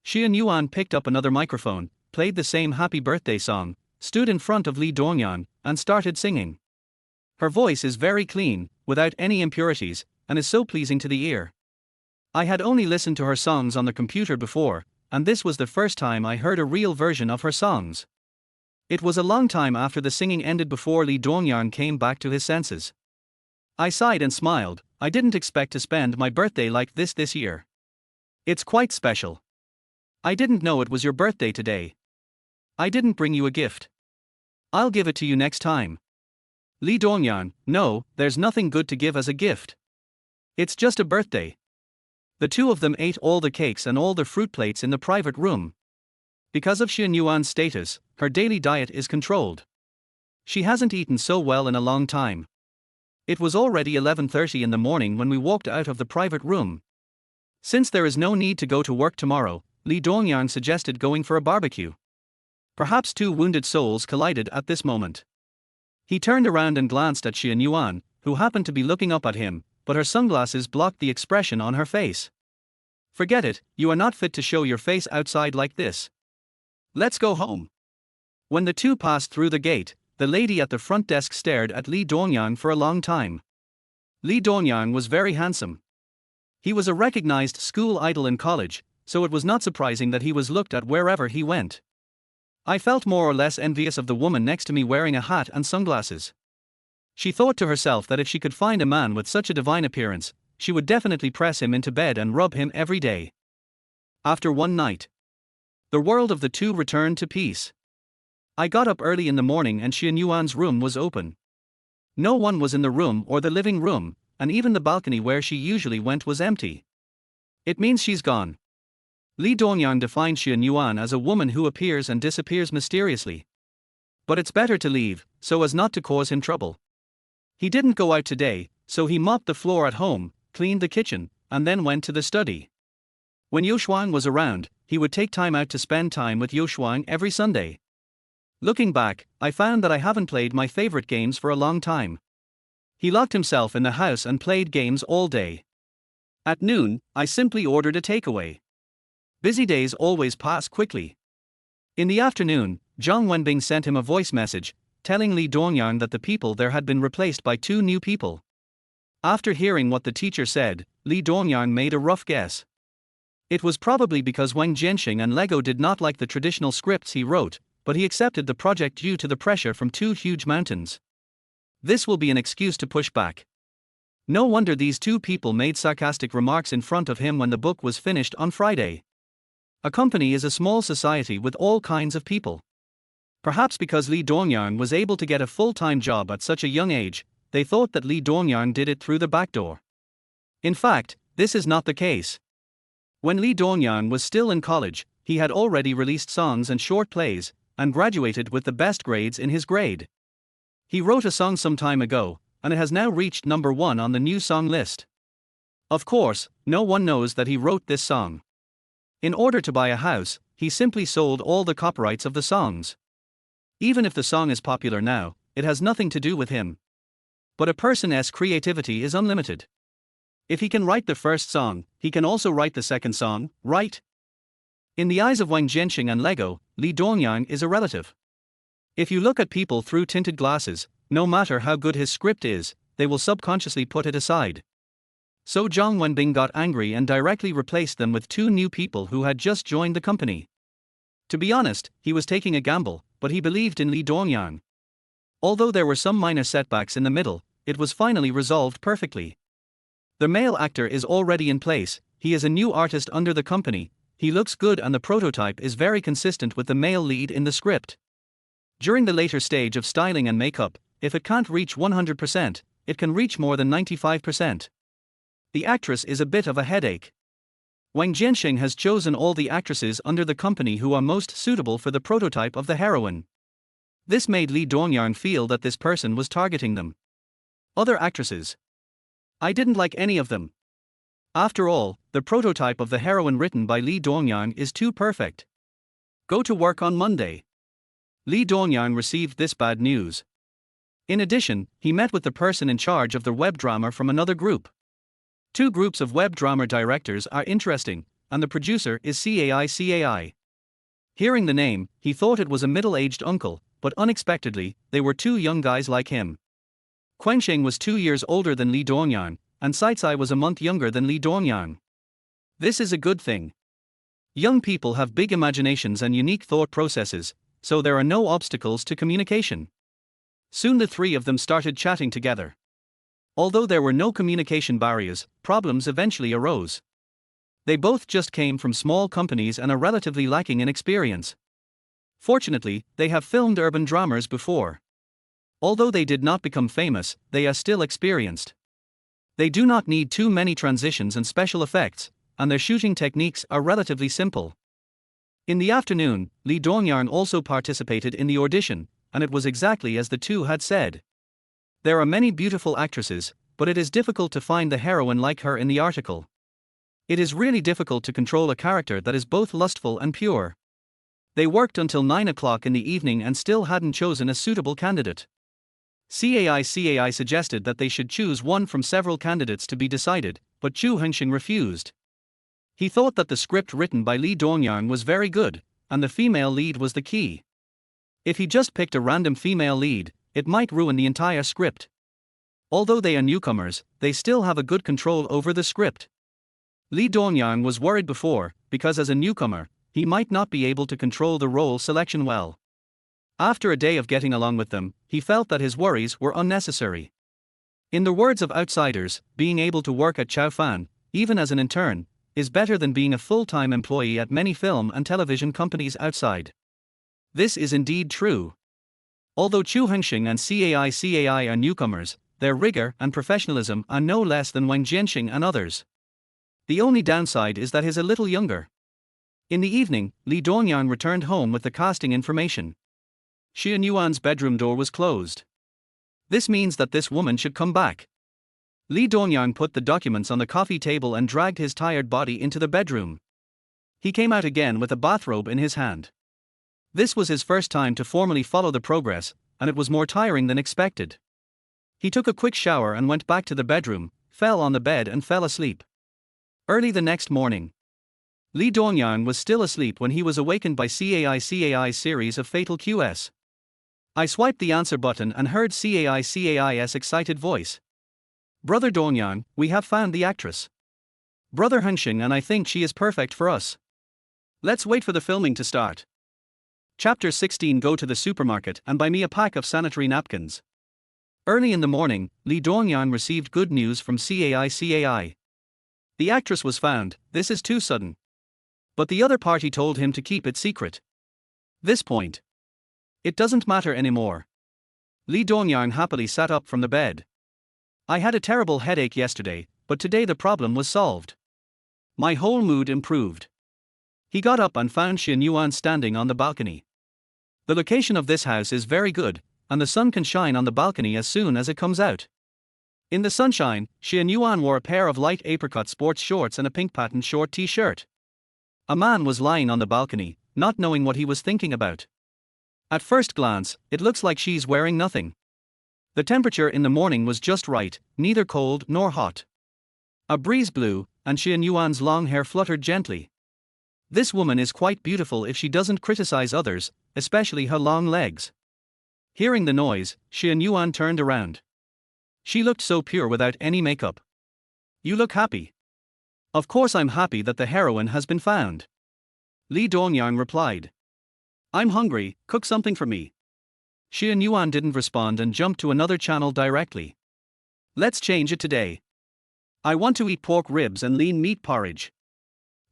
Xian Yuan picked up another microphone, played the same happy birthday song, stood in front of Li Dongyan, and started singing. Her voice is very clean, without any impurities, and is so pleasing to the ear. I had only listened to her songs on the computer before, and this was the first time I heard a real version of her songs. It was a long time after the singing ended before Li Dongyan came back to his senses. I sighed and smiled. I didn't expect to spend my birthday like this year. It's quite special. I didn't know it was your birthday today. I didn't bring you a gift. I'll give it to you next time. Li Dongyan, no, there's nothing good to give as a gift. It's just a birthday. The two of them ate all the cakes and all the fruit plates in the private room. Because of Xian Yuan's status, her daily diet is controlled. She hasn't eaten so well in a long time. It was already 11:30 in the morning when we walked out of the private room. Since there is no need to go to work tomorrow, Li Dongyang suggested going for a barbecue. Perhaps two wounded souls collided at this moment. He turned around and glanced at Xian Yuan, who happened to be looking up at him, but her sunglasses blocked the expression on her face. Forget it, you are not fit to show your face outside like this. Let's go home. When the two passed through the gate, the lady at the front desk stared at Li Dongyang for a long time. Li Dongyang was very handsome. He was a recognized school idol in college, so it was not surprising that he was looked at wherever he went. I felt more or less envious of the woman next to me wearing a hat and sunglasses. She thought to herself that if she could find a man with such a divine appearance, she would definitely press him into bed and rub him every day. After one night, the world of the two returned to peace. I got up early in the morning and Xian Yuan's room was open. No one was in the room or the living room, and even the balcony where she usually went was empty. It means she's gone. Li Dongyang defined Xian Yuan as a woman who appears and disappears mysteriously. But it's better to leave, so as not to cause him trouble. He didn't go out today, so he mopped the floor at home, cleaned the kitchen, and then went to the study. When Youshuang was around, he would take time out to spend time with Youshuang every Sunday. Looking back, I found that I haven't played my favorite games for a long time. He locked himself in the house and played games all day. At noon, I simply ordered a takeaway. Busy days always pass quickly. In the afternoon, Zhang Wenbing sent him a voice message, telling Li Dongyang that the people there had been replaced by two new people. After hearing what the teacher said, Li Dongyang made a rough guess. It was probably because Wang Jianxing and Lego did not like the traditional scripts he wrote, but he accepted the project due to the pressure from two huge mountains. This will be an excuse to push back. No wonder these two people made sarcastic remarks in front of him when the book was finished on Friday. A company is a small society with all kinds of people. Perhaps because Li Dongyang was able to get a full-time job at such a young age, they thought that Li Dongyang did it through the back door. In fact, this is not the case. When Lee Dongyang was still in college, he had already released songs and short plays, and graduated with the best grades in his grade. He wrote a song some time ago, and it has now reached #1 on the new song list. Of course, no one knows that he wrote this song. In order to buy a house, he simply sold all the copyrights of the songs. Even if the song is popular now, it has nothing to do with him. But a person's creativity is unlimited. If he can write the first song, he can also write the second song, right? In the eyes of Wang Jianxing and Lego, Lee Dongyang is a relative. If you look at people through tinted glasses, no matter how good his script is, they will subconsciously put it aside. So Zhang Wenbing got angry and directly replaced them with 2 new people who had just joined the company. To be honest, he was taking a gamble, but he believed in Lee Dongyang. Although there were some minor setbacks in the middle, it was finally resolved perfectly. The male actor is already in place, he is a new artist under the company, he looks good and the prototype is very consistent with the male lead in the script. During the later stage of styling and makeup, if it can't reach 100%, it can reach more than 95%. The actress is a bit of a headache. Wang Jianxing has chosen all the actresses under the company who are most suitable for the prototype of the heroine. This made Lee Dongyang feel that this person was targeting them. Other actresses. I didn't like any of them. After all, the prototype of the heroine written by Lee Dongyang is too perfect. Go to work on Monday. Lee Dongyang received this bad news. In addition, he met with the person in charge of the web drama from another group. 2 groups of web drama directors are interesting, and the producer is CAI. Hearing the name, he thought it was a middle-aged uncle, but unexpectedly, they were 2 young guys like him. Quensheng was 2 years older than Lee Dongyang, and Saicai was a month younger than Lee Dongyang. This is a good thing. Young people have big imaginations and unique thought processes, so there are no obstacles to communication. Soon the 3 of them started chatting together. Although there were no communication barriers, problems eventually arose. They both just came from small companies and are relatively lacking in experience. Fortunately, they have filmed urban dramas before. Although they did not become famous, they are still experienced. They do not need too many transitions and special effects, and their shooting techniques are relatively simple. In the afternoon, Lee Dongyang also participated in the audition, and it was exactly as the 2 had said. There are many beautiful actresses, but it is difficult to find the heroine like her in the article. It is really difficult to control a character that is both lustful and pure. They worked until 9 o'clock in the evening and still hadn't chosen a suitable candidate. CAI suggested that they should choose one from several candidates to be decided, but Chu Hengxing refused. He thought that the script written by Lee Dongyang was very good, and the female lead was the key. If he just picked a random female lead, it might ruin the entire script. Although they are newcomers, they still have a good control over the script. Lee Dongyang was worried before, because as a newcomer, he might not be able to control the role selection well. After a day of getting along with them, he felt that his worries were unnecessary. In the words of outsiders, being able to work at Chaofan, even as an intern, is better than being a full-time employee at many film and television companies outside. This is indeed true. Although Chu Hengxing and CAI are newcomers, their rigor and professionalism are no less than Wang Jianxing and others. The only downside is that he is a little younger. In the evening, Lee Dongyang returned home with the casting information. Xia Yuan's bedroom door was closed. This means that this woman should come back. Lee Dongyang put the documents on the coffee table and dragged his tired body into the bedroom. He came out again with a bathrobe in his hand. This was his first time to formally follow the progress, and it was more tiring than expected. He took a quick shower and went back to the bedroom, fell on the bed and fell asleep. Early the next morning, Lee Dongyang was still asleep when he was awakened by CAI's series of fatal QS. I swiped the answer button and heard CAI's excited voice. Brother Dongyang, we have found the actress. Brother Hengxing and I think she is perfect for us. Let's wait for the filming to start. Chapter 16. Go to the supermarket and buy me a pack of sanitary napkins. Early in the morning, Lee Dongyang received good news from CAI. The actress was found. This is too sudden. But the other party told him to keep it secret. This point. It doesn't matter anymore. Lee Dongyang happily sat up from the bed. I had a terrible headache yesterday, but today the problem was solved. My whole mood improved. He got up and found Xian Yuan standing on the balcony. The location of this house is very good, and the sun can shine on the balcony as soon as it comes out. In the sunshine, Xian Yuan wore a pair of light apricot sports shorts and a pink patterned short t-shirt. A man was lying on the balcony, not knowing what he was thinking about. At first glance, it looks like she's wearing nothing. The temperature in the morning was just right, neither cold nor hot. A breeze blew, and Xian Yuan's long hair fluttered gently. This woman is quite beautiful if she doesn't criticize others, especially her long legs. Hearing the noise, Xian Yuan turned around. She looked so pure without any makeup. You look happy. Of course I'm happy that the heroine has been found. Li Dongyang replied. I'm hungry, cook something for me. Xian Yuan didn't respond and jumped to another channel directly. Let's change it today. I want to eat pork ribs and lean meat porridge.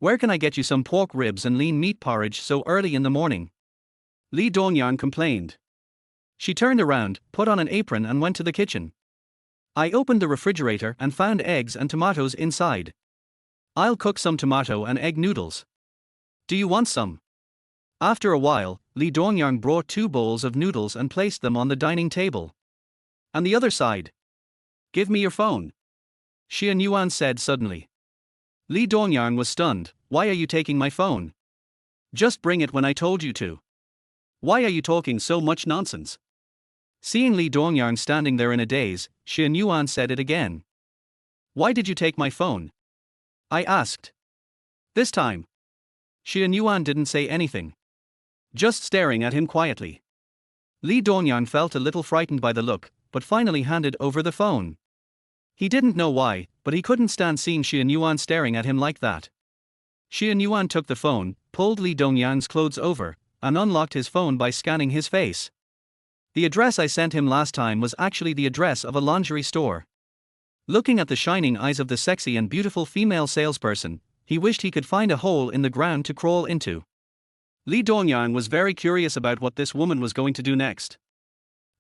Where can I get you some pork ribs and lean meat porridge so early in the morning? Li Dongyang complained. She turned around, put on an apron and went to the kitchen. I opened the refrigerator and found eggs and tomatoes inside. I'll cook some tomato and egg noodles. Do you want some? After a while, Li Dongyang brought 2 bowls of noodles and placed them on the dining table. And the other side. Give me your phone. Xian Yuan said suddenly. Li Dongyang was stunned. Why are you taking my phone? Just bring it when I told you to. Why are you talking so much nonsense? Seeing Li Dongyang standing there in a daze, Xian Yuan said it again. Why did you take my phone? I asked. This time. Xian Yuan didn't say anything. Just staring at him quietly. Li Dongyang felt a little frightened by the look, but finally handed over the phone. He didn't know why, but he couldn't stand seeing Xian Yuan staring at him like that. Xian Yuan took the phone, pulled Li Dongyang's clothes over, and unlocked his phone by scanning his face. The address I sent him last time was actually the address of a lingerie store. Looking at the shining eyes of the sexy and beautiful female salesperson, he wished he could find a hole in the ground to crawl into. Li Dongyang was very curious about what this woman was going to do next.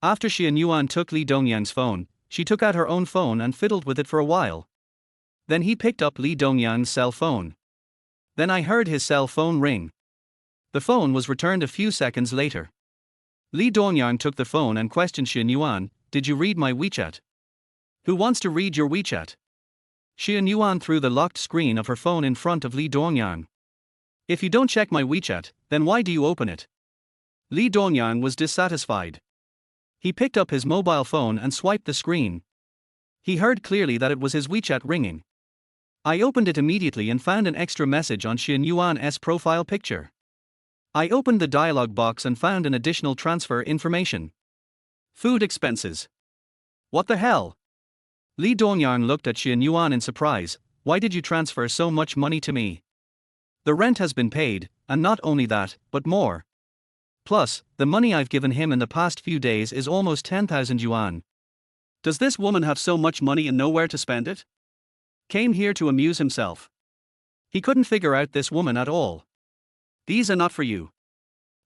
After Xian Yuan took Li Dongyang's phone, she took out her own phone and fiddled with it for a while. Then he picked up Li Dongyang's cell phone. Then I heard his cell phone ring. The phone was returned a few seconds later. Li Dongyang took the phone and questioned Xian Yuan, did you read my WeChat? Who wants to read your WeChat? Xian Yuan threw the locked screen of her phone in front of Li Dongyang. If you don't check my WeChat, then why do you open it? Li Dongyang was dissatisfied. He picked up his mobile phone and swiped the screen. He heard clearly that it was his WeChat ringing. I opened it immediately and found an extra message on Xian Yuan's profile picture. I opened the dialog box and found an additional transfer information. Food expenses. What the hell? Li Dongyang looked at Xian Yuan in surprise. Why did you transfer so much money to me? The rent has been paid, and not only that, but more. Plus, the money I've given him in the past few days is almost 10,000 yuan. Does this woman have so much money and nowhere to spend it? Came here to amuse himself. He couldn't figure out this woman at all. These are not for you.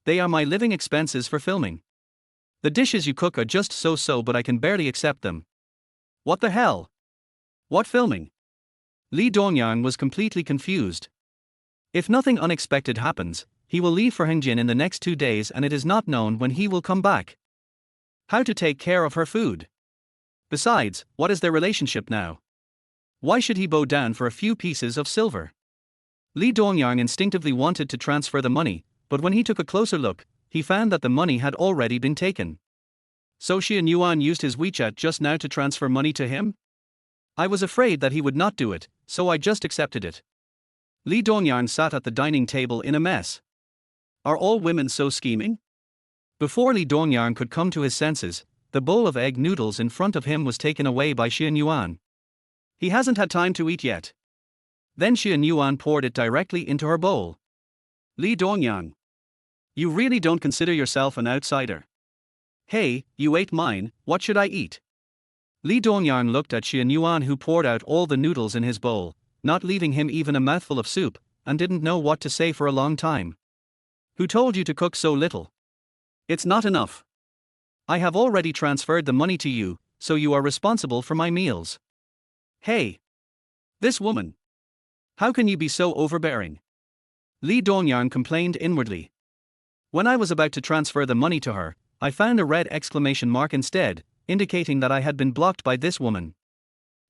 They are my living expenses for filming. The dishes you cook are just so-so, but I can barely accept them. What the hell? What filming? Li Dongyang was completely confused. If nothing unexpected happens, he will leave for Hengjin in the next 2 days and it is not known when he will come back. How to take care of her food? Besides, what is their relationship now? Why should he bow down for a few pieces of silver? Li Dongyang instinctively wanted to transfer the money, but when he took a closer look, he found that the money had already been taken. So Xian Yuan used his WeChat just now to transfer money to him? I was afraid that he would not do it, so I just accepted it. Li Dongyang sat at the dining table in a mess. Are all women so scheming? Before Li Dongyang could come to his senses, the bowl of egg noodles in front of him was taken away by Xian Yuan. He hasn't had time to eat yet. Then Xian Yuan poured it directly into her bowl. Li Dongyang. You really don't consider yourself an outsider. Hey, you ate mine, what should I eat? Li Dongyang looked at Xian Yuan, who poured out all the noodles in his bowl, not leaving him even a mouthful of soup, and didn't know what to say for a long time. Who told you to cook so little? It's not enough. I have already transferred the money to you, so you are responsible for my meals. Hey! This woman! How can you be so overbearing? Lee Dongyang complained inwardly. When I was about to transfer the money to her, I found a red exclamation mark instead, indicating that I had been blocked by this woman.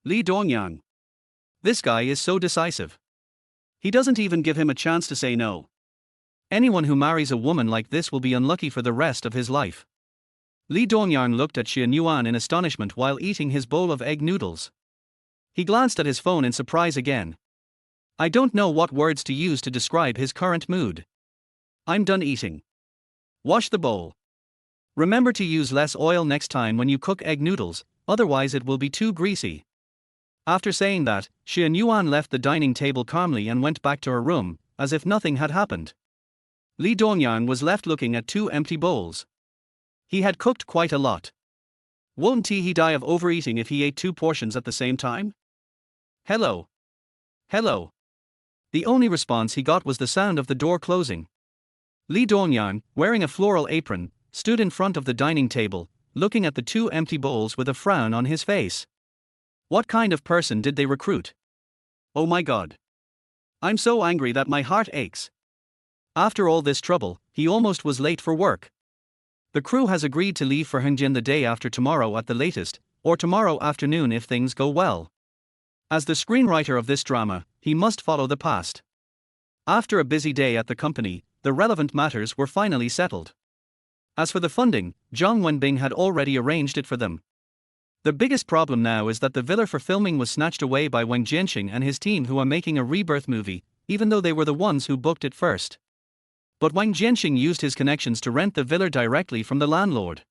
Lee Dongyang. This guy is so decisive. He doesn't even give him a chance to say no. Anyone who marries a woman like this will be unlucky for the rest of his life. Lee Dongyang looked at Xian Yuan in astonishment while eating his bowl of egg noodles. He glanced at his phone in surprise again. I don't know what words to use to describe his current mood. I'm done eating. Wash the bowl. Remember to use less oil next time when you cook egg noodles, otherwise it will be too greasy. After saying that, Xian Yuan left the dining table calmly and went back to her room, as if nothing had happened. Lee Dongyang was left looking at two empty bowls. He had cooked quite a lot. Won't he die of overeating if he ate two portions at the same time? Hello. Hello. The only response he got was the sound of the door closing. Lee Dongyang, wearing a floral apron, stood in front of the dining table, looking at the two empty bowls with a frown on his face. What kind of person did they recruit? Oh my god. I'm so angry that my heart aches. After all this trouble, he almost was late for work. The crew has agreed to leave for Hengjin the day after tomorrow at the latest, or tomorrow afternoon if things go well. As the screenwriter of this drama, he must follow the past. After a busy day at the company, the relevant matters were finally settled. As for the funding, Zhang Wenbing had already arranged it for them. The biggest problem now is that the villa for filming was snatched away by Wang Jianxing and his team, who are making a rebirth movie, even though they were the ones who booked it first. But Wang Jianxing used his connections to rent the villa directly from the landlord.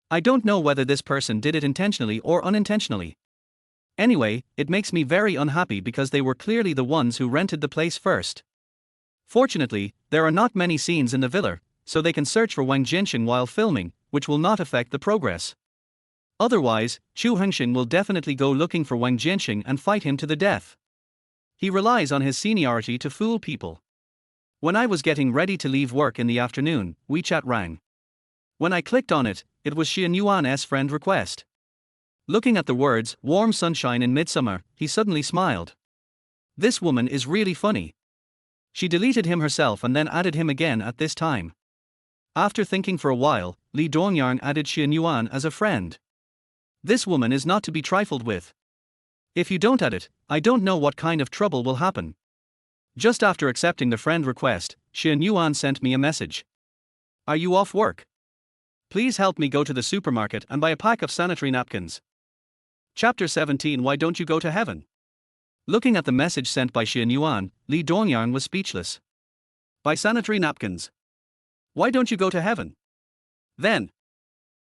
I don't know whether this person did it intentionally or unintentionally. Anyway, it makes me very unhappy because they were clearly the ones who rented the place first. Fortunately, there are not many scenes in the villa, so they can search for Wang Jianxing while filming, which will not affect the progress. Otherwise, Chu Hengxing will definitely go looking for Wang Jianxing and fight him to the death. He relies on his seniority to fool people. When I was getting ready to leave work in the afternoon, WeChat rang. When I clicked on it, it was Xian Yuan's friend request. Looking at the words, warm sunshine in midsummer, he suddenly smiled. This woman is really funny. She deleted him herself and then added him again at this time. After thinking for a while, Lee Dongyang added Xian Yuan as a friend. This woman is not to be trifled with. If you don't add it, I don't know what kind of trouble will happen. Just after accepting the friend request, Xian Yuan sent me a message. Are you off work? Please help me go to the supermarket and buy a pack of sanitary napkins. Chapter 17. Why don't you go to heaven? Looking at the message sent by Xian Yuan, Lee Dongyang was speechless. Buy sanitary napkins. Why don't you go to heaven? Then.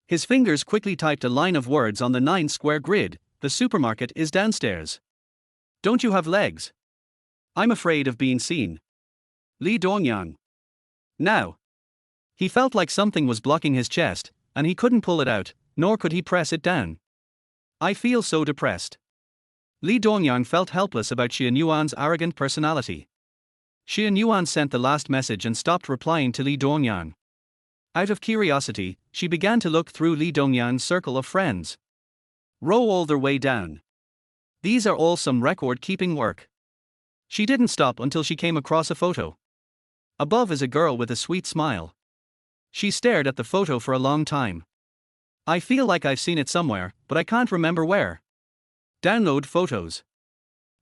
His fingers quickly typed a line of words on the 9-square grid. The supermarket is downstairs. Don't you have legs? I'm afraid of being seen. Lee Dongyang. Now. He felt like something was blocking his chest, and he couldn't pull it out, nor could he press it down. I feel so depressed. Lee Dongyang felt helpless about Xian Yuan's arrogant personality. Xian Yuan sent the last message and stopped replying to Lee Dongyang. Out of curiosity, she began to look through Lee Dongyang's circle of friends. Row all their way down. These are all some record-keeping work. She didn't stop until she came across a photo. Above is a girl with a sweet smile. She stared at the photo for a long time. I feel like I've seen it somewhere, but I can't remember where. Download photos.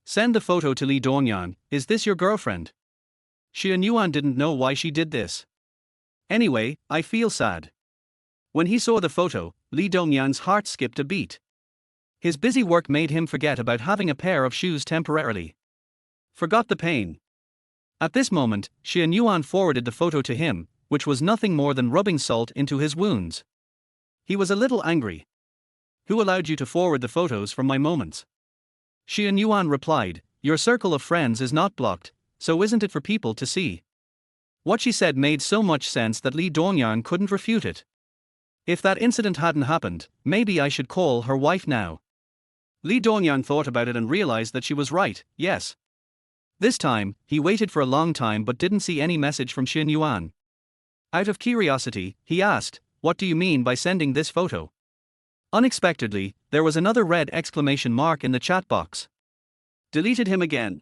Send the photo to Lee Dongyang. Is this your girlfriend? Xian Yuan didn't know why she did this. Anyway, I feel sad. When he saw the photo, Lee Dongyang's heart skipped a beat. His busy work made him forget about having a pair of shoes temporarily. Forgot the pain. At this moment, Xian Yuan forwarded the photo to him, which was nothing more than rubbing salt into his wounds. He was a little angry. Who allowed you to forward the photos from my moments? Xian Yuan replied, your circle of friends is not blocked, so isn't it for people to see? What she said made so much sense that Lee Dongyang couldn't refute it. If that incident hadn't happened, maybe I should call her wife now. Lee Dongyang thought about it and realized that she was right, yes. This time, he waited for a long time but didn't see any message from Xian Yuan. Out of curiosity, he asked, what do you mean by sending this photo? Unexpectedly, there was another red exclamation mark in the chat box. Deleted him again.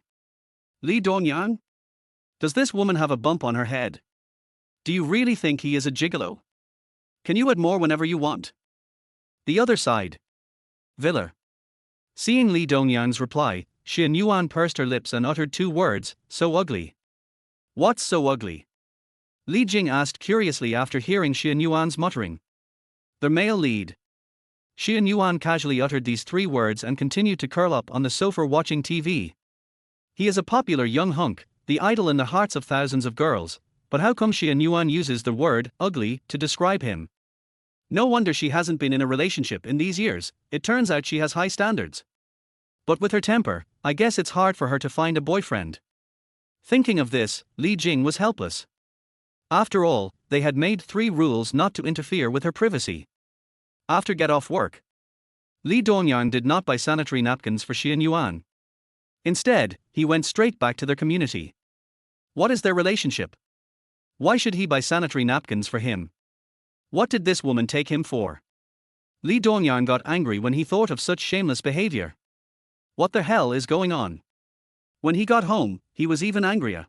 Lee Dong-yang? Does this woman have a bump on her head? Do you really think he is a gigolo? Can you add more whenever you want? The other side. Villa. Seeing Lee Dong-yang's reply, Xian Yuan pursed her lips and uttered two words, so ugly. What's so ugly? Li Jing asked curiously after hearing Xian Yuan's muttering. The male lead. Xian Yuan casually uttered these three words and continued to curl up on the sofa watching TV. He is a popular young hunk, the idol in the hearts of thousands of girls, but how come Xian Yuan uses the word ugly to describe him? No wonder she hasn't been in a relationship in these years. It turns out she has high standards. But with her temper, I guess it's hard for her to find a boyfriend. Thinking of this, Li Jing was helpless. After all, they had made 3 rules not to interfere with her privacy. After get off work, Li Dongyang did not buy sanitary napkins for Xian Yuan. Instead, he went straight back to their community. What is their relationship? Why should he buy sanitary napkins for him? What did this woman take him for? Li Dongyang got angry when he thought of such shameless behavior. What the hell is going on? When he got home, he was even angrier.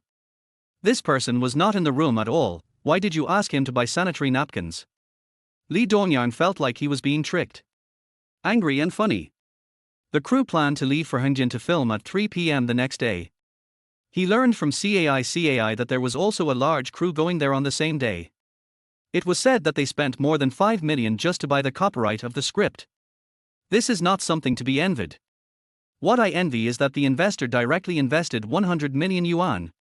This person was not in the room at all. Why did you ask him to buy sanitary napkins? Li Dongyang felt like he was being tricked. Angry and funny. The crew planned to leave for Hengjin to film at 3 p.m. the next day. He learned from CAI that there was also a large crew going there on the same day. It was said that they spent more than 5 million just to buy the copyright of the script. This is not something to be envied. What I envy is that the investor directly invested 100 million yuan.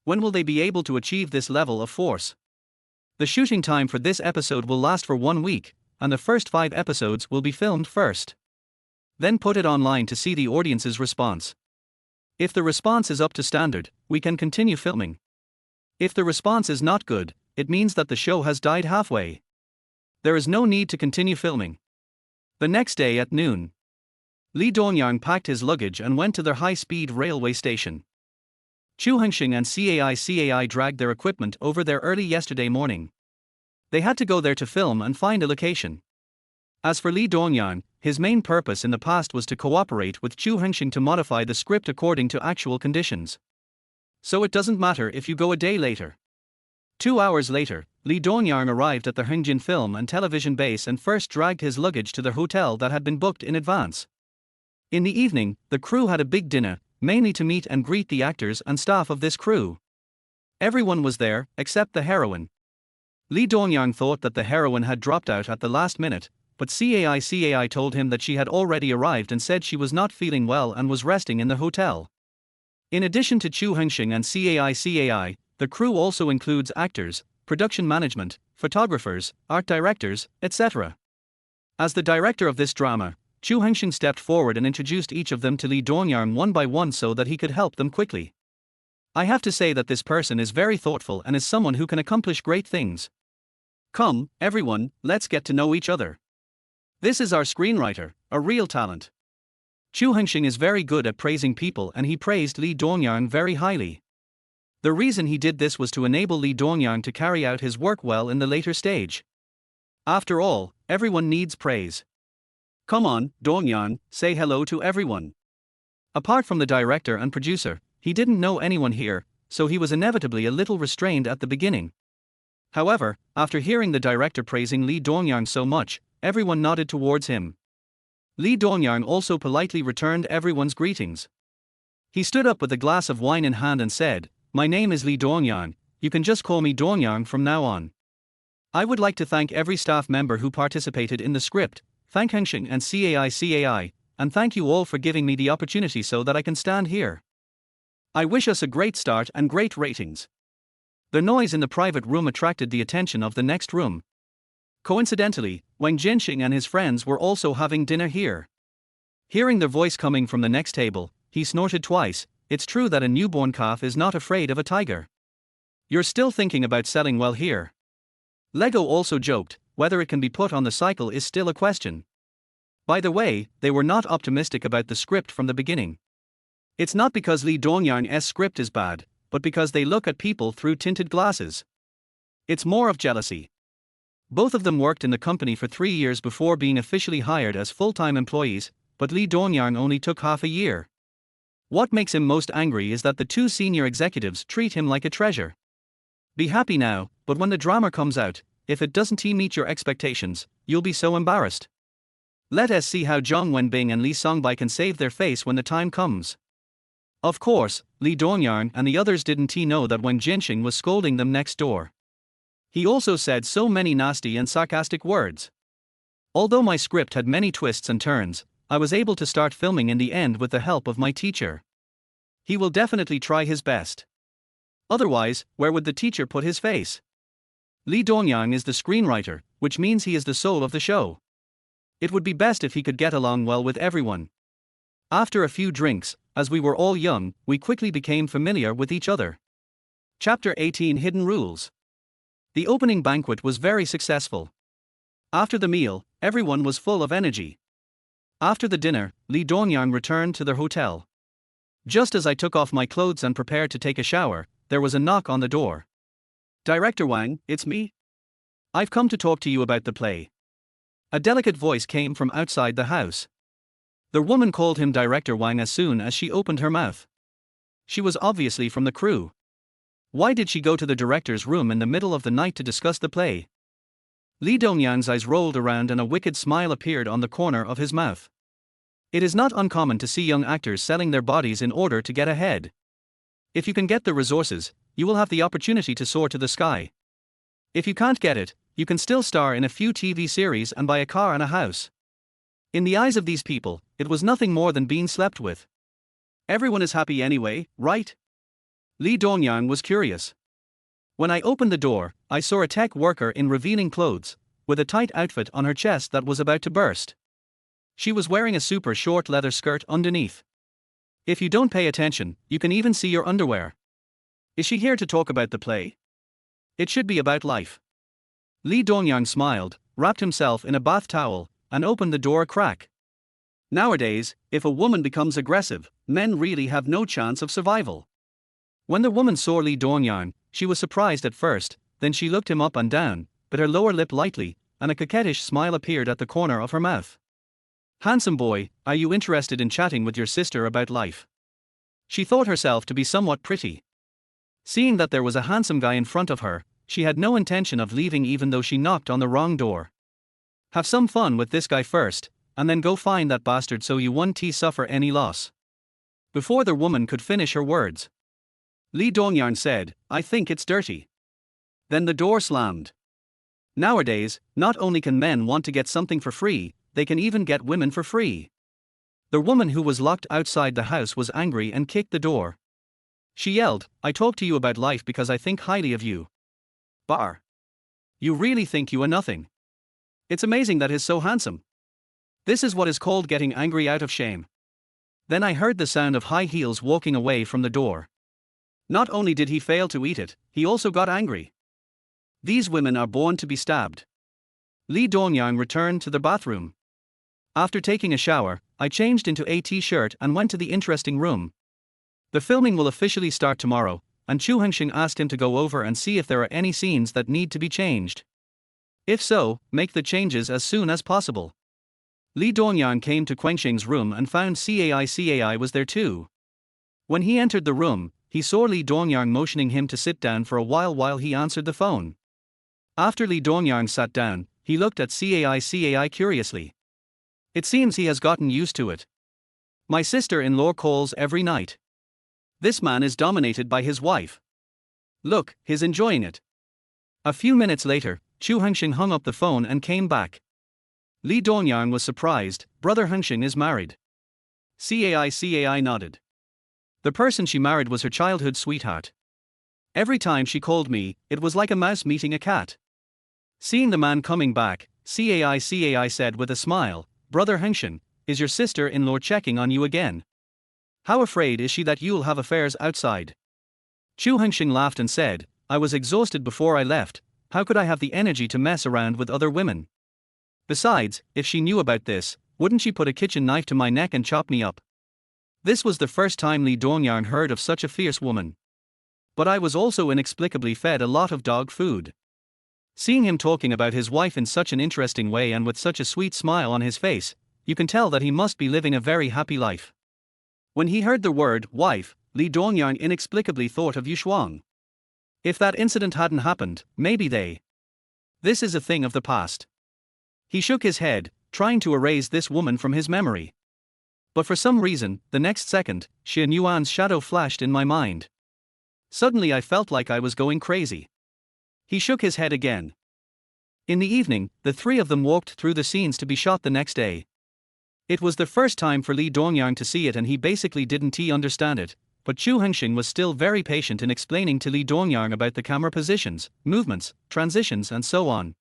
When will they be able to achieve this level of force? The shooting time for this episode will last for 1 week, and the first 5 episodes will be filmed first. Then put it online to see the audience's response. If the response is up to standard, we can continue filming. If the response is not good, it means that the show has died halfway. There is no need to continue filming. The next day at noon, Li Dongyang packed his luggage and went to their high-speed railway station. Chu Hengxing and CAI dragged their equipment over there early yesterday morning. They had to go there to film and find a location. As for Li Dongyang, his main purpose in the past was to cooperate with Chu Hengxing to modify the script according to actual conditions. So it doesn't matter if you go a day later. 2 hours later, Li Dongyang arrived at the Hengjin film and television base and first dragged his luggage to the hotel that had been booked in advance. In the evening, the crew had a big dinner, mainly to meet and greet the actors and staff of this crew. Everyone was there, except the heroine. Li Dongyang thought that the heroine had dropped out at the last minute, but CAI told him that she had already arrived and said she was not feeling well and was resting in the hotel. In addition to Chu Hengxing and CAI, the crew also includes actors, production management, photographers, art directors, etc. As the director of this drama, Chu Hengxing stepped forward and introduced each of them to Li Dongyang one by one so that he could help them quickly. I have to say that this person is very thoughtful and is someone who can accomplish great things. Come, everyone, let's get to know each other. This is our screenwriter, a real talent. Chu Hengxing is very good at praising people and he praised Li Dongyang very highly. The reason he did this was to enable Li Dongyang to carry out his work well in the later stage. After all, everyone needs praise. Come on, Dongyang, say hello to everyone. Apart from the director and producer, he didn't know anyone here, so he was inevitably a little restrained at the beginning. However, after hearing the director praising Li Dongyang so much, everyone nodded towards him. Li Dongyang also politely returned everyone's greetings. He stood up with a glass of wine in hand and said, "My name is Li Dongyang, you can just call me Dongyang from now on. I would like to thank every staff member who participated in the script, thank Hengxing and CAI, and thank you all for giving me the opportunity so that I can stand here. I wish us a great start and great ratings." The noise in the private room attracted the attention of the next room. Coincidentally, Wang Jianxing and his friends were also having dinner here. Hearing their voice coming from the next table, he snorted twice. It's true that a newborn calf is not afraid of a tiger. You're still thinking about selling well here. Lego also joked, whether it can be put on the cycle is still a question. By the way, they were not optimistic about the script from the beginning. It's not because Li Dongyang's script is bad, but because they look at people through tinted glasses. It's more of jealousy. Both of them worked in the company for 3 years before being officially hired as full-time employees, but Li Dongyang only took half a year. What makes him most angry is that the two senior executives treat him like a treasure. Be happy now, but when the drama comes out, if it doesn't meet your expectations, you'll be so embarrassed. Let us see how Zhang Wenbing and Li Songbai can save their face when the time comes. Of course, Li Dongyang and the others didn't know that when Jinxing was scolding them next door. He also said so many nasty and sarcastic words. Although my script had many twists and turns, I was able to start filming in the end with the help of my teacher. He will definitely try his best. Otherwise, where would the teacher put his face? Li Dongyang is the screenwriter, which means he is the soul of the show. It would be best if he could get along well with everyone. After a few drinks, as we were all young, we quickly became familiar with each other. Chapter 18: Hidden Rules. The opening banquet was very successful. After the meal, everyone was full of energy. After the dinner, Li Dongyang returned to their hotel. Just as I took off my clothes and prepared to take a shower, there was a knock on the door. Director Wang, it's me. I've come to talk to you about the play. A delicate voice came from outside the house. The woman called him Director Wang as soon as she opened her mouth. She was obviously from the crew. Why did she go to the director's room in the middle of the night to discuss the play? Li Dongyang's eyes rolled around and a wicked smile appeared on the corner of his mouth. It is not uncommon to see young actors selling their bodies in order to get ahead. If you can get the resources, you will have the opportunity to soar to the sky. If you can't get it, you can still star in a few TV series and buy a car and a house. In the eyes of these people, it was nothing more than being slept with. Everyone is happy anyway, right? Li Dongyang was curious. When I opened the door, I saw a tech worker in revealing clothes, with a tight outfit on her chest that was about to burst. She was wearing a super short leather skirt underneath. If you don't pay attention, you can even see your underwear. Is she here to talk about the play? It should be about life. Li Dongyang smiled, wrapped himself in a bath towel, and opened the door a crack. Nowadays, if a woman becomes aggressive, men really have no chance of survival. When the woman saw Li Dongyang, she was surprised at first, then she looked him up and down, bit her lower lip lightly, and a coquettish smile appeared at the corner of her mouth. Handsome boy, are you interested in chatting with your sister about life? She thought herself to be somewhat pretty. Seeing that there was a handsome guy in front of her, she had no intention of leaving even though she knocked on the wrong door. Have some fun with this guy first, and then go find that bastard so you won't suffer any loss. Before the woman could finish her words, Li Dongyang said, I think it's dirty. Then the door slammed. Nowadays, not only can men want to get something for free, they can even get women for free. The woman who was locked outside the house was angry and kicked the door. She yelled, I talk to you about life because I think highly of you. Bar. You really think you are nothing. It's amazing that he's so handsome. This is what is called getting angry out of shame. Then I heard the sound of high heels walking away from the door. Not only did he fail to eat it, he also got angry. These women are born to be stabbed. Li Dongyang returned to the bathroom. After taking a shower, I changed into a t-shirt and went to the interesting room. The filming will officially start tomorrow, and Chu Hengxing asked him to go over and see if there are any scenes that need to be changed. If so, make the changes as soon as possible. Li Dongyang came to Quenxing's room and found Cai was there too. When he entered the room, he saw Li Dongyang motioning him to sit down for a while he answered the phone. After Li Dongyang sat down, he looked at Cai curiously. It seems he has gotten used to it. My sister-in-law calls every night. This man is dominated by his wife. Look, he's enjoying it. A few minutes later, Chu Hengxing hung up the phone and came back. Li Dongyang was surprised, brother Hengxing is married. Cai nodded. The person she married was her childhood sweetheart. Every time she called me, it was like a mouse meeting a cat. Seeing the man coming back, Cai said with a smile, Brother Hengxing, is your sister-in-law checking on you again? How afraid is she that you'll have affairs outside? Chu Hengxing laughed and said, I was exhausted before I left, how could I have the energy to mess around with other women? Besides, if she knew about this, wouldn't she put a kitchen knife to my neck and chop me up? This was the first time Li Dongyang heard of such a fierce woman. But I was also inexplicably fed a lot of dog food. Seeing him talking about his wife in such an interesting way and with such a sweet smile on his face, you can tell that he must be living a very happy life. When he heard the word wife, Li Dongyang inexplicably thought of Yu Shuang. If that incident hadn't happened, maybe they. This is a thing of the past. He shook his head, trying to erase this woman from his memory. But for some reason, the next second, Xian Yuan's shadow flashed in my mind. Suddenly I felt like I was going crazy. He shook his head again. In the evening, the three of them walked through the scenes to be shot the next day. It was the first time for Li Dongyang to see it and he basically didn't understand it, but Chu Hengxing was still very patient in explaining to Li Dongyang about the camera positions, movements, transitions and so on.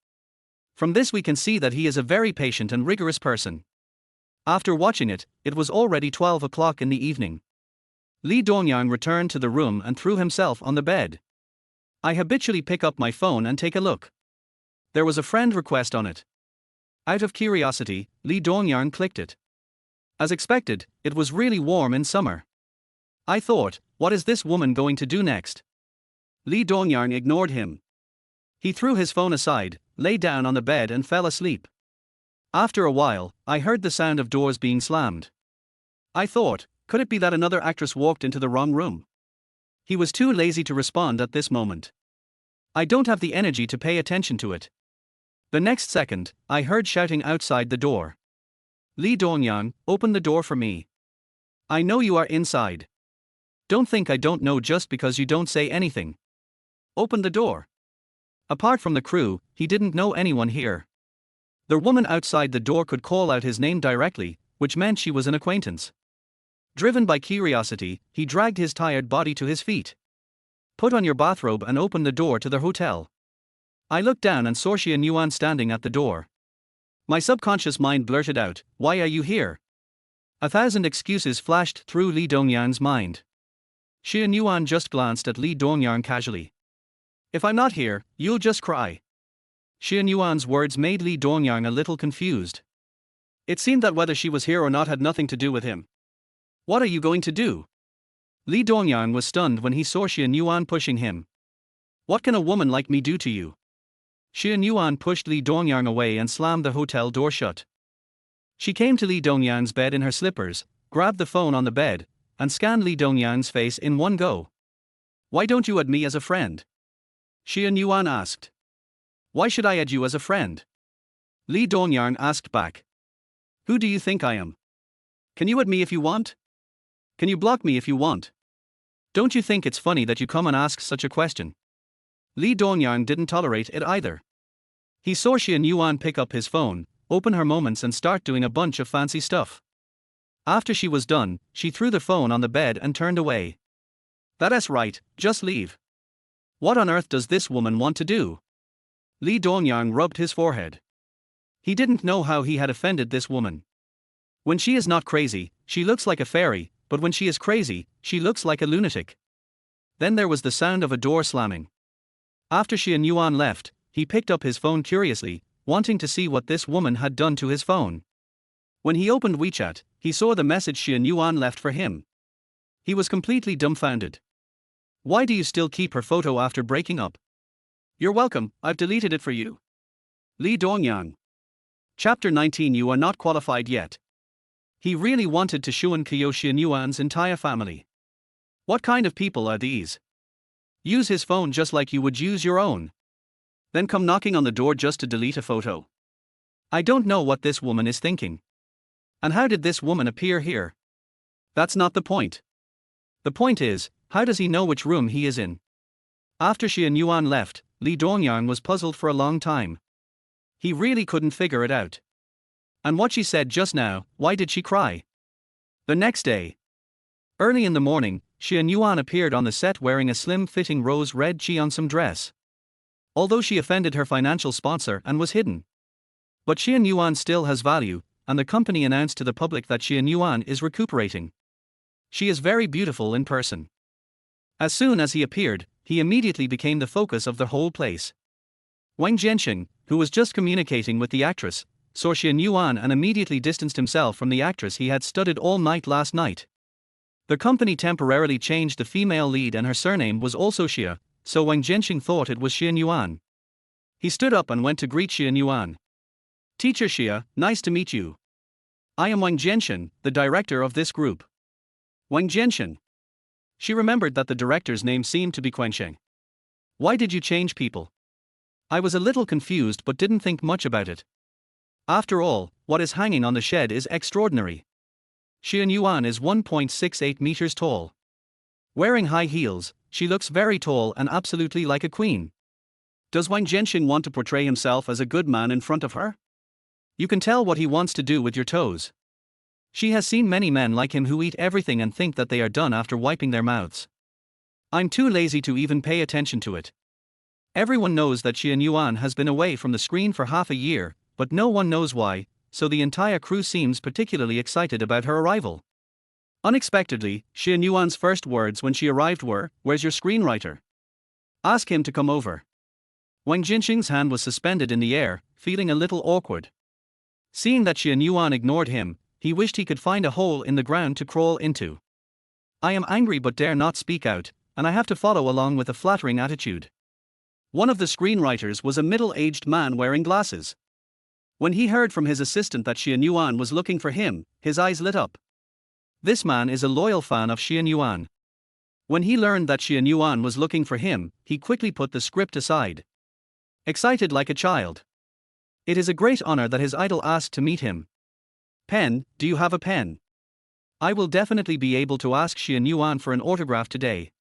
From this we can see that he is a very patient and rigorous person. After watching it, it was already 12 o'clock in the evening. Li Dongyang returned to the room and threw himself on the bed. I habitually pick up my phone and take a look. There was a friend request on it. Out of curiosity, Li Dongyang clicked it. As expected, it was really warm in summer. I thought, what is this woman going to do next? Li Dongyang ignored him. He threw his phone aside, lay down on the bed and fell asleep. After a while, I heard the sound of doors being slammed. I thought, could it be that another actress walked into the wrong room? He was too lazy to respond at this moment. I don't have the energy to pay attention to it. The next second, I heard shouting outside the door. Li Dongyang, open the door for me. I know you are inside. Don't think I don't know just because you don't say anything. Open the door. Apart from the crew, he didn't know anyone here. The woman outside the door could call out his name directly, which meant she was an acquaintance. Driven by curiosity, he dragged his tired body to his feet. Put on your bathrobe and open the door to the hotel. I looked down and saw Xian Yuan standing at the door. My subconscious mind blurted out, why are you here? 1,000 excuses flashed through Li Dongyang's mind. Xian Yuan just glanced at Li Dongyang casually. If I'm not here, you'll just cry. Xian Yuan's words made Li Dongyang a little confused. It seemed that whether she was here or not had nothing to do with him. What are you going to do? Li Dongyang was stunned when he saw Xian Yuan pushing him. What can a woman like me do to you? Xian Yuan pushed Li Dongyang away and slammed the hotel door shut. She came to Li Dongyang's bed in her slippers, grabbed the phone on the bed, and scanned Li Dongyang's face in one go. Why don't you add me as a friend? Xian Yuan asked. Why should I add you as a friend? Li Dongyang asked back. Who do you think I am? Can you add me if you want? Can you block me if you want? Don't you think it's funny that you come and ask such a question? Li Dongyang didn't tolerate it either. He saw Xian Yuan pick up his phone, open her moments and start doing a bunch of fancy stuff. After she was done, she threw the phone on the bed and turned away. That's right, just leave. What on earth does this woman want to do? Li Dongyang rubbed his forehead. He didn't know how he had offended this woman. When she is not crazy, she looks like a fairy, but when she is crazy, she looks like a lunatic. Then there was the sound of a door slamming. After Xian Yuan left, he picked up his phone curiously, wanting to see what this woman had done to his phone. When he opened WeChat, he saw the message Xian Yuan left for him. He was completely dumbfounded. Why do you still keep her photo after breaking up? You're welcome, I've deleted it for you. Li Dongyang. Chapter 19. You are not qualified yet. He really wanted to kill Xian Yuan's entire family. What kind of people are these? Use his phone just like you would use your own. Then come knocking on the door just to delete a photo. I don't know what this woman is thinking. And how did this woman appear here? That's not the point. The point is, how does he know which room he is in? After Xian Yuan left, Li Dongyang was puzzled for a long time. He really couldn't figure it out. And what she said just now, why did she cry? The next day. Early in the morning, Xian Yuan appeared on the set wearing a slim-fitting rose-red cheongsam dress. Although she offended her financial sponsor and was hidden. But Xian Yuan still has value, and the company announced to the public that Xian Yuan is recuperating. She is very beautiful in person. As soon as he appeared, he immediately became the focus of the whole place. Wang Jianxing, who was just communicating with the actress, saw Xian Yuan and immediately distanced himself from the actress he had studied all night last night. The company temporarily changed the female lead and her surname was also Xia, so Wang Jianxing thought it was Xian Yuan. He stood up and went to greet Xian Yuan. Teacher Xia, nice to meet you. I am Wang Jianxing, the director of this group. Wang Jiansheng. She remembered that the director's name seemed to be Quensheng. Why did you change people? I was a little confused but didn't think much about it. After all, what is hanging on the shed is extraordinary. Xian Yuan is 1.68 meters tall. Wearing high heels, she looks very tall and absolutely like a queen. Does Wang Jiansheng want to portray himself as a good man in front of her? You can tell what he wants to do with your toes. She has seen many men like him who eat everything and think that they are done after wiping their mouths. I'm too lazy to even pay attention to it. Everyone knows that Xian Yuan has been away from the screen for half a year, but no one knows why, so the entire crew seems particularly excited about her arrival. Unexpectedly, Xian Yuan's first words when she arrived were, "Where's your screenwriter? Ask him to come over." Wang Jinsheng's hand was suspended in the air, feeling a little awkward. Seeing that Xian Yuan ignored him, he wished he could find a hole in the ground to crawl into. I am angry but dare not speak out, and I have to follow along with a flattering attitude. One of the screenwriters was a middle-aged man wearing glasses. When he heard from his assistant that Xian Yuan was looking for him, his eyes lit up. This man is a loyal fan of Xian Yuan. When he learned that Xian Yuan was looking for him, he quickly put the script aside. Excited like a child. It is a great honor that his idol asked to meet him. Pen, do you have a pen? I will definitely be able to ask Xian Yuan for an autograph today.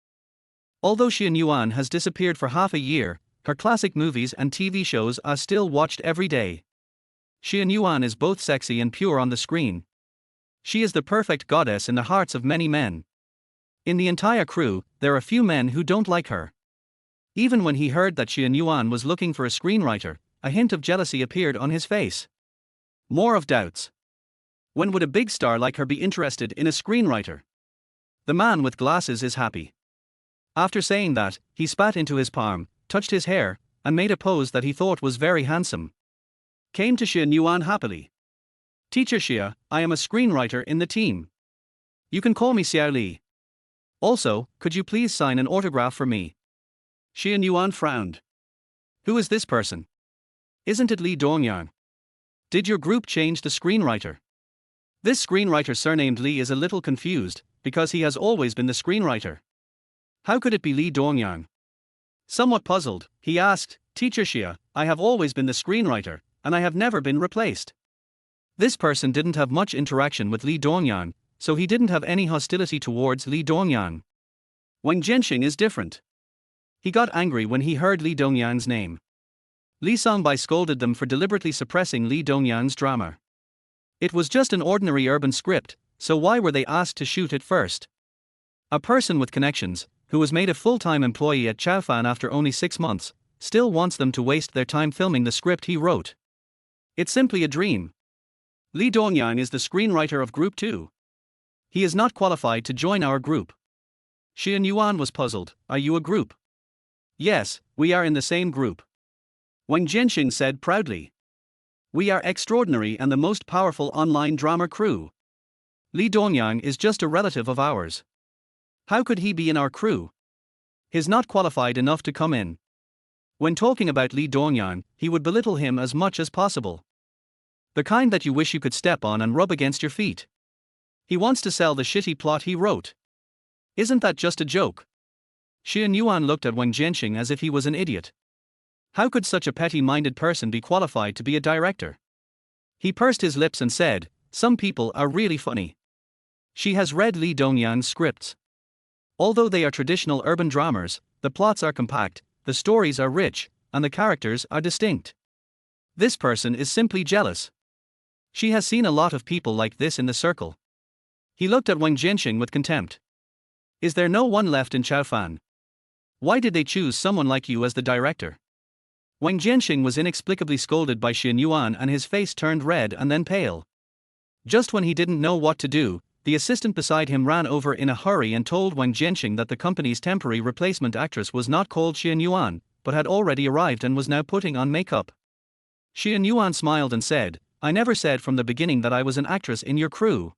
Although Xian Yuan has disappeared for half a year, her classic movies and TV shows are still watched every day. Xian Yuan is both sexy and pure on the screen. She is the perfect goddess in the hearts of many men. In the entire crew, there are few men who don't like her. Even when he heard that Xian Yuan was looking for a screenwriter, a hint of jealousy appeared on his face. More of doubts. When would a big star like her be interested in a screenwriter? The man with glasses is happy. After saying that, he spat into his palm, touched his hair, and made a pose that he thought was very handsome. Came to Xian Yuan happily. Teacher Xia, I am a screenwriter in the team. You can call me Xiao Li. Also, could you please sign an autograph for me? Xian Yuan frowned. Who is this person? Isn't it Li Dongyang? Did your group change the screenwriter? This screenwriter surnamed Li is a little confused, because he has always been the screenwriter. How could it be Li Dongyang? Somewhat puzzled, he asked, Teacher Xia, I have always been the screenwriter, and I have never been replaced. This person didn't have much interaction with Li Dongyang, so he didn't have any hostility towards Li Dongyang. Wang Jiansheng is different. He got angry when he heard Li Dongyang's name. Li Songbai scolded them for deliberately suppressing Li Dongyang's drama. It was just an ordinary urban script, so why were they asked to shoot it first? A person with connections, who was made a full-time employee at Chaofan after only 6 months, still wants them to waste their time filming the script he wrote. It's simply a dream. Li Dongyang is the screenwriter of Group 2. He is not qualified to join our group. Xian Yuan was puzzled. Are you a group? Yes, we are in the same group. Wang Jiansheng said proudly. We are extraordinary and the most powerful online drama crew. Li Dongyang is just a relative of ours. How could he be in our crew? He's not qualified enough to come in. When talking about Li Dongyang, he would belittle him as much as possible. The kind that you wish you could step on and rub against your feet. He wants to sell the shitty plot he wrote. Isn't that just a joke? Xian Yuan looked at Wang Jiansheng as if he was an idiot. How could such a petty-minded person be qualified to be a director? He pursed his lips and said, some people are really funny. She has read Li Dongyang's scripts. Although they are traditional urban dramas, the plots are compact, the stories are rich, and the characters are distinct. This person is simply jealous. She has seen a lot of people like this in the circle. He looked at Wang Jiansheng with contempt. Is there no one left in Chaofan? Why did they choose someone like you as the director? Wang Jiansheng was inexplicably scolded by Xian Yuan and his face turned red and then pale. Just when he didn't know what to do, the assistant beside him ran over in a hurry and told Wang Jiansheng that the company's temporary replacement actress was not called Xian Yuan, but had already arrived and was now putting on makeup. Xian Yuan smiled and said, I never said from the beginning that I was an actress in your crew.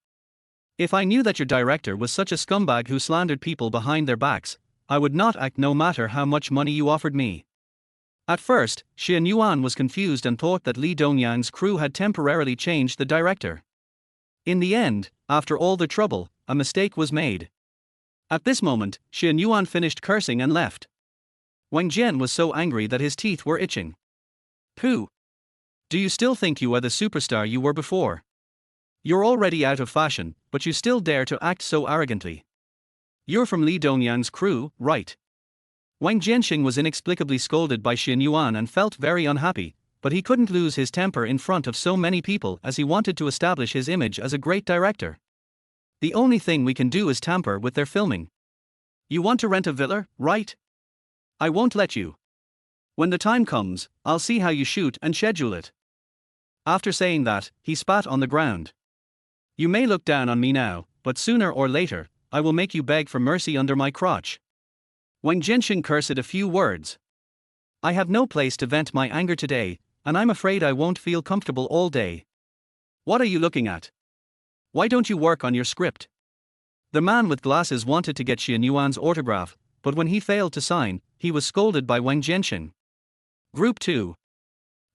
If I knew that your director was such a scumbag who slandered people behind their backs, I would not act no matter how much money you offered me. At first, Xian Yuan was confused and thought that Li Dongyang's crew had temporarily changed the director. In the end, after all the trouble, a mistake was made. At this moment, Xian Yuan finished cursing and left. Wang Jian was so angry that his teeth were itching. Pooh! Do you still think you are the superstar you were before? You're already out of fashion, but you still dare to act so arrogantly. You're from Li Dongyang's crew, right? Wang Jianxing was inexplicably scolded by Xian Yuan and felt very unhappy, but he couldn't lose his temper in front of so many people as he wanted to establish his image as a great director. The only thing we can do is tamper with their filming. You want to rent a villa, right? I won't let you. When the time comes, I'll see how you shoot and schedule it. After saying that, he spat on the ground. You may look down on me now, but sooner or later, I will make you beg for mercy under my crotch. Wang Jianxing cursed a few words. I have no place to vent my anger today, and I'm afraid I won't feel comfortable all day. What are you looking at? Why don't you work on your script? The man with glasses wanted to get Xian Yuan's autograph, but when he failed to sign, he was scolded by Wang Jianxing. Group 2.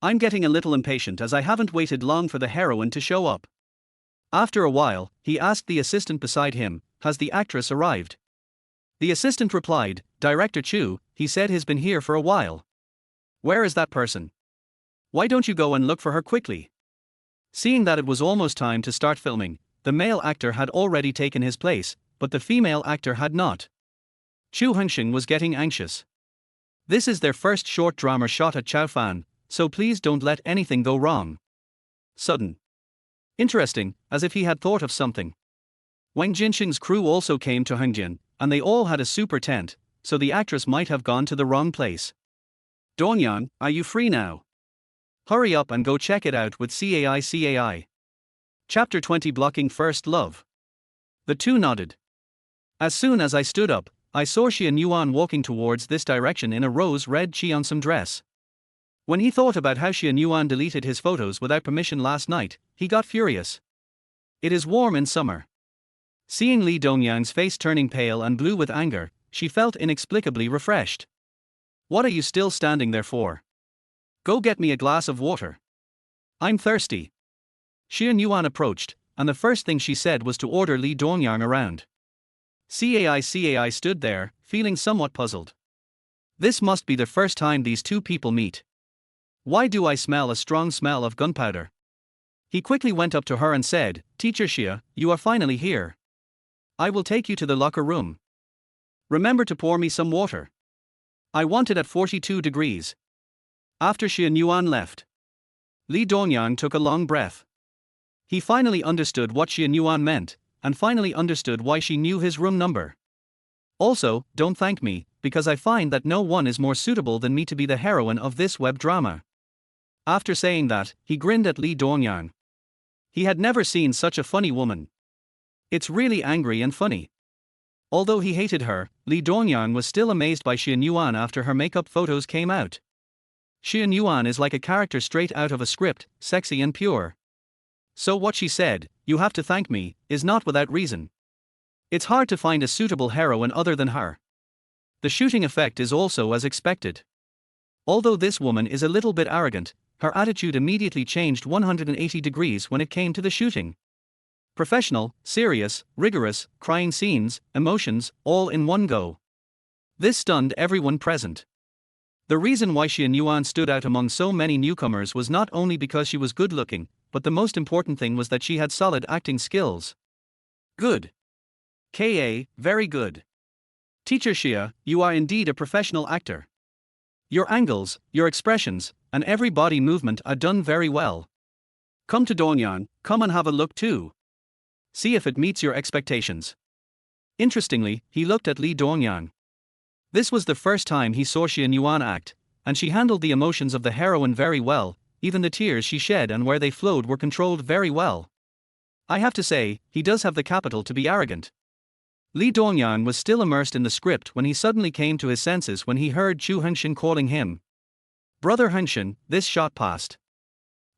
I'm getting a little impatient as I haven't waited long for the heroine to show up. After a while, he asked the assistant beside him, has the actress arrived? The assistant replied, Director Chu, he said he's been here for a while. Where is that person? Why don't you go and look for her quickly? Seeing that it was almost time to start filming, the male actor had already taken his place, but the female actor had not. Chu Hengxing was getting anxious. This is their first short drama shot at Chaofan, so please don't let anything go wrong. Sudden. Interesting, as if he had thought of something. Wang Jianxing's crew also came to Hengjian, and they all had a super tent, so the actress might have gone to the wrong place. Dongyang, are you free now? Hurry up and go check it out with CAI. Chapter 20 Blocking First Love. The two nodded. As soon as I stood up, I saw Xian Yuan walking towards this direction in a rose-red cheongsam dress. When he thought about how Xian Yuan deleted his photos without permission last night, he got furious. It is warm in summer. Seeing Li Dongyang's face turning pale and blue with anger, she felt inexplicably refreshed. What are you still standing there for? Go get me a glass of water. I'm thirsty. Xian Yuan approached, and the first thing she said was to order Li Dongyang around. CAI stood there, feeling somewhat puzzled. This must be the first time these two people meet. Why do I smell a strong smell of gunpowder? He quickly went up to her and said, Teacher Xia, you are finally here. I will take you to the locker room. Remember to pour me some water. I want it at 42 degrees. After Xian Yuan left, Li Dongyang took a long breath. He finally understood what Xian Yuan meant, and finally understood why she knew his room number. Also, don't thank me, because I find that no one is more suitable than me to be the heroine of this web drama. After saying that, he grinned at Li Dongyang. He had never seen such a funny woman. It's really angry and funny. Although he hated her, Li Dongyang was still amazed by Xian Yuan after her makeup photos came out. Xian Yuan is like a character straight out of a script, sexy and pure. So what she said, you have to thank me, is not without reason. It's hard to find a suitable heroine other than her. The shooting effect is also as expected. Although this woman is a little bit arrogant, her attitude immediately changed 180 degrees when it came to the shooting. Professional, serious, rigorous, crying scenes, emotions, all in one go. This stunned everyone present. The reason why Xian Yuan stood out among so many newcomers was not only because she was good-looking, but the most important thing was that she had solid acting skills. Good. Very good. Teacher Xia, you are indeed a professional actor. Your angles, your expressions, and every body movement are done very well. Come to Dongyang, come and have a look too. See if it meets your expectations. Interestingly, he looked at Li Dongyang. This was the first time he saw Xian Yuan act, and she handled the emotions of the heroine very well, even the tears she shed and where they flowed were controlled very well. I have to say, he does have the capital to be arrogant. Li Dongyang was still immersed in the script when he suddenly came to his senses when he heard Chu Hengxin calling him. Brother Hengxin, this shot passed.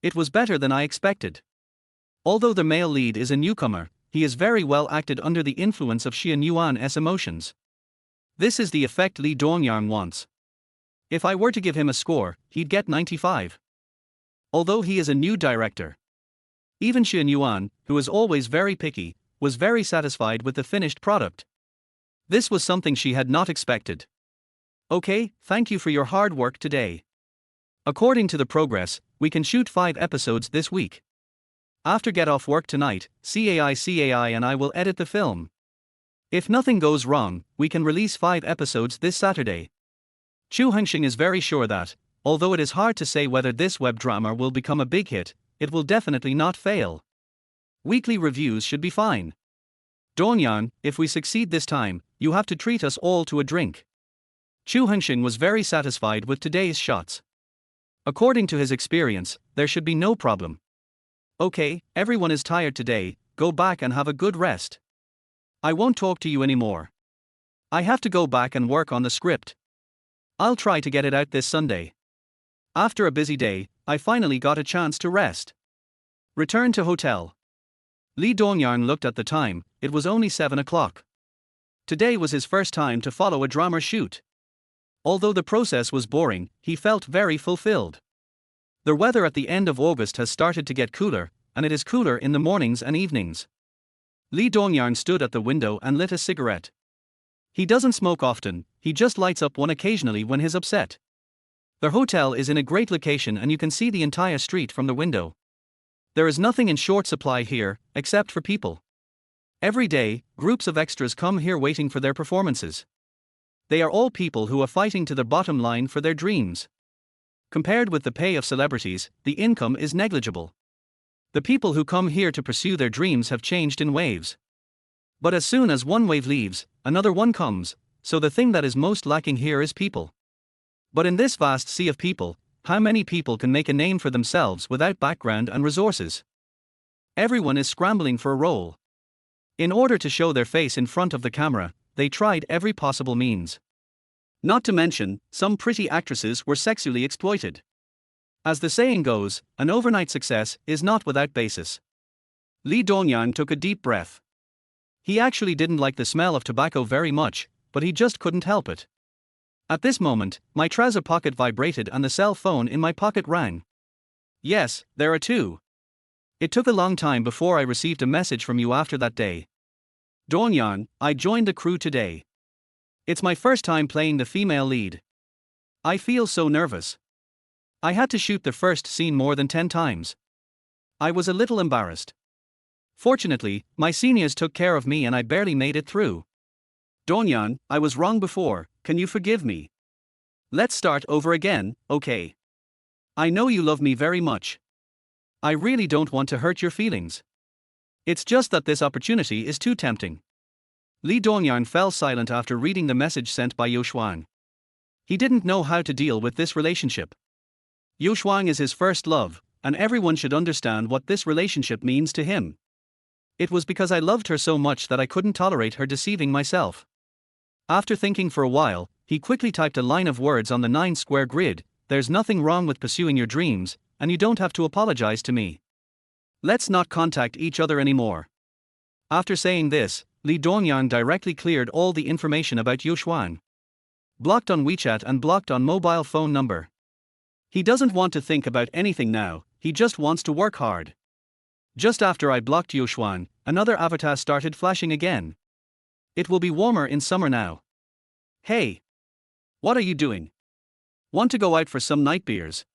It was better than I expected. Although the male lead is a newcomer, he is very well acted under the influence of Xian Yuan's emotions. This is the effect Li Dongyang wants. If I were to give him a score, he'd get 95. Although he is a new director. Even Xian Yuan, who is always very picky, was very satisfied with the finished product. This was something she had not expected. Okay, thank you for your hard work today. According to the progress, we can shoot 5 episodes this week. After get off work tonight, CAI and I will edit the film. If nothing goes wrong, we can release 5 episodes this Saturday. Chu Hengxing is very sure that, although it is hard to say whether this web drama will become a big hit, it will definitely not fail. Weekly reviews should be fine. Dongyan, if we succeed this time, you have to treat us all to a drink. Chu Hengxing was very satisfied with today's shots. According to his experience, there should be no problem. Okay, everyone is tired today, go back and have a good rest. I won't talk to you anymore. I have to go back and work on the script. I'll try to get it out this Sunday. After a busy day, I finally got a chance to rest. Return to hotel. Lee Dongyang looked at the time, it was only 7 o'clock. Today was his first time to follow a drama shoot. Although the process was boring, he felt very fulfilled. The weather at the end of August has started to get cooler, and it is cooler in the mornings and evenings. Lee Dongyang stood at the window and lit a cigarette. He doesn't smoke often, he just lights up one occasionally when he's upset. The hotel is in a great location and you can see the entire street from the window. There is nothing in short supply here, except for people. Every day, groups of extras come here waiting for their performances. They are all people who are fighting to the bottom line for their dreams. Compared with the pay of celebrities, the income is negligible. The people who come here to pursue their dreams have changed in waves. But as soon as one wave leaves, another one comes, so the thing that is most lacking here is people. But in this vast sea of people, how many people can make a name for themselves without background and resources? Everyone is scrambling for a role. In order to show their face in front of the camera, they tried every possible means. Not to mention, some pretty actresses were sexually exploited. As the saying goes, an overnight success is not without basis. Lee Dongyang took a deep breath. He actually didn't like the smell of tobacco very much, but he just couldn't help it. At this moment, my trouser pocket vibrated and the cell phone in my pocket rang. Yes, there are 2. It took a long time before I received a message from you after that day. Dongyang, I joined the crew today. It's my first time playing the female lead. I feel so nervous. I had to shoot the first scene more than 10 times. I was a little embarrassed. Fortunately, my seniors took care of me and I barely made it through. Dongyang, I was wrong before, can you forgive me? Let's start over again, okay? I know you love me very much. I really don't want to hurt your feelings. It's just that this opportunity is too tempting. Lee Dongyang fell silent after reading the message sent by Youshuang. He didn't know how to deal with this relationship. Youshuang is his first love, and everyone should understand what this relationship means to him. It was because I loved her so much that I couldn't tolerate her deceiving myself. After thinking for a while, he quickly typed a line of words on the 9-square grid, "There's nothing wrong with pursuing your dreams, and you don't have to apologize to me. Let's not contact each other anymore." After saying this, Lee Dongyang directly cleared all the information about Youshuang. Blocked on WeChat and blocked on mobile phone number. He doesn't want to think about anything now, he just wants to work hard. Just after I blocked Youshuang, another avatar started flashing again. It will be warmer in summer now. Hey! What are you doing? Want to go out for some night beers?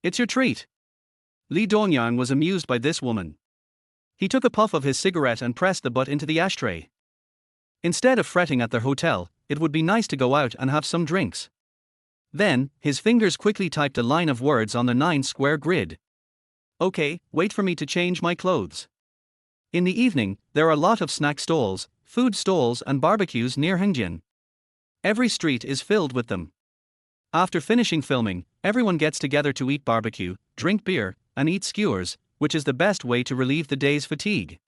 It's your treat. Lee Dongyang was amused by this woman. He took a puff of his cigarette and pressed the butt into the ashtray. Instead of fretting at their hotel, it would be nice to go out and have some drinks. Then, his fingers quickly typed a line of words on the 9-square grid. Okay, wait for me to change my clothes. In the evening, there are a lot of snack stalls, food stalls and barbecues near Hengjin. Every street is filled with them. After finishing filming, everyone gets together to eat barbecue, drink beer, and eat skewers, which is the best way to relieve the day's fatigue.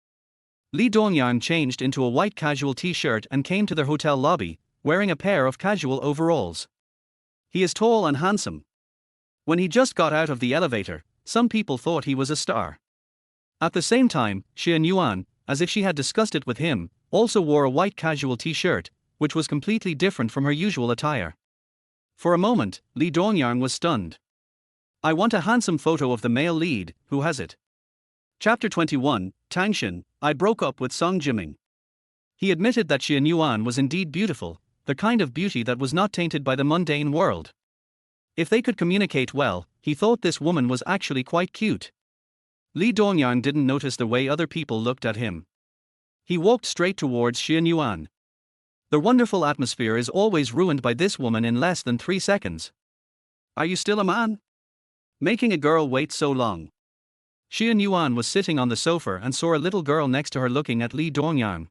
Lee Dongyang changed into a white casual t-shirt and came to their hotel lobby, wearing a pair of casual overalls. He is tall and handsome. When he just got out of the elevator, some people thought he was a star. At the same time, Xian Yuan, as if she had discussed it with him, also wore a white casual t-shirt, which was completely different from her usual attire. For a moment, Lee Dongyang was stunned. I want a handsome photo of the male lead, who has it? Chapter 21, Tangshan, I broke up with Song Jiming. He admitted that Xian Yuan was indeed beautiful, the kind of beauty that was not tainted by the mundane world. If they could communicate well, he thought this woman was actually quite cute. Li Dongyang didn't notice the way other people looked at him. He walked straight towards Xian Yuan. The wonderful atmosphere is always ruined by this woman in less than 3 seconds. Are you still a man? Making a girl wait so long. Xian Yuan was sitting on the sofa and saw a little girl next to her looking at Li Dongyang.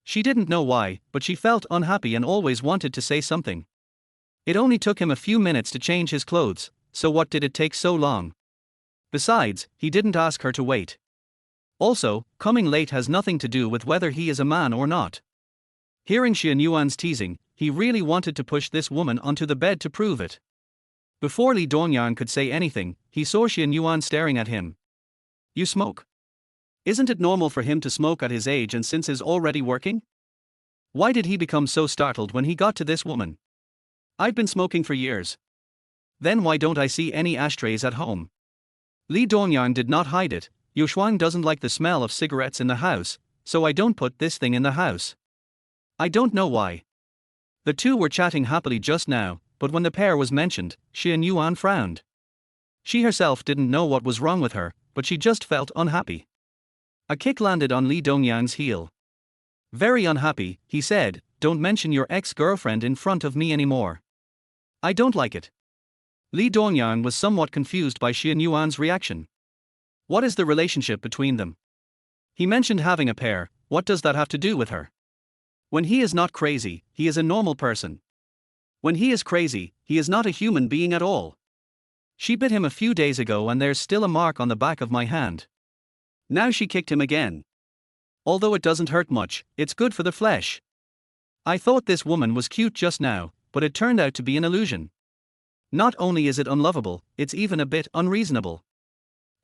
She didn't know why, but she felt unhappy and always wanted to say something. It only took him a few minutes to change his clothes, so what did it take so long? Besides, he didn't ask her to wait. Also, coming late has nothing to do with whether he is a man or not. Hearing Xian Yuan's teasing, he really wanted to push this woman onto the bed to prove it. Before Li Dongyang could say anything, he saw Xian Yuan staring at him. You smoke? Isn't it normal for him to smoke at his age and since he's already working? Why did he become so startled when he got to this woman? I've been smoking for years. Then why don't I see any ashtrays at home? Li Dongyang did not hide it. Yushuang doesn't like the smell of cigarettes in the house, so I don't put this thing in the house. I don't know why. The two were chatting happily just now, but when the pair was mentioned, Xian Yuan frowned. She herself didn't know what was wrong with her, but she just felt unhappy. A kick landed on Li Dongyang's heel. Very unhappy, he said, don't mention your ex-girlfriend in front of me anymore. I don't like it. Li Dongyang was somewhat confused by Xian Yuan's reaction. What is the relationship between them? He mentioned having a pair, what does that have to do with her? When he is not crazy, he is a normal person. When he is crazy, he is not a human being at all. She bit him a few days ago and there's still a mark on the back of my hand. Now she kicked him again. Although it doesn't hurt much, it's good for the flesh. I thought this woman was cute just now, but it turned out to be an illusion. Not only is it unlovable, it's even a bit unreasonable.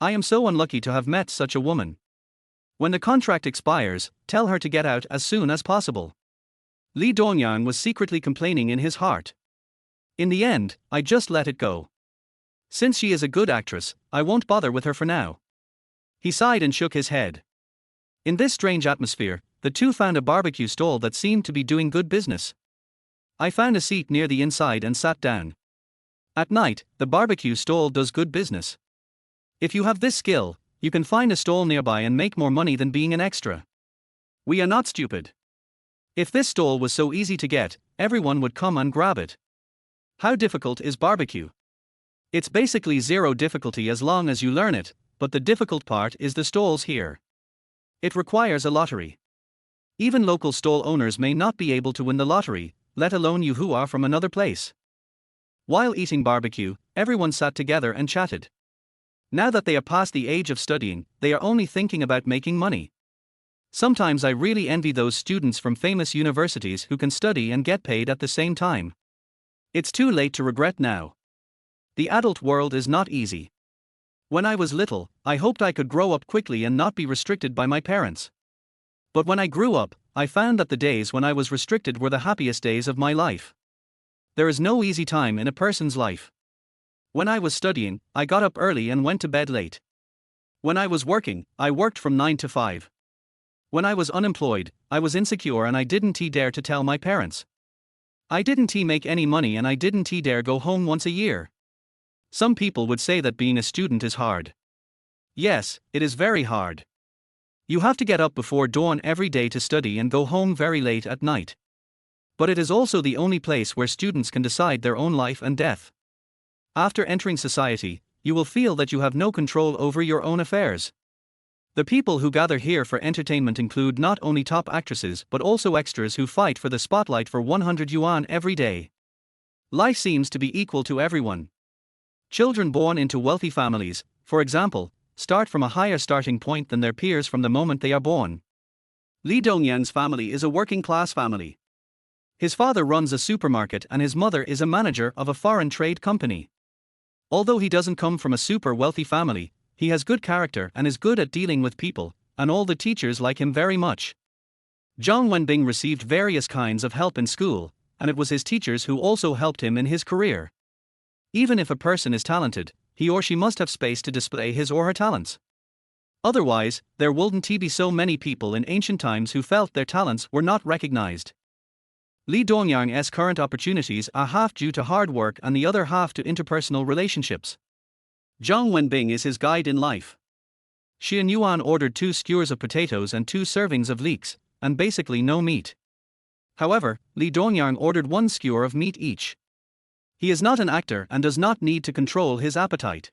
I am so unlucky to have met such a woman. When the contract expires, tell her to get out as soon as possible. Li Dongyang was secretly complaining in his heart. In the end, I just let it go. Since she is a good actress, I won't bother with her for now. He sighed and shook his head. In this strange atmosphere, the two found a barbecue stall that seemed to be doing good business. I found a seat near the inside and sat down. At night, the barbecue stall does good business. If you have this skill, you can find a stall nearby and make more money than being an extra. We are not stupid. If this stall was so easy to get, everyone would come and grab it. How difficult is barbecue? It's basically zero difficulty as long as you learn it, but the difficult part is the stalls here. It requires a lottery. Even local stall owners may not be able to win the lottery, let alone you who are from another place. While eating barbecue, everyone sat together and chatted. Now that they are past the age of studying, they are only thinking about making money. Sometimes I really envy those students from famous universities who can study and get paid at the same time. It's too late to regret now. The adult world is not easy. When I was little, I hoped I could grow up quickly and not be restricted by my parents. But when I grew up, I found that the days when I was restricted were the happiest days of my life. There is no easy time in a person's life. When I was studying, I got up early and went to bed late. When I was working, I worked from 9 to 5. When I was unemployed, I was insecure and I didn't dare to tell my parents. I didn't make any money and I didn't dare go home once a year. Some people would say that being a student is hard. Yes, it is very hard. You have to get up before dawn every day to study and go home very late at night. But it is also the only place where students can decide their own life and death. After entering society, you will feel that you have no control over your own affairs. The people who gather here for entertainment include not only top actresses but also extras who fight for the spotlight for 100 yuan every day. Life seems to be equal to everyone. Children born into wealthy families, for example, start from a higher starting point than their peers from the moment they are born. Li Dongyang's family is a working-class family. His father runs a supermarket and his mother is a manager of a foreign trade company. Although he doesn't come from a super wealthy family, he has good character and is good at dealing with people, and all the teachers like him very much. Zhang Wenbing received various kinds of help in school, and it was his teachers who also helped him in his career. Even if a person is talented, he or she must have space to display his or her talents. Otherwise, there wouldn't be so many people in ancient times who felt their talents were not recognized. Lee Dongyang's current opportunities are half due to hard work and the other half to interpersonal relationships. Zhang Wenbing is his guide in life. Xian Yuan ordered 2 skewers of potatoes and 2 servings of leeks, and basically no meat. However, Lee Dongyang ordered 1 skewer of meat each. He is not an actor and does not need to control his appetite.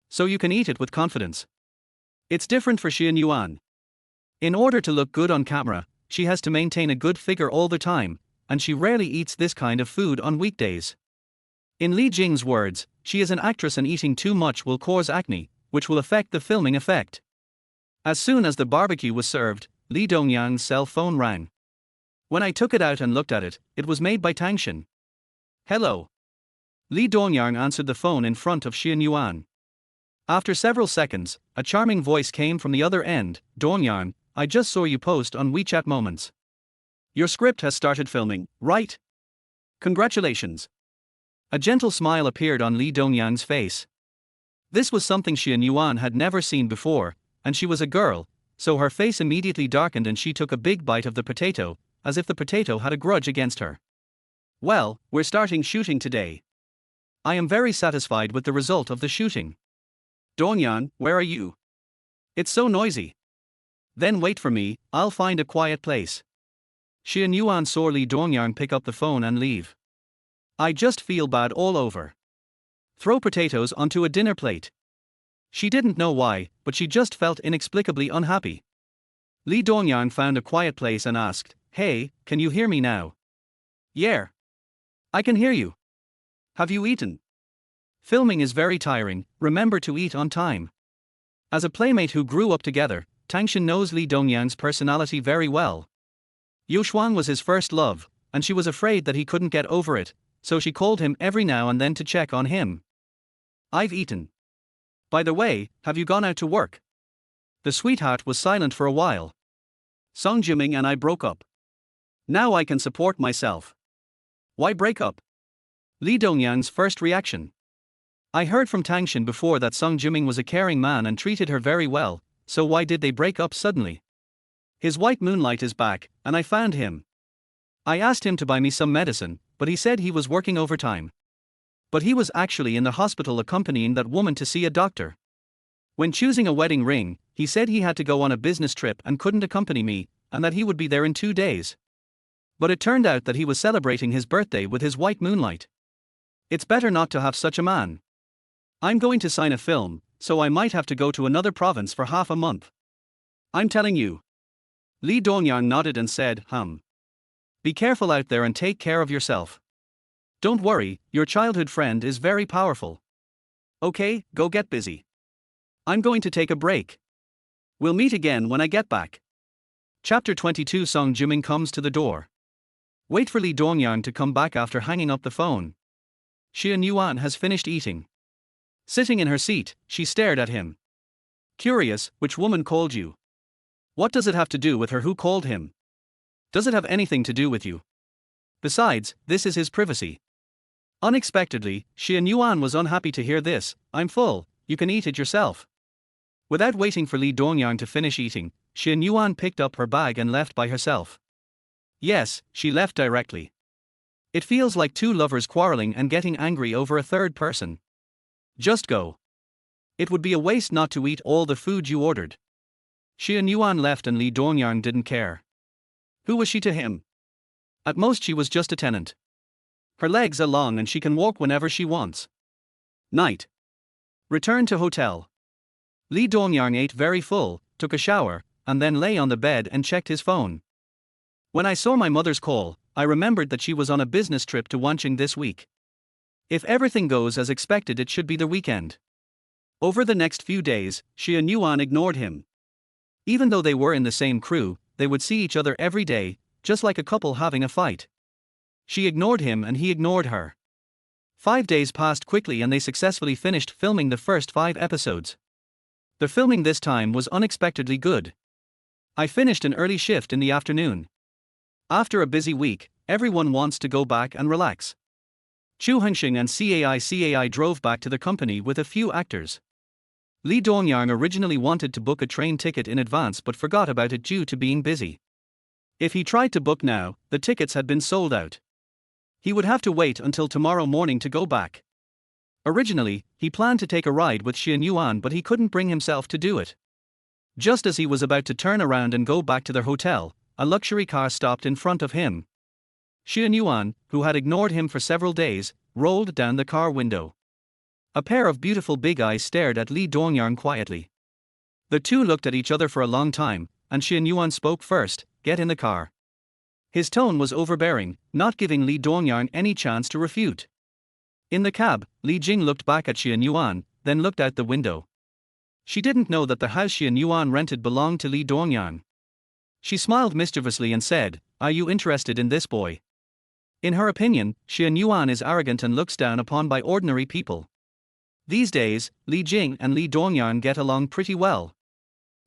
So you can eat it with confidence. It's different for Xian Yuan. In order to look good on camera, she has to maintain a good figure all the time, and she rarely eats this kind of food on weekdays. In Li Jing's words, she is an actress and eating too much will cause acne, which will affect the filming effect. As soon as the barbecue was served, Li Dongyang's cell phone rang. When I took it out and looked at it, it was made by Tangshan. Hello. Li Dongyang answered the phone in front of Xian Yuan. After several seconds, a charming voice came from the other end. Dongyang, I just saw you post on WeChat Moments. Your script has started filming, right? Congratulations. A gentle smile appeared on Li Dongyang's face. This was something Xian Yuan had never seen before, and she was a girl, so her face immediately darkened and she took a big bite of the potato, as if the potato had a grudge against her. Well, we're starting shooting today. I am very satisfied with the result of the shooting. Dongyang, where are you? It's so noisy. Then wait for me, I'll find a quiet place. Xian Yuan saw Li Dongyang pick up the phone and leave. I just feel bad all over. Throw potatoes onto a dinner plate. She didn't know why, but she just felt inexplicably unhappy. Li Dongyang found a quiet place and asked, Hey, can you hear me now? Yeah. I can hear you. Have you eaten? Filming is very tiring, remember to eat on time. As a playmate who grew up together, Tangshan knows Li Dongyang's personality very well. Yuxuan was his first love, and she was afraid that he couldn't get over it, so she called him every now and then to check on him. I've eaten. By the way, have you gone out to work? The sweetheart was silent for a while. Song Jiming and I broke up. Now I can support myself. Why break up? Li Dongyang's first reaction. I heard from Tangshan before that Song Jiming was a caring man and treated her very well, so why did they break up suddenly? His white moonlight is back, and I found him. I asked him to buy me some medicine, but he said he was working overtime. But he was actually in the hospital accompanying that woman to see a doctor. When choosing a wedding ring, he said he had to go on a business trip and couldn't accompany me, and that he would be there in 2 days. But it turned out that he was celebrating his birthday with his white moonlight. It's better not to have such a man. I'm going to sign a film, so I might have to go to another province for half a month. I'm telling you. Li Dongyang nodded and said, Be careful out there and take care of yourself. Don't worry, your childhood friend is very powerful. Okay, go get busy. I'm going to take a break. We'll meet again when I get back. Chapter 22. Song Jiming comes to the door. Wait for Li Dongyang to come back after hanging up the phone. Xian Yuan has finished eating. Sitting in her seat, she stared at him. Curious, which woman called you? What does it have to do with her who called him? Does it have anything to do with you? Besides, this is his privacy. Unexpectedly, Xian Yuan was unhappy to hear this. I'm full, you can eat it yourself. Without waiting for Li Dongyang to finish eating, Xian Yuan picked up her bag and left by herself. Yes, she left directly. It feels like 2 lovers quarreling and getting angry over a third person. Just go. It would be a waste not to eat all the food you ordered. Xian Yuan left and Li Dongyang didn't care. Who was she to him? At most she was just a tenant. Her legs are long and she can walk whenever she wants. Night. Return to hotel. Li Dongyang ate very full, took a shower, and then lay on the bed and checked his phone. When I saw my mother's call, I remembered that she was on a business trip to Wancheng this week. If everything goes as expected, it should be the weekend. Over the next few days, Xian Yuan ignored him. Even though they were in the same crew, they would see each other every day, just like a couple having a fight. She ignored him and he ignored her. 5 days passed quickly and they successfully finished filming the first 5 episodes. The filming this time was unexpectedly good. I finished an early shift in the afternoon. After a busy week, everyone wants to go back and relax. Chu Hengxing and CAI drove back to the company with a few actors. Lee Dongyang originally wanted to book a train ticket in advance but forgot about it due to being busy. If he tried to book now, the tickets had been sold out. He would have to wait until tomorrow morning to go back. Originally, he planned to take a ride with Xian Yuan, but he couldn't bring himself to do it. Just as he was about to turn around and go back to their hotel, a luxury car stopped in front of him. Xian Yuan, who had ignored him for several days, rolled down the car window. A pair of beautiful big eyes stared at Lee Dongyang quietly. The two looked at each other for a long time, and Xian Yuan spoke first, "Get in the car." His tone was overbearing, not giving Lee Dongyang any chance to refute. In the cab, Li Jing looked back at Xian Yuan, then looked out the window. She didn't know that the house Xian Yuan rented belonged to Lee Dongyang. She smiled mischievously and said, "Are you interested in this boy?" In her opinion, Xian Yuan is arrogant and looks down upon by ordinary people. These days, Li Jing and Li Dongyang get along pretty well.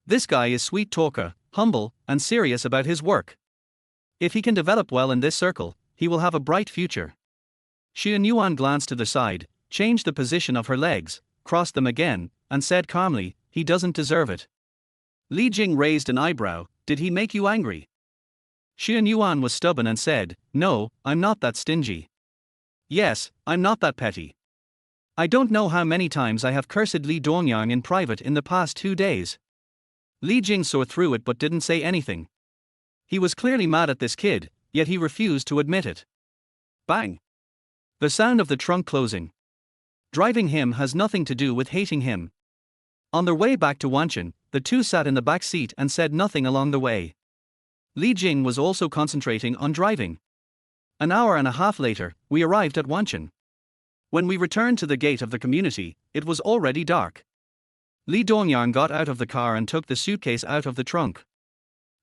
This guy is sweet talker, humble, and serious about his work. If he can develop well in this circle, he will have a bright future. Xian Yuan glanced to the side, changed the position of her legs, crossed them again, and said calmly, "He doesn't deserve it." Li Jing raised an eyebrow. "Did he make you angry?" Xian Yuan was stubborn and said, "No, I'm not that stingy. Yes, I'm not that petty. I don't know how many times I have cursed Li Dongyang in private in the past 2 days." Li Jing saw through it but didn't say anything. He was clearly mad at this kid, yet he refused to admit it. Bang! The sound of the trunk closing. Driving him has nothing to do with hating him. On their way back to Wanchen, the two sat in the back seat and said nothing along the way. Li Jing was also concentrating on driving. An hour and a half later, we arrived at Wanchen. When we returned to the gate of the community, it was already dark. Li Dongyang got out of the car and took the suitcase out of the trunk.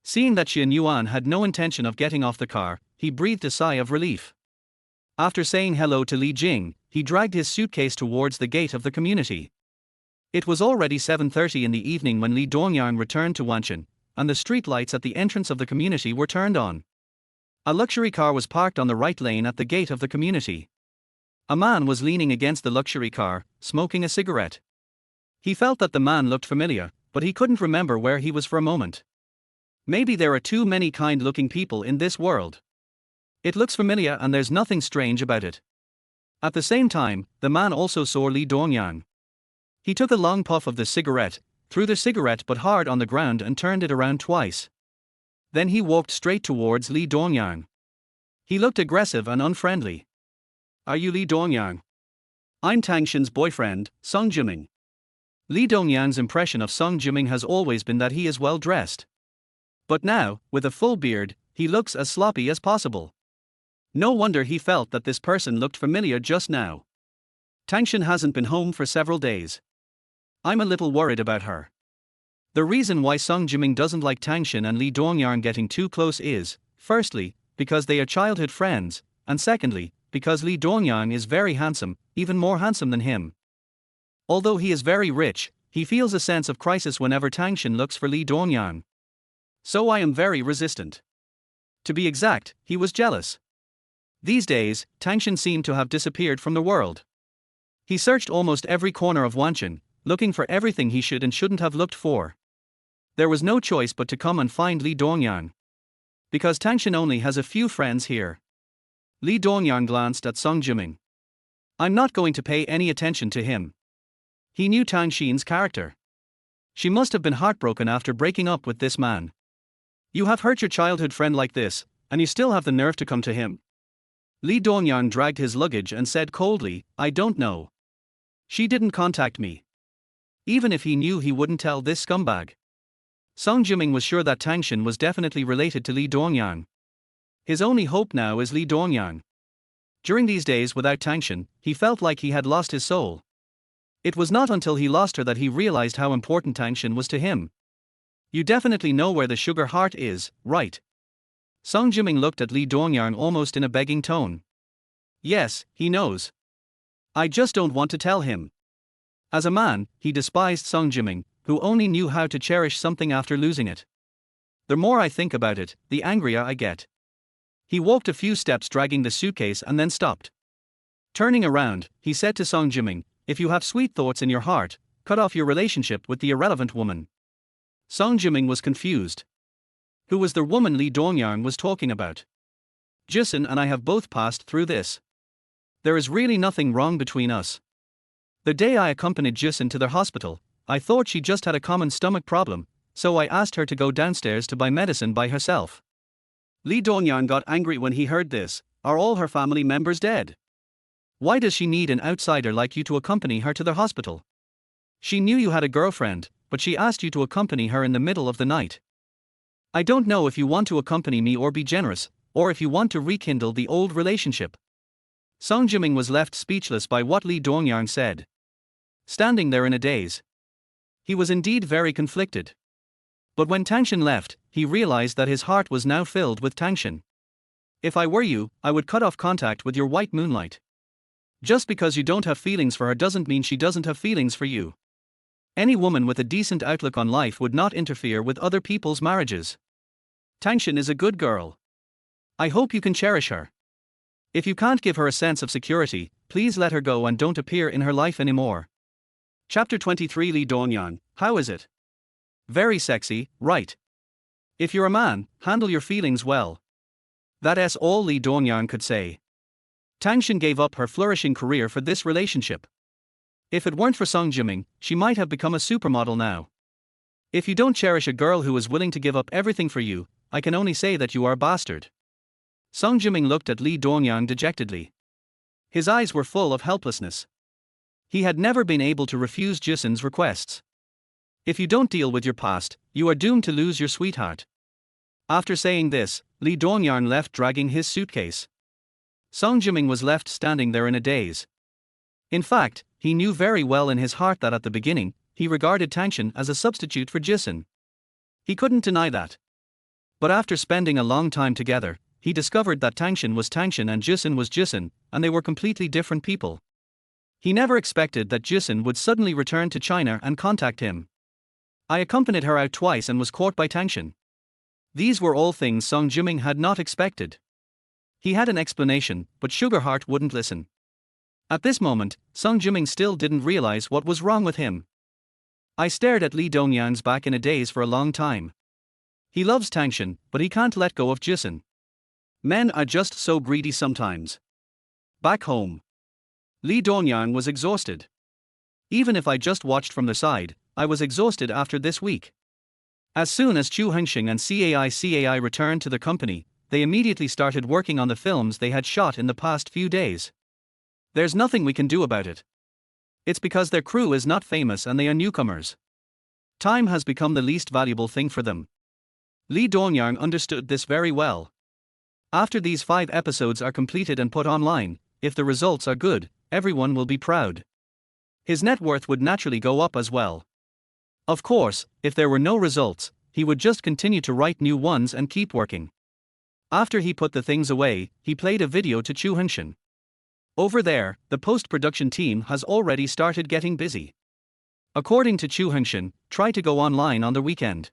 Seeing that Xian Yuan had no intention of getting off the car, he breathed a sigh of relief. After saying hello to Li Jing, he dragged his suitcase towards the gate of the community. It was already 7:30 in the evening when Li Dongyang returned to Wanchen, and the street lights at the entrance of the community were turned on. A luxury car was parked on the right lane at the gate of the community. A man was leaning against the luxury car, smoking a cigarette. He felt that the man looked familiar, but he couldn't remember where he was for a moment. Maybe there are too many kind-looking people in this world. It looks familiar and there's nothing strange about it. At the same time, the man also saw Li Dongyang. He took a long puff of the cigarette, threw the cigarette but hard on the ground and turned it around twice. Then he walked straight towards Li Dongyang. He looked aggressive and unfriendly. "Are you Li Dongyang?" "I'm Tang Xin's boyfriend, Song Jiming." Li Dongyang's impression of Song Jiming has always been that he is well dressed. But now, with a full beard, he looks as sloppy as possible. No wonder he felt that this person looked familiar just now. Tang Xin hasn't been home for several days. I'm a little worried about her. The reason why Song Jiming doesn't like Tang Xin and Li Dongyang getting too close is, firstly, because they are childhood friends, and secondly, because Li Dongyang is very handsome, even more handsome than him. Although he is very rich, he feels a sense of crisis whenever Tang Xin looks for Li Dongyang. "So I am very resistant." To be exact, he was jealous. These days, Tang Xin seemed to have disappeared from the world. He searched almost every corner of Wanchen, looking for everything he should and shouldn't have looked for. There was no choice but to come and find Li Dongyang. Because Tang Xin only has a few friends here. Li Dongyang glanced at Song Jiming. "I'm not going to pay any attention to him." He knew Tang Xin's character. She must have been heartbroken after breaking up with this man. "You have hurt your childhood friend like this, and you still have the nerve to come to him?" Li Dongyang dragged his luggage and said coldly, "I don't know. She didn't contact me. Even if he knew, he wouldn't tell this scumbag." Song Jiming was sure that Tang Xin was definitely related to Li Dongyang. His only hope now is Li Dongyang. During these days without Tang Xin, he felt like he had lost his soul. It was not until he lost her that he realized how important Tang Xin was to him. "You definitely know where the sugar heart is, right?" Song Jiming looked at Li Dongyang almost in a begging tone. "Yes, he knows. I just don't want to tell him." As a man, he despised Song Jiming, who only knew how to cherish something after losing it. "The more I think about it, the angrier I get." He walked a few steps dragging the suitcase and then stopped. Turning around, he said to Song Jiming, "If you have sweet thoughts in your heart, cut off your relationship with the irrelevant woman. Song Jiming was confused. Who was the woman Lee Dongyang was talking about? Jisun and I have both passed through this. There is really nothing wrong between us. The day I accompanied Jisun to the hospital, I thought she just had a common stomach problem, so I asked her to go downstairs to buy medicine by herself. Lee Dongyang got angry when he heard this. Are all her family members dead? Why does she need an outsider like you to accompany her to the hospital? She knew you had a girlfriend, but she asked you to accompany her in the middle of the night. I don't know if you want to accompany me or be generous, or if you want to rekindle the old relationship. Song Jiming was left speechless by what Lee Dongyang said. Standing there in a daze. He was indeed very conflicted. But when Tangshan left, he realized that his heart was now filled with Tangshan. If I were you, I would cut off contact with your white moonlight. Just because you don't have feelings for her doesn't mean she doesn't have feelings for you. Any woman with a decent outlook on life would not interfere with other people's marriages. Tangshan is a good girl. I hope you can cherish her. If you can't give her a sense of security, please let her go and don't appear in her life anymore. Chapter 23 Lee Dongyang, how is it? Very sexy, right? If you're a man, handle your feelings well. That's all Lee Dongyang could say. Tangshan gave up her flourishing career for this relationship. If it weren't for Song Jiming, she might have become a supermodel now. If you don't cherish a girl who is willing to give up everything for you, I can only say that you are a bastard. Song Jiming looked at Lee Dongyang dejectedly. His eyes were full of helplessness. He had never been able to refuse Jisun's requests. If you don't deal with your past, you are doomed to lose your sweetheart. After saying this, Lee Dongyang left dragging his suitcase. Song Jiming was left standing there in a daze. In fact, he knew very well in his heart that at the beginning, he regarded Tangshan as a substitute for Jisun. He couldn't deny that. But after spending a long time together, he discovered that Tangshan was Tangshan and Jisun was Jisun, and they were completely different people. He never expected that Jisun would suddenly return to China and contact him. I accompanied her out twice and was caught by Tangshan. These were all things Song Jiming had not expected. He had an explanation, but Sugarheart wouldn't listen. At this moment, Song Jiming still didn't realize what was wrong with him. I stared at Lee Dongyang's back in a daze for a long time. He loves Tangshan, but he can't let go of Jisun. Men are just so greedy sometimes. Back home, Lee Dongyang was exhausted. Even if I just watched from the side, I was exhausted after this week. As soon as Chu Hengxing and CAI returned to the company, they immediately started working on the films they had shot in the past few days. There's nothing we can do about it. It's because their crew is not famous and they are newcomers. Time has become the least valuable thing for them. Lee Dongyang understood this very well. After these 5 episodes are completed and put online, if the results are good, everyone will be proud. His net worth would naturally go up as well. Of course, if there were no results, he would just continue to write new ones and keep working. After he put the things away, he played a video to Chu Hengxin. Over there, the post-production team has already started getting busy. According to Chu Hengxin, try to go online on the weekend.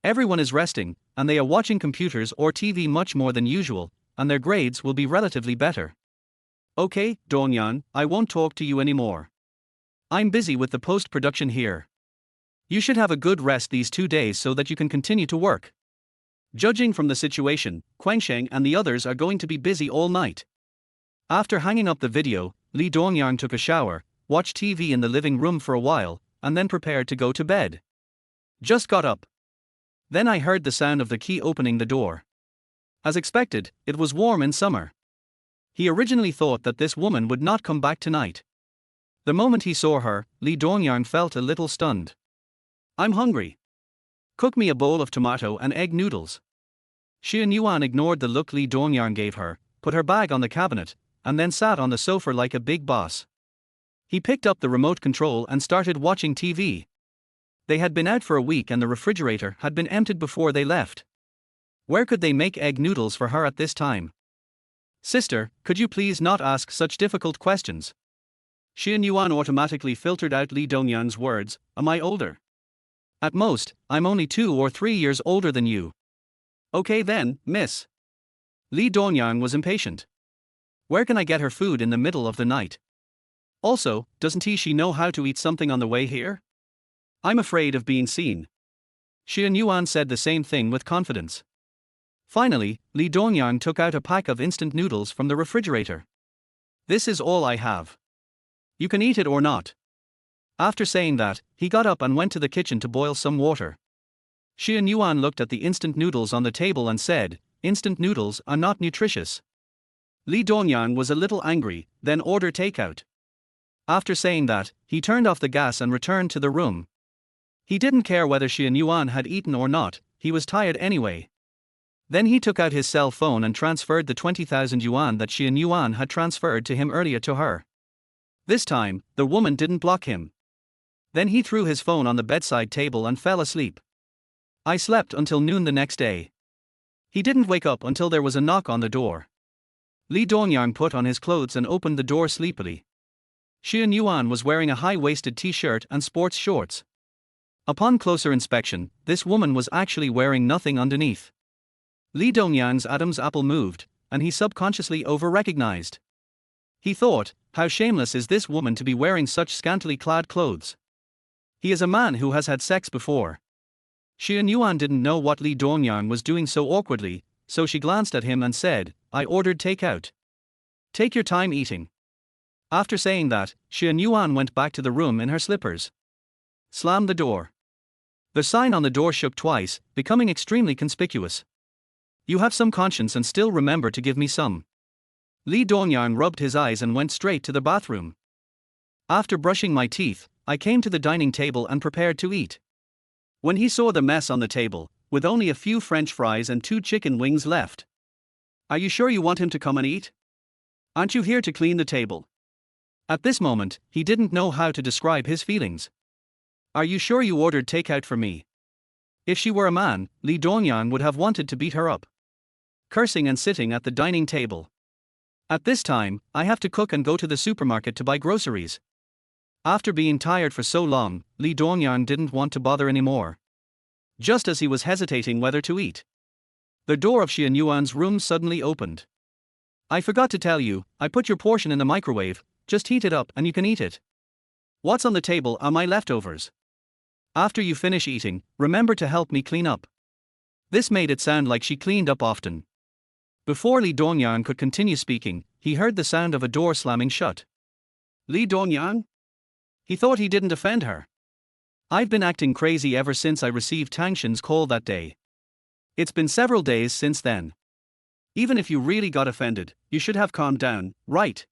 Everyone is resting, and they are watching computers or TV much more than usual, and their grades will be relatively better. Okay, Dongyang, I won't talk to you anymore. I'm busy with the post-production here. You should have a good rest these 2 days so that you can continue to work. Judging from the situation, Quensheng and the others are going to be busy all night. After hanging up the video, Lee Dongyang took a shower, watched TV in the living room for a while, and then prepared to go to bed. Just got up. Then I heard the sound of the key opening the door. As expected, it was warm in summer. He originally thought that this woman would not come back tonight. The moment he saw her, Lee Dongyang felt a little stunned. I'm hungry. Cook me a bowl of tomato and egg noodles. Xia Yuan ignored the look Lee Dongyang gave her, put her bag on the cabinet, and then sat on the sofa like a big boss. He picked up the remote control and started watching TV. They had been out for a week and the refrigerator had been emptied before they left. Where could they make egg noodles for her at this time? Sister, could you please not ask such difficult questions? Xia Yuan automatically filtered out Lee Dongyang's words, am I older? At most, I'm only 2 or 3 years older than you. Okay then, miss. Lee Dongyang was impatient. Where can I get her food in the middle of the night? Also, doesn't she know how to eat something on the way here? I'm afraid of being seen. Xian Yuan said the same thing with confidence. Finally, Li Dongyang took out a pack of instant noodles from the refrigerator. This is all I have. You can eat it or not. After saying that, he got up and went to the kitchen to boil some water. Xian Yuan looked at the instant noodles on the table and said, "Instant noodles are not nutritious." Li Dongyang was a little angry, then ordered takeout. After saying that, he turned off the gas and returned to the room. He didn't care whether Xian Yuan had eaten or not, he was tired anyway. Then he took out his cell phone and transferred the 20,000 yuan that Xian Yuan had transferred to him earlier to her. This time, the woman didn't block him. Then he threw his phone on the bedside table and fell asleep. I slept until noon the next day. He didn't wake up until there was a knock on the door. Li Dongyang put on his clothes and opened the door sleepily. Xian Yuan was wearing a high-waisted t-shirt and sports shorts. Upon closer inspection, this woman was actually wearing nothing underneath. Li Dongyang's Adam's apple moved, and he subconsciously over-recognized. He thought, how shameless is this woman to be wearing such scantily clad clothes. He is a man who has had sex before. Xian Yuan didn't know what Li Dongyang was doing so awkwardly, so she glanced at him and said, "I ordered takeout. Take your time eating." After saying that, Xian Yuan went back to the room in her slippers. Slammed the door. The sign on the door shook twice, becoming extremely conspicuous. "You have some conscience and still remember to give me some." Li Dongyang rubbed his eyes and went straight to the bathroom. After brushing my teeth, I came to the dining table and prepared to eat. When he saw the mess on the table, with only a few French fries and 2 chicken wings left. "Are you sure you want him to come and eat? Aren't you here to clean the table?" At this moment, he didn't know how to describe his feelings. "Are you sure you ordered takeout for me?" If she were a man, Li Dongyang would have wanted to beat her up. Cursing and sitting at the dining table. At this time, I have to cook and go to the supermarket to buy groceries. After being tired for so long, Li Dongyang didn't want to bother anymore. Just as he was hesitating whether to eat, the door of Xian Yuan's room suddenly opened. "I forgot to tell you, I put your portion in the microwave, just heat it up and you can eat it. What's on the table are my leftovers. After you finish eating, remember to help me clean up." This made it sound like she cleaned up often. Before Li Dongyang could continue speaking, he heard the sound of a door slamming shut. Li Dongyang? He thought he didn't offend her. I've been acting crazy ever since I received Tang Xin's call that day. It's been several days since then. Even if you really got offended, you should have calmed down, right?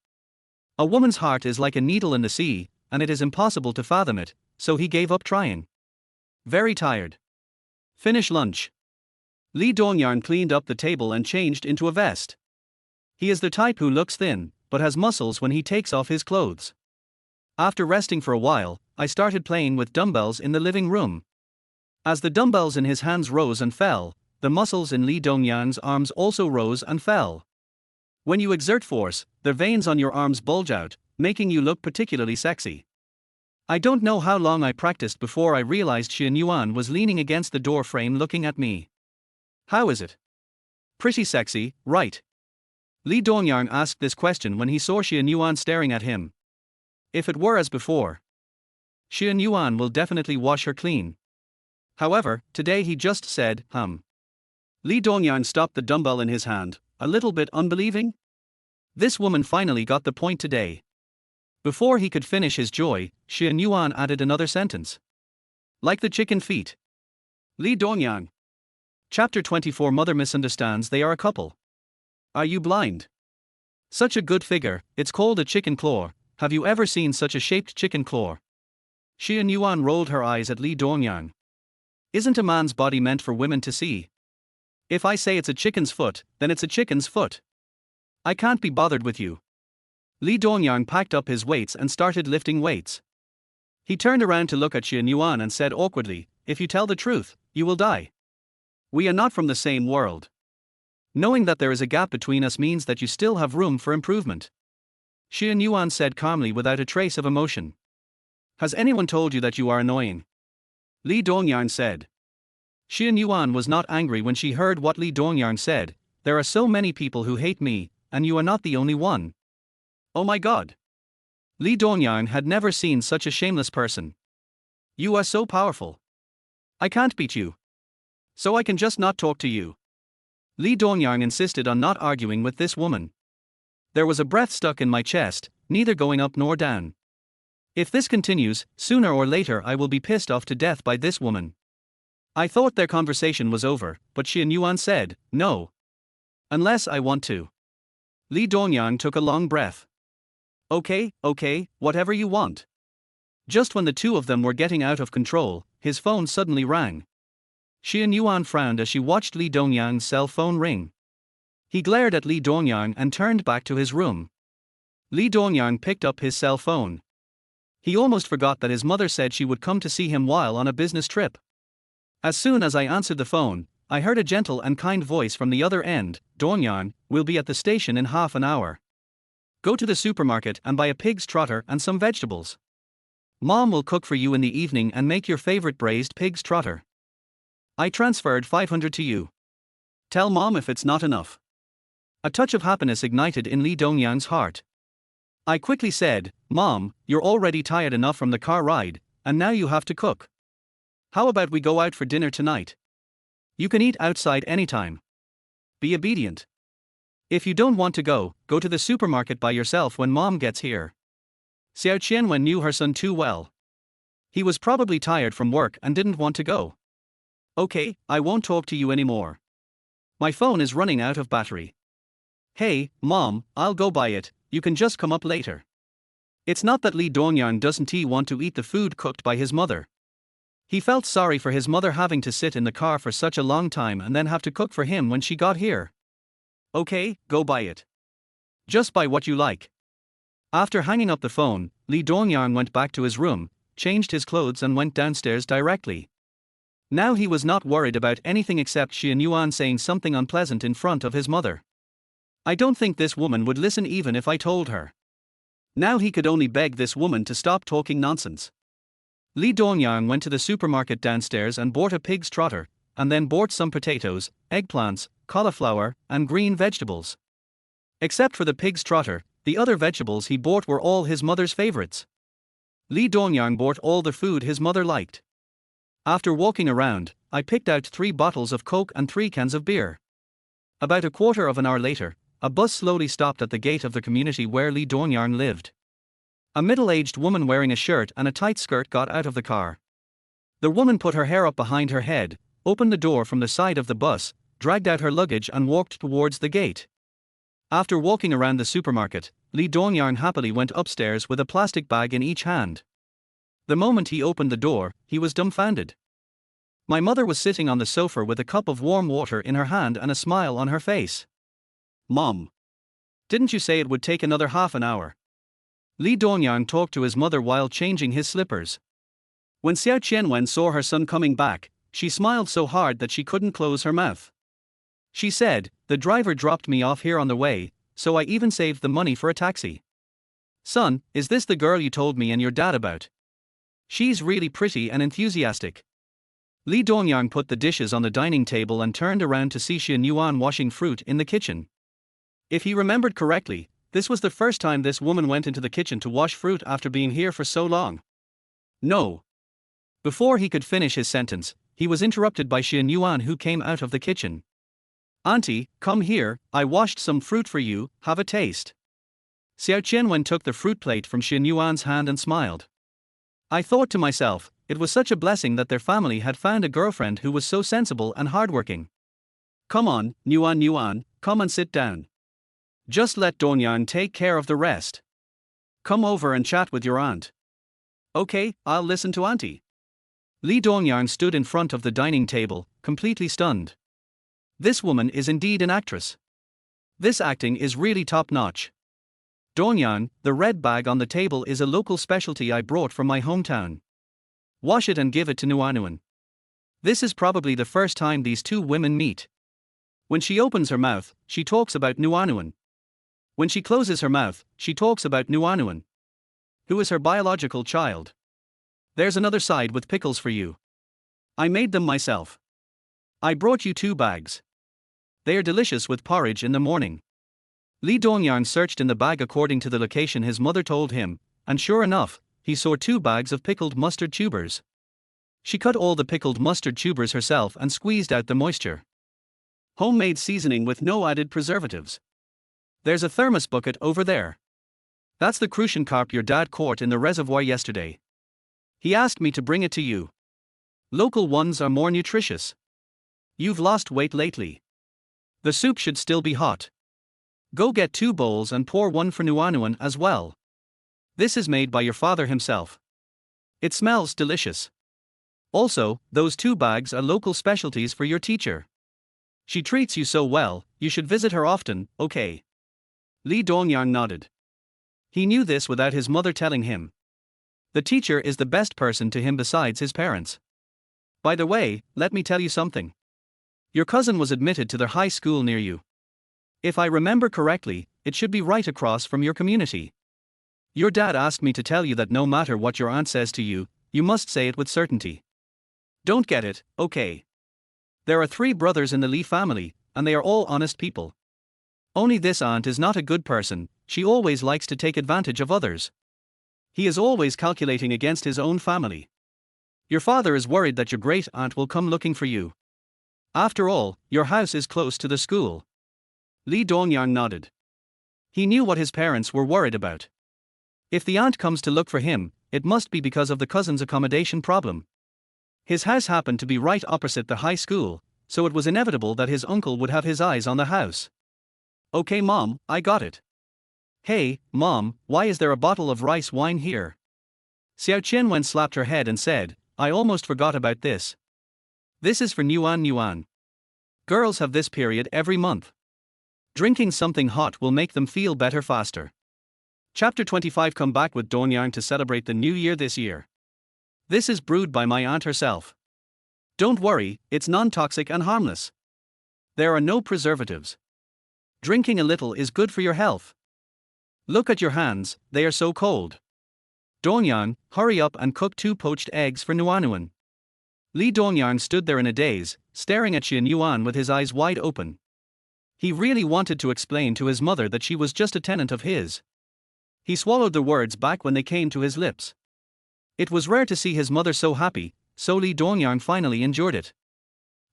A woman's heart is like a needle in the sea, and it is impossible to fathom it, so he gave up trying. Very tired. Finish lunch. Li Dongyang cleaned up the table and changed into a vest. He is the type who looks thin, but has muscles when he takes off his clothes. After resting for a while, I started playing with dumbbells in the living room. As the dumbbells in his hands rose and fell, the muscles in Li Dongyang's arms also rose and fell. When you exert force, the veins on your arms bulge out, making you look particularly sexy. I don't know how long I practiced before I realized Xian Yuan was leaning against the door frame looking at me. "How is it? Pretty sexy, right?" Li Dongyang asked this question when he saw Xian Yuan staring at him. If it were as before, Xian Yuan will definitely wash her clean. However, today he just said, Li Dongyang stopped the dumbbell in his hand, a little bit unbelieving. This woman finally got the point today. Before he could finish his joy, Xian Yuan added another sentence. "Like the chicken feet." Li Dongyang. Chapter 24. Mother misunderstands they are a couple. Are you blind? Such a good figure, it's called a chicken claw. Have you ever seen such a shaped chicken claw? Xian Yuan rolled her eyes at Li Dongyang. Isn't a man's body meant for women to see? If I say it's a chicken's foot, then it's a chicken's foot. I can't be bothered with you. Li Dongyang packed up his weights and started lifting weights. He turned around to look at Xian Yuan and said awkwardly, "If you tell the truth, you will die. We are not from the same world. Knowing that there is a gap between us means that you still have room for improvement." Xian Yuan said calmly without a trace of emotion. "Has anyone told you that you are annoying?" Li Dongyang said. Xian Yuan was not angry when she heard what Li Dongyang said. "There are so many people who hate me, and you are not the only one." "Oh my god. Lee Dongyang had never seen such a shameless person. You are so powerful. I can't beat you. So I can just not talk to you. Lee Dongyang insisted on not arguing with this woman. There was a breath stuck in my chest, neither going up nor down. If this continues, sooner or later I will be pissed off to death by this woman. I thought their conversation was over, but Xian Yuan said, no. Unless I want to. Lee Dongyang took a long breath. Okay, whatever you want. Just when the two of them were getting out of control, his phone suddenly rang. Xian Yuan frowned as she watched Lee Dongyang's cell phone ring. He glared at Lee Dongyang and turned back to his room. Lee Dongyang picked up his cell phone. He almost forgot that his mother said she would come to see him while on a business trip. As soon as I answered the phone, I heard a gentle and kind voice from the other end. Dongyang, we'll be at the station in half an hour. Go to the supermarket and buy a pig's trotter and some vegetables. Mom will cook for you in the evening and make your favorite braised pig's trotter. I transferred 500 to you. Tell Mom if it's not enough. A touch of happiness ignited in Lee Dongyang's heart. I quickly said, Mom, you're already tired enough from the car ride, and now you have to cook. How about we go out for dinner tonight? You can eat outside anytime. Be obedient. If you don't want to go to the supermarket by yourself when Mom gets here. Xiao Qianwen knew her son too well. He was probably tired from work and didn't want to go. Okay, I won't talk to you anymore. My phone is running out of battery. Hey, Mom, I'll go buy it, you can just come up later. It's not that Lee Dongyang doesn't want to eat the food cooked by his mother. He felt sorry for his mother having to sit in the car for such a long time and then have to cook for him when she got here. Okay, go buy it. Just buy what you like. After hanging up the phone, Lee Dongyang went back to his room, changed his clothes and went downstairs directly. Now he was not worried about anything except Xian Yuan saying something unpleasant in front of his mother. I don't think this woman would listen even if I told her. Now he could only beg this woman to stop talking nonsense. Lee Dongyang went to the supermarket downstairs and bought a pig's trotter, and then bought some potatoes, eggplants, cauliflower, and green vegetables. Except for the pig's trotter, the other vegetables he bought were all his mother's favorites. Lee Dongyang bought all the food his mother liked. After walking around, I picked out 3 bottles of Coke and 3 cans of beer. About a quarter of an hour later, a bus slowly stopped at the gate of the community where Lee Dongyang lived. A middle-aged woman wearing a shirt and a tight skirt got out of the car. The woman put her hair up behind her head, opened the door from the side of the bus, dragged out her luggage and walked towards the gate. After walking around the supermarket, Lee Dongyang happily went upstairs with a plastic bag in each hand. The moment he opened the door, he was dumbfounded. My mother was sitting on the sofa with a cup of warm water in her hand and a smile on her face. Mom. Didn't you say it would take another half an hour? Lee Dongyang talked to his mother while changing his slippers. When Xiao Qianwen saw her son coming back, she smiled so hard that she couldn't close her mouth. She said, the driver dropped me off here on the way, so I even saved the money for a taxi. Son, is this the girl you told me and your dad about? She's really pretty and enthusiastic. Lee Dongyang put the dishes on the dining table and turned around to see Xian Yuan washing fruit in the kitchen. If he remembered correctly, this was the first time this woman went into the kitchen to wash fruit after being here for so long. No. Before he could finish his sentence, he was interrupted by Xian Yuan, who came out of the kitchen. Auntie, come here, I washed some fruit for you, have a taste. Xiao Qianwen took the fruit plate from Xian Yuan's hand and smiled. I thought to myself, it was such a blessing that their family had found a girlfriend who was so sensible and hardworking. Come on, Yuan, come and sit down. Just let Dongyang take care of the rest. Come over and chat with your aunt. Okay, I'll listen to Auntie. Lee Dongyang stood in front of the dining table, completely stunned. This woman is indeed an actress. This acting is really top-notch. Dongyang, the red bag on the table is a local specialty I brought from my hometown. Wash it and give it to Nuanuan. This is probably the first time these two women meet. When she opens her mouth, she talks about Nuanuan. When she closes her mouth, she talks about Nuanuan, who is her biological child. There's another side with pickles for you. I made them myself. I brought you 2 bags. They are delicious with porridge in the morning. Lee Dongyang searched in the bag according to the location his mother told him, and sure enough, he saw 2 bags of pickled mustard tubers. She cut all the pickled mustard tubers herself and squeezed out the moisture. Homemade seasoning with no added preservatives. There's a thermos bucket over there. That's the crucian carp your dad caught in the reservoir yesterday. He asked me to bring it to you. Local ones are more nutritious. You've lost weight lately. The soup should still be hot. Go get 2 bowls and pour one for Nuanuan as well. This is made by your father himself. It smells delicious. Also, those 2 bags are local specialties for your teacher. She treats you so well, you should visit her often, okay? Lee Dongyang nodded. He knew this without his mother telling him. The teacher is the best person to him besides his parents. By the way, let me tell you something. Your cousin was admitted to the high school near you. If I remember correctly, it should be right across from your community. Your dad asked me to tell you that no matter what your aunt says to you, you must say it with certainty. Don't get it, okay? There are 3 brothers in the Lee family, and they are all honest people. Only this aunt is not a good person, she always likes to take advantage of others. He is always calculating against his own family. Your father is worried that your great aunt will come looking for you. After all, your house is close to the school. Lee Dongyang nodded. He knew what his parents were worried about. If the aunt comes to look for him, it must be because of the cousin's accommodation problem. His house happened to be right opposite the high school, so it was inevitable that his uncle would have his eyes on the house. Okay mom, I got it. Hey, mom, why is there a bottle of rice wine here? Xiao Qianwen slapped her head and said, I almost forgot about this. This is for Nuan. Girls have this period every month. Drinking something hot will make them feel better faster. Chapter 25. Come back with Dongyang to celebrate the new year this year. This is brewed by my aunt herself. Don't worry, it's non-toxic and harmless. There are no preservatives. Drinking a little is good for your health. Look at your hands, they are so cold. Dongyang, hurry up and cook 2 poached eggs for Nuanuan. Lee Dongyang stood there in a daze, staring at Xian Yuan with his eyes wide open. He really wanted to explain to his mother that she was just a tenant of his. He swallowed the words back when they came to his lips. It was rare to see his mother so happy, so Lee Dongyang finally endured it.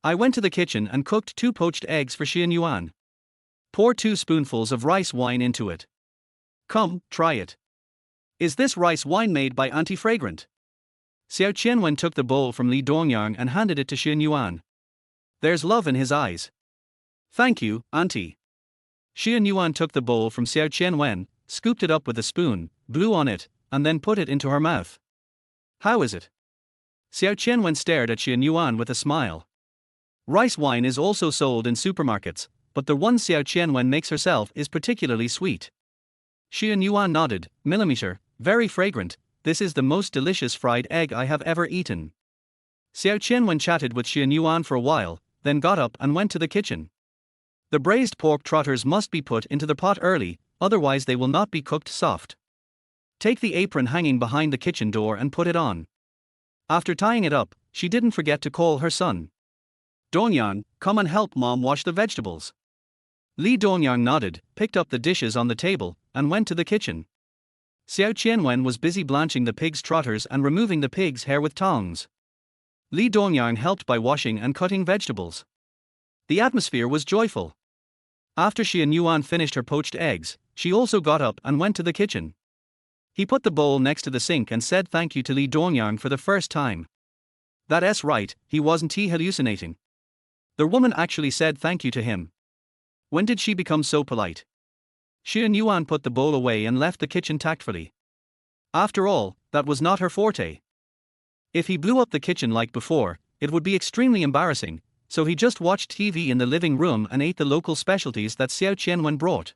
I went to the kitchen and cooked 2 poached eggs for Xian Yuan. Pour 2 spoonfuls of rice wine into it. Come, try it. Is this rice wine made by Auntie Fragrant? Xiao Qianwen took the bowl from Li Dongyang and handed it to Xian Yuan. There's love in his eyes. Thank you, Auntie. Xian Yuan took the bowl from Xiao Qianwen, scooped it up with a spoon, blew on it, and then put it into her mouth. How is it? Xiao Qianwen stared at Xian Yuan with a smile. Rice wine is also sold in supermarkets, but the one Xiao Qianwen makes herself is particularly sweet. Xian Yuan nodded, millimeter, very fragrant, this is the most delicious fried egg I have ever eaten. Xiao Qianwen chatted with Xian Yuan for a while, then got up and went to the kitchen. The braised pork trotters must be put into the pot early, otherwise they will not be cooked soft. Take the apron hanging behind the kitchen door and put it on. After tying it up, she didn't forget to call her son. Dongyang, come and help mom wash the vegetables. Li Dongyang nodded, picked up the dishes on the table, and went to the kitchen. Xiao Qianwen was busy blanching the pig's trotters and removing the pig's hair with tongs. Li Dongyang helped by washing and cutting vegetables. The atmosphere was joyful. After Xian Yuan finished her poached eggs, she also got up and went to the kitchen. He put the bowl next to the sink and said thank you to Li Dongyang for the first time. That's right, he wasn't hallucinating. The woman actually said thank you to him. When did she become so polite? Xian Yuan put the bowl away and left the kitchen tactfully. After all, that was not her forte. If he blew up the kitchen like before, it would be extremely embarrassing, so he just watched TV in the living room and ate the local specialties that Xiao Qianwen brought.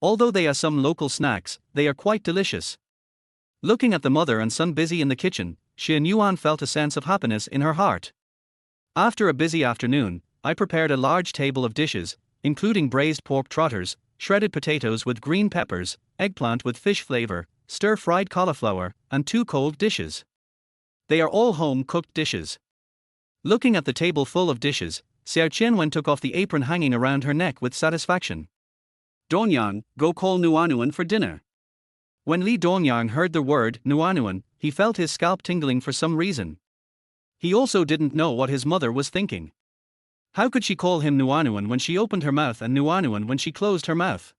Although they are some local snacks, they are quite delicious. Looking at the mother and son busy in the kitchen, Xian Yuan felt a sense of happiness in her heart. After a busy afternoon, I prepared a large table of dishes, including braised pork trotters, shredded potatoes with green peppers, eggplant with fish flavor, stir-fried cauliflower, and 2 cold dishes. They are all home-cooked dishes. Looking at the table full of dishes, Xiao Qianwen took off the apron hanging around her neck with satisfaction. Dongyang, go call Nuanuan for dinner. When Li Dongyang heard the word Nuanuan, he felt his scalp tingling for some reason. He also didn't know what his mother was thinking. How could she call him Nuanuan when she opened her mouth and Nuanuan when she closed her mouth?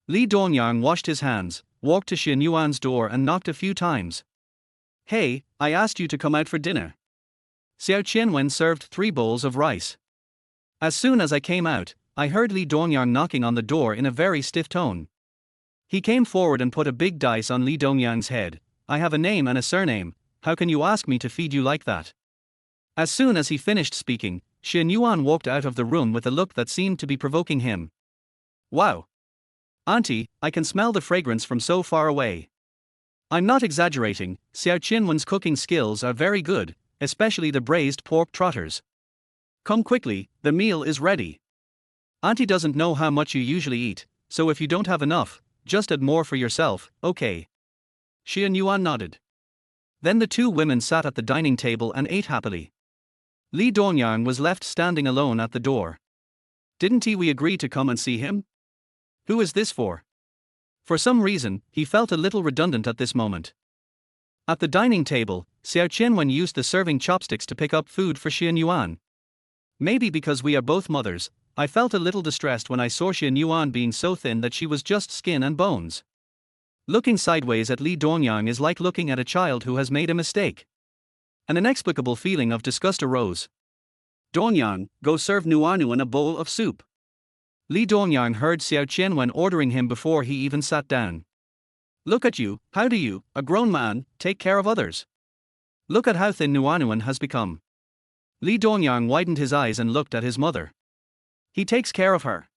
Li Dongyang washed his hands, walked to Xie Yuan's door and knocked a few times. Hey, I asked you to come out for dinner. Xiao Qianwen served 3 bowls of rice. As soon as I came out, I heard Li Dongyang knocking on the door in a very stiff tone. He came forward and put a big dice on Li Dongyang's head. I have a name and a surname, how can you ask me to feed you like that? As soon as he finished speaking, Xie Yuan walked out of the room with a look that seemed to be provoking him. Wow! Auntie, I can smell the fragrance from so far away. I'm not exaggerating, Xiao Qianwen's cooking skills are very good, especially the braised pork trotters. Come quickly, the meal is ready. Auntie doesn't know how much you usually eat, so if you don't have enough, just add more for yourself, okay? Xie Yuan nodded. Then the 2 women sat at the dining table and ate happily. Li Dongyang was left standing alone at the door. Didn't we agree to come and see him? Who is this for? For some reason, he felt a little redundant at this moment. At the dining table, Xiao Qianwen used the serving chopsticks to pick up food for Xie Yuan. Maybe because we are both mothers, I felt a little distressed when I saw Xie Yuan being so thin that she was just skin and bones. Looking sideways at Li Dongyang is like looking at a child who has made a mistake. An inexplicable feeling of disgust arose. Dongyang, go serve Nuanuan a bowl of soup. Li Dongyang heard Xiao Qianwen ordering him before he even sat down. Look at you, how do you, a grown man, take care of others? Look at how thin Nuanuan has become. Li Dongyang widened his eyes and looked at his mother. He takes care of her.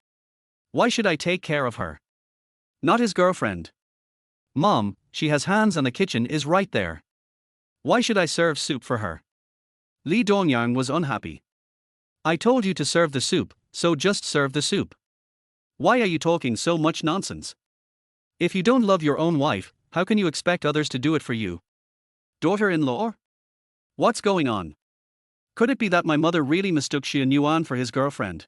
Why should I take care of her? Not his girlfriend. Mom, she has hands and the kitchen is right there. Why should I serve soup for her? Li Dongyang was unhappy. I told you to serve the soup, so just serve the soup. Why are you talking so much nonsense? If you don't love your own wife, how can you expect others to do it for you? Daughter-in-law? What's going on? Could it be that my mother really mistook Xie Yuan for his girlfriend?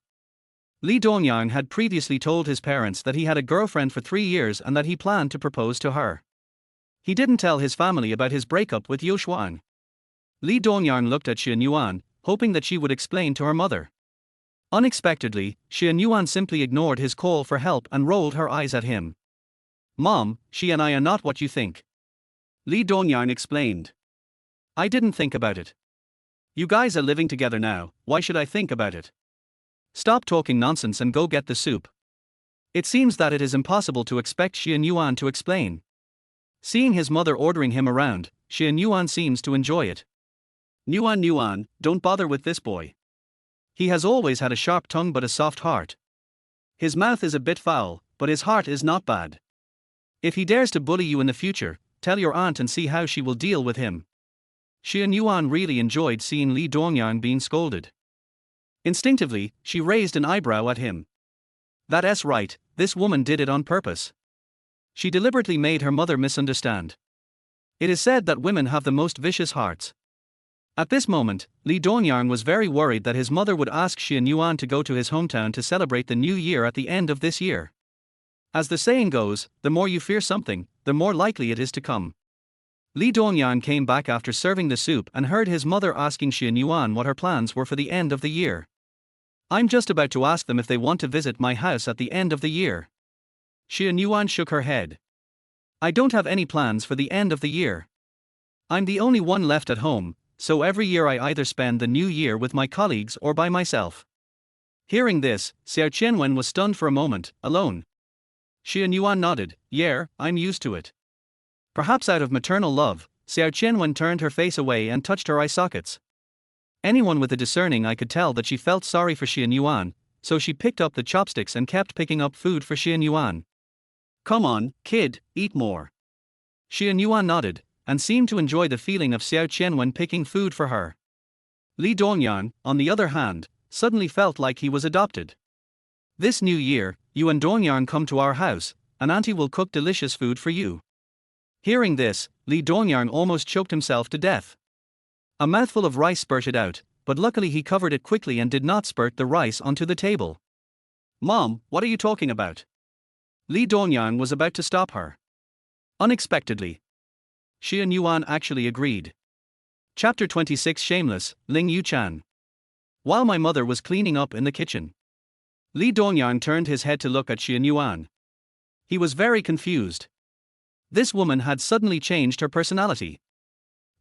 Li Dongyang had previously told his parents that he had a girlfriend for 3 years and that he planned to propose to her. He didn't tell his family about his breakup with Yu Shuang. Li Dongyang looked at Xie Yuan, hoping that she would explain to her mother. Unexpectedly, Xie Yuan simply ignored his call for help and rolled her eyes at him. Mom, she and I are not what you think. Li Dongyang explained. I didn't think about it. You guys are living together now, why should I think about it? Stop talking nonsense and go get the soup. It seems that it is impossible to expect Xie Yuan to explain. Seeing his mother ordering him around, Xie Yuan seems to enjoy it. Yuan, don't bother with this boy. He has always had a sharp tongue but a soft heart. His mouth is a bit foul, but his heart is not bad. If he dares to bully you in the future, tell your aunt and see how she will deal with him. Xie Yuan really enjoyed seeing Li Dongyang being scolded. Instinctively, she raised an eyebrow at him. That's right, this woman did it on purpose. She deliberately made her mother misunderstand. It is said that women have the most vicious hearts. At this moment, Li Dongyang was very worried that his mother would ask Xie Yuan to go to his hometown to celebrate the new year at the end of this year. As the saying goes, the more you fear something, the more likely it is to come. Li Dongyang came back after serving the soup and heard his mother asking Xie Yuan what her plans were for the end of the year. I'm just about to ask them if they want to visit my house at the end of the year. Xie Yuan shook her head. I don't have any plans for the end of the year. I'm the only one left at home, so every year I either spend the new year with my colleagues or by myself. Hearing this, Xiao Qianwen was stunned for a moment, alone. Xie Yuan nodded, yeah, I'm used to it. Perhaps out of maternal love, Xiao Qianwen turned her face away and touched her eye sockets. Anyone with a discerning eye could tell that she felt sorry for Xie Yuan, so she picked up the chopsticks and kept picking up food for Xie Yuan. Come on, kid, eat more. Xie Yuan nodded, and seemed to enjoy the feeling of Xiao Qianwen picking food for her. Li Dongyang, on the other hand, suddenly felt like he was adopted. This new year, you and Dongyang come to our house, and auntie will cook delicious food for you. Hearing this, Li Dongyang almost choked himself to death. A mouthful of rice spurted out, but luckily he covered it quickly and did not spurt the rice onto the table. Mom, what are you talking about? Li Dongyang was about to stop her. Unexpectedly, Xia and Yuan actually agreed. Chapter 26 Shameless, Ling Yuchan. While my mother was cleaning up in the kitchen, Li Dongyang turned his head to look at Xia and Yuan. He was very confused. This woman had suddenly changed her personality.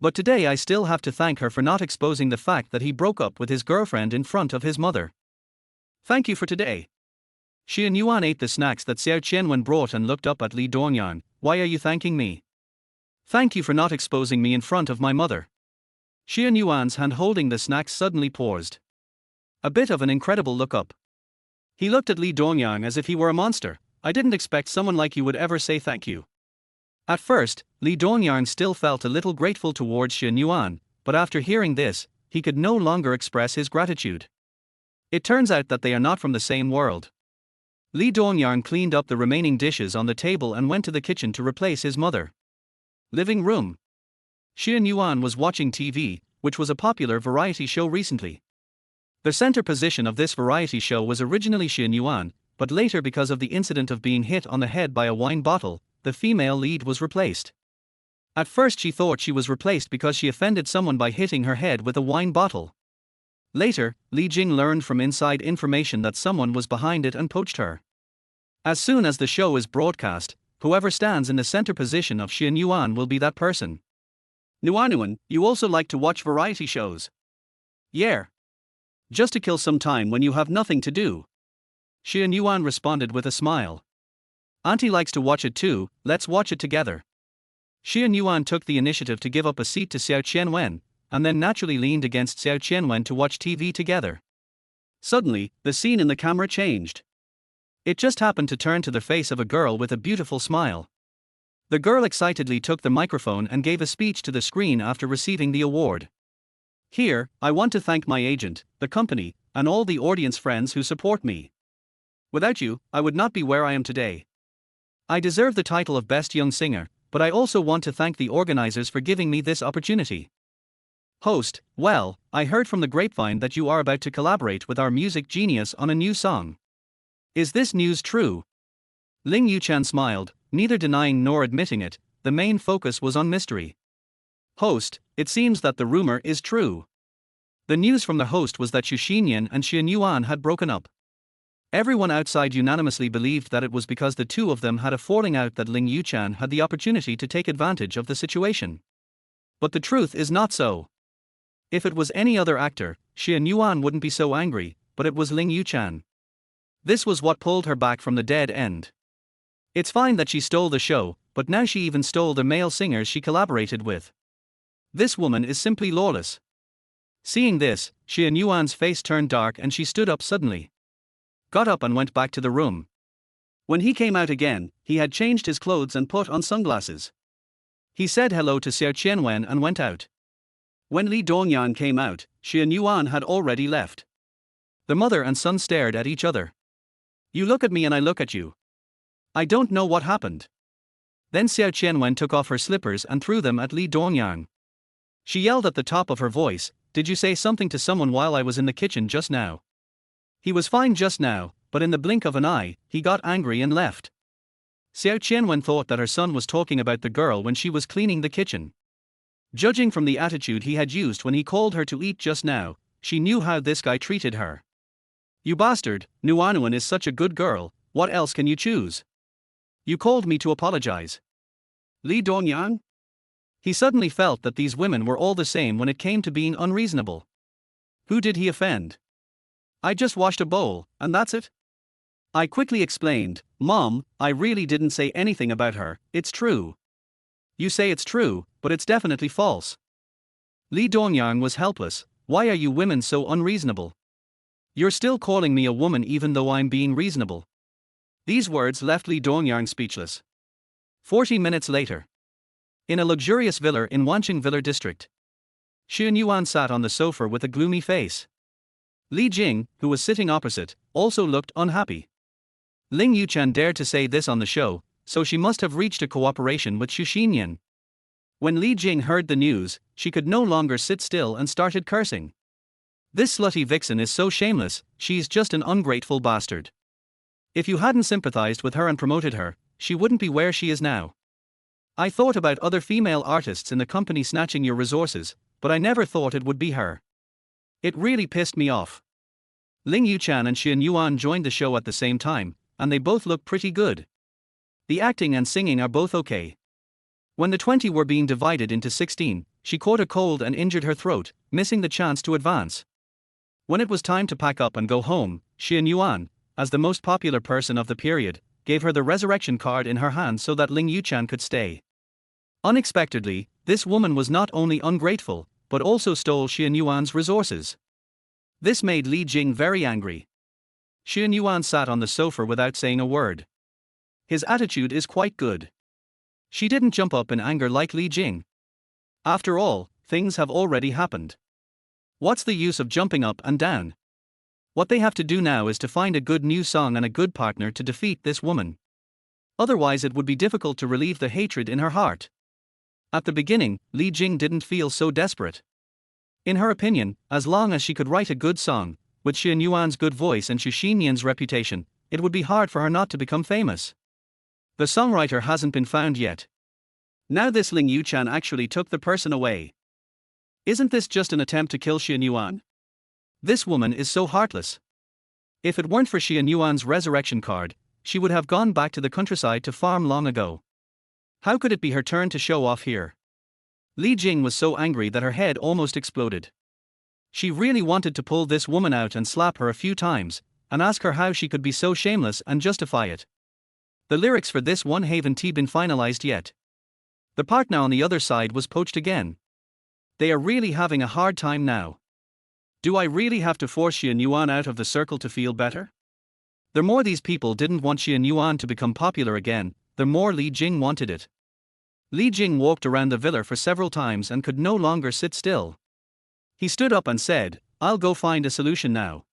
But today I still have to thank her for not exposing the fact that he broke up with his girlfriend in front of his mother. Thank you for today. Xia and Yuan ate the snacks that Xiao Qianwen brought and looked up at Li Dongyang. Why are you thanking me? Thank you for not exposing me in front of my mother. Xia and Yuan's hand holding the snacks suddenly paused. A bit of an incredible look up. He looked at Li Dongyang as if he were a monster. I didn't expect someone like you would ever say thank you. At first, Li Dongyang still felt a little grateful towards Xia and Yuan, but after hearing this, he could no longer express his gratitude. It turns out that they are not from the same world. Li Dongyang cleaned up the remaining dishes on the table and went to the kitchen to replace his mother. Living room. Xia and Yuan was watching TV, which was a popular variety show recently. The center position of this variety show was originally Xia and Yuan, but later because of the incident of being hit on the head by a wine bottle, the female lead was replaced. At first she thought she was replaced because she offended someone by hitting her head with a wine bottle. Later, Li Jing learned from inside information that someone was behind it and poached her. As soon as the show is broadcast, whoever stands in the center position of Xia and Yuan will be that person. Nuanuan, you also like to watch variety shows? Yeah. Just to kill some time when you have nothing to do. Xia and Yuan responded with a smile. Auntie likes to watch it too, let's watch it together. Xia and Yuan took the initiative to give up a seat to Xiao Qianwen, and then naturally leaned against Xiao Qianwen to watch TV together. Suddenly, the scene in the camera changed. It just happened to turn to the face of a girl with a beautiful smile. The girl excitedly took the microphone and gave a speech to the screen after receiving the award. Here, I want to thank my agent, the company, and all the audience friends who support me. Without you, I would not be where I am today. I deserve the title of Best Young Singer, but I also want to thank the organizers for giving me this opportunity. Host, well, I heard from the grapevine that you are about to collaborate with our music genius on a new song. Is this news true? Ling Yuchan smiled, neither denying nor admitting it. The main focus was on mystery. Host, it seems that the rumor is true. The news from the host was that Xu Xinyan and Xia and Yuan had broken up. Everyone outside unanimously believed that it was because the two of them had a falling out that Ling Yuchan had the opportunity to take advantage of the situation. But the truth is not so. If it was any other actor, Xia and Yuan wouldn't be so angry, but it was Ling Yuchan. This was what pulled her back from the dead end. It's fine that she stole the show, but now she even stole the male singers she collaborated with. This woman is simply lawless. Seeing this, Xia and Yuan's face turned dark and she stood up suddenly. Got up and went back to the room. When he came out again, he had changed his clothes and put on sunglasses. He said hello to Xiao Qianwen and went out. When Li Dongyang came out, Xia and Yuan had already left. The mother and son stared at each other. You look at me and I look at you. I don't know what happened. Then Xiao Qianwen took off her slippers and threw them at Li Dongyang. She yelled at the top of her voice, "Did you say something to someone while I was in the kitchen just now?" He was fine just now, but in the blink of an eye, he got angry and left. Xiao Qianwen thought that her son was talking about the girl when she was cleaning the kitchen. Judging from the attitude he had used when he called her to eat just now, she knew how this guy treated her. You bastard, Nuanuan is such a good girl, what else can you choose? You called me to apologize. Li Dongyang? He suddenly felt that these women were all the same when it came to being unreasonable. Who did he offend? I just washed a bowl, and that's it? I quickly explained, Mom, I really didn't say anything about her, it's true. You say it's true, but it's definitely false. Li Dongyang was helpless. Why are you women so unreasonable? You're still calling me a woman even though I'm being reasonable. These words left Li Dongyang speechless. 40 minutes later. In a luxurious villa in Wanqing Villa district. Xu and Yuan sat on the sofa with a gloomy face. Li Jing, who was sitting opposite, also looked unhappy. Ling Yuchan dared to say this on the show, so she must have reached a cooperation with Xu Xinyan. When Li Jing heard the news, she could no longer sit still and started cursing. This slutty vixen is so shameless, she's just an ungrateful bastard. If you hadn't sympathized with her and promoted her, she wouldn't be where she is now. I thought about other female artists in the company snatching your resources, but I never thought it would be her. It really pissed me off. Ling Yuchan and Xian Yuan joined the show at the same time, and they both look pretty good. The acting and singing are both okay. When the 20 were being divided into 16, she caught a cold and injured her throat, missing the chance to advance. When it was time to pack up and go home, Xian Yuan, as the most popular person of the period, gave her the resurrection card in her hand so that Ling Yuchan could stay. Unexpectedly, this woman was not only ungrateful, but also stole Xian Yuan's resources. This made Li Jing very angry. Xian Yuan sat on the sofa without saying a word. His attitude is quite good. She didn't jump up in anger like Li Jing. After all, things have already happened. What's the use of jumping up and down? What they have to do now is to find a good new song and a good partner to defeat this woman. Otherwise it would be difficult to relieve the hatred in her heart. At the beginning, Li Jing didn't feel so desperate. In her opinion, as long as she could write a good song, with Xian Yuan's good voice and Xu Xinyan's reputation, it would be hard for her not to become famous. The songwriter hasn't been found yet. Now this Ling Yuchan actually took the person away. Isn't this just an attempt to kill Xian Yuan? This woman is so heartless. If it weren't for Xian Yuan's resurrection card, she would have gone back to the countryside to farm long ago. How could it be her turn to show off here? Li Jing was so angry that her head almost exploded. She really wanted to pull this woman out and slap her a few times, and ask her how she could be so shameless and justify it. The lyrics for this one haven't been finalized yet. The partner on the other side was poached again. They are really having a hard time now. Do I really have to force Xian Yuan out of the circle to feel better? The more these people didn't want Xian Yuan to become popular again, the more Li Jing wanted it. Li Jing walked around the villa for several times and could no longer sit still. He stood up and said, "I'll go find a solution now.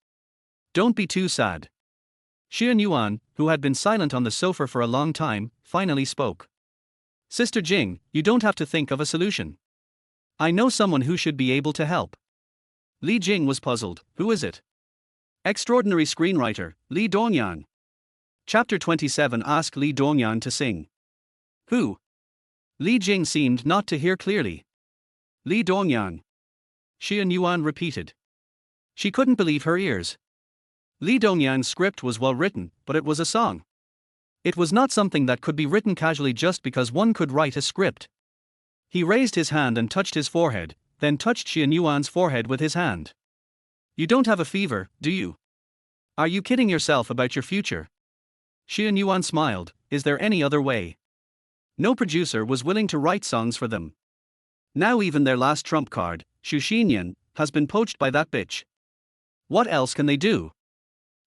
Don't be too sad." Xian Yuan, who had been silent on the sofa for a long time, finally spoke. "Sister Jing, you don't have to think of a solution. I know someone who should be able to help." Li Jing was puzzled. Who is it? Extraordinary screenwriter, Li Dongyan. Chapter 27 Ask Li Dongyan to sing. Who? Li Jing seemed not to hear clearly. Li Dongyan. Xian Yuan repeated. She couldn't believe her ears. Li Dongyan's script was well written, but it was a song. It was not something that could be written casually just because one could write a script. He raised his hand and touched his forehead, then touched Xian Yuan's forehead with his hand. You don't have a fever, do you? Are you kidding yourself about your future? Xian Yuan smiled. Is there any other way? No producer was willing to write songs for them. Now even their last trump card, Xu Xinyan, has been poached by that bitch. What else can they do?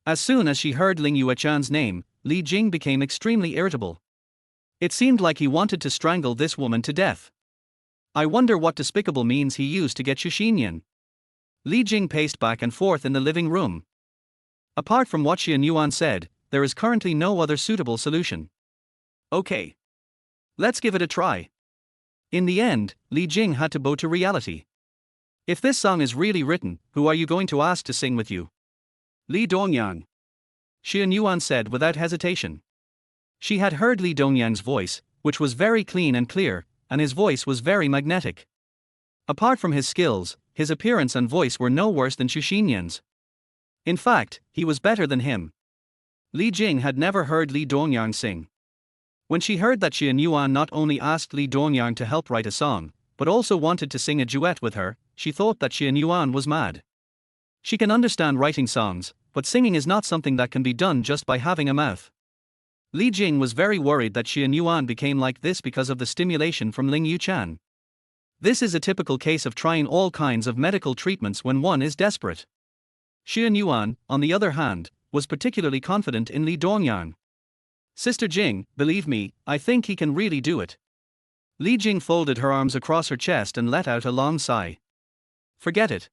As soon as she heard Ling Yuchan's name, Li Jing became extremely irritable. It seemed like he wanted to strangle this woman to death. I wonder what despicable means he used to get Xu Xinyan. Li Jing paced back and forth in the living room. Apart from what Xian Yuan said, there is currently no other suitable solution. Okay. Let's give it a try. In the end, Li Jing had to bow to reality. If this song is really written, who are you going to ask to sing with you? Li Dongyan. Xian Yuan said without hesitation. She had heard Li Dongyan's voice, which was very clean and clear, and his voice was very magnetic. Apart from his skills, his appearance and voice were no worse than Xu Xinyan's. In fact, he was better than him. Li Jing had never heard Li Dongyan sing. When she heard that Xian Yuan not only asked Li Dongyan to help write a song, but also wanted to sing a duet with her, she thought that Xian Yuan was mad. She can understand writing songs, but singing is not something that can be done just by having a mouth. Li Jing was very worried that Xian Yuan became like this because of the stimulation from Ling Yuchan. This is a typical case of trying all kinds of medical treatments when one is desperate. Xian Yuan, on the other hand, was particularly confident in Li Dongyan. Sister Jing, believe me, I think he can really do it. Li Jing folded her arms across her chest and let out a long sigh. Forget it.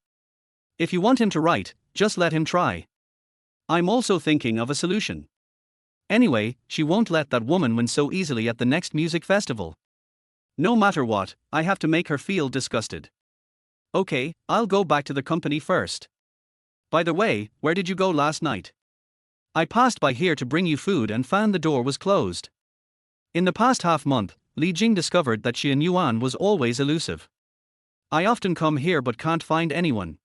If you want him to write, just let him try. I'm also thinking of a solution. Anyway, she won't let that woman win so easily at the next music festival. No matter what, I have to make her feel disgusted. Okay, I'll go back to the company first. By the way, where did you go last night? I passed by here to bring you food and found the door was closed. In the past half month, Li Jing discovered that Xian Yuan was always elusive. I often come here but can't find anyone.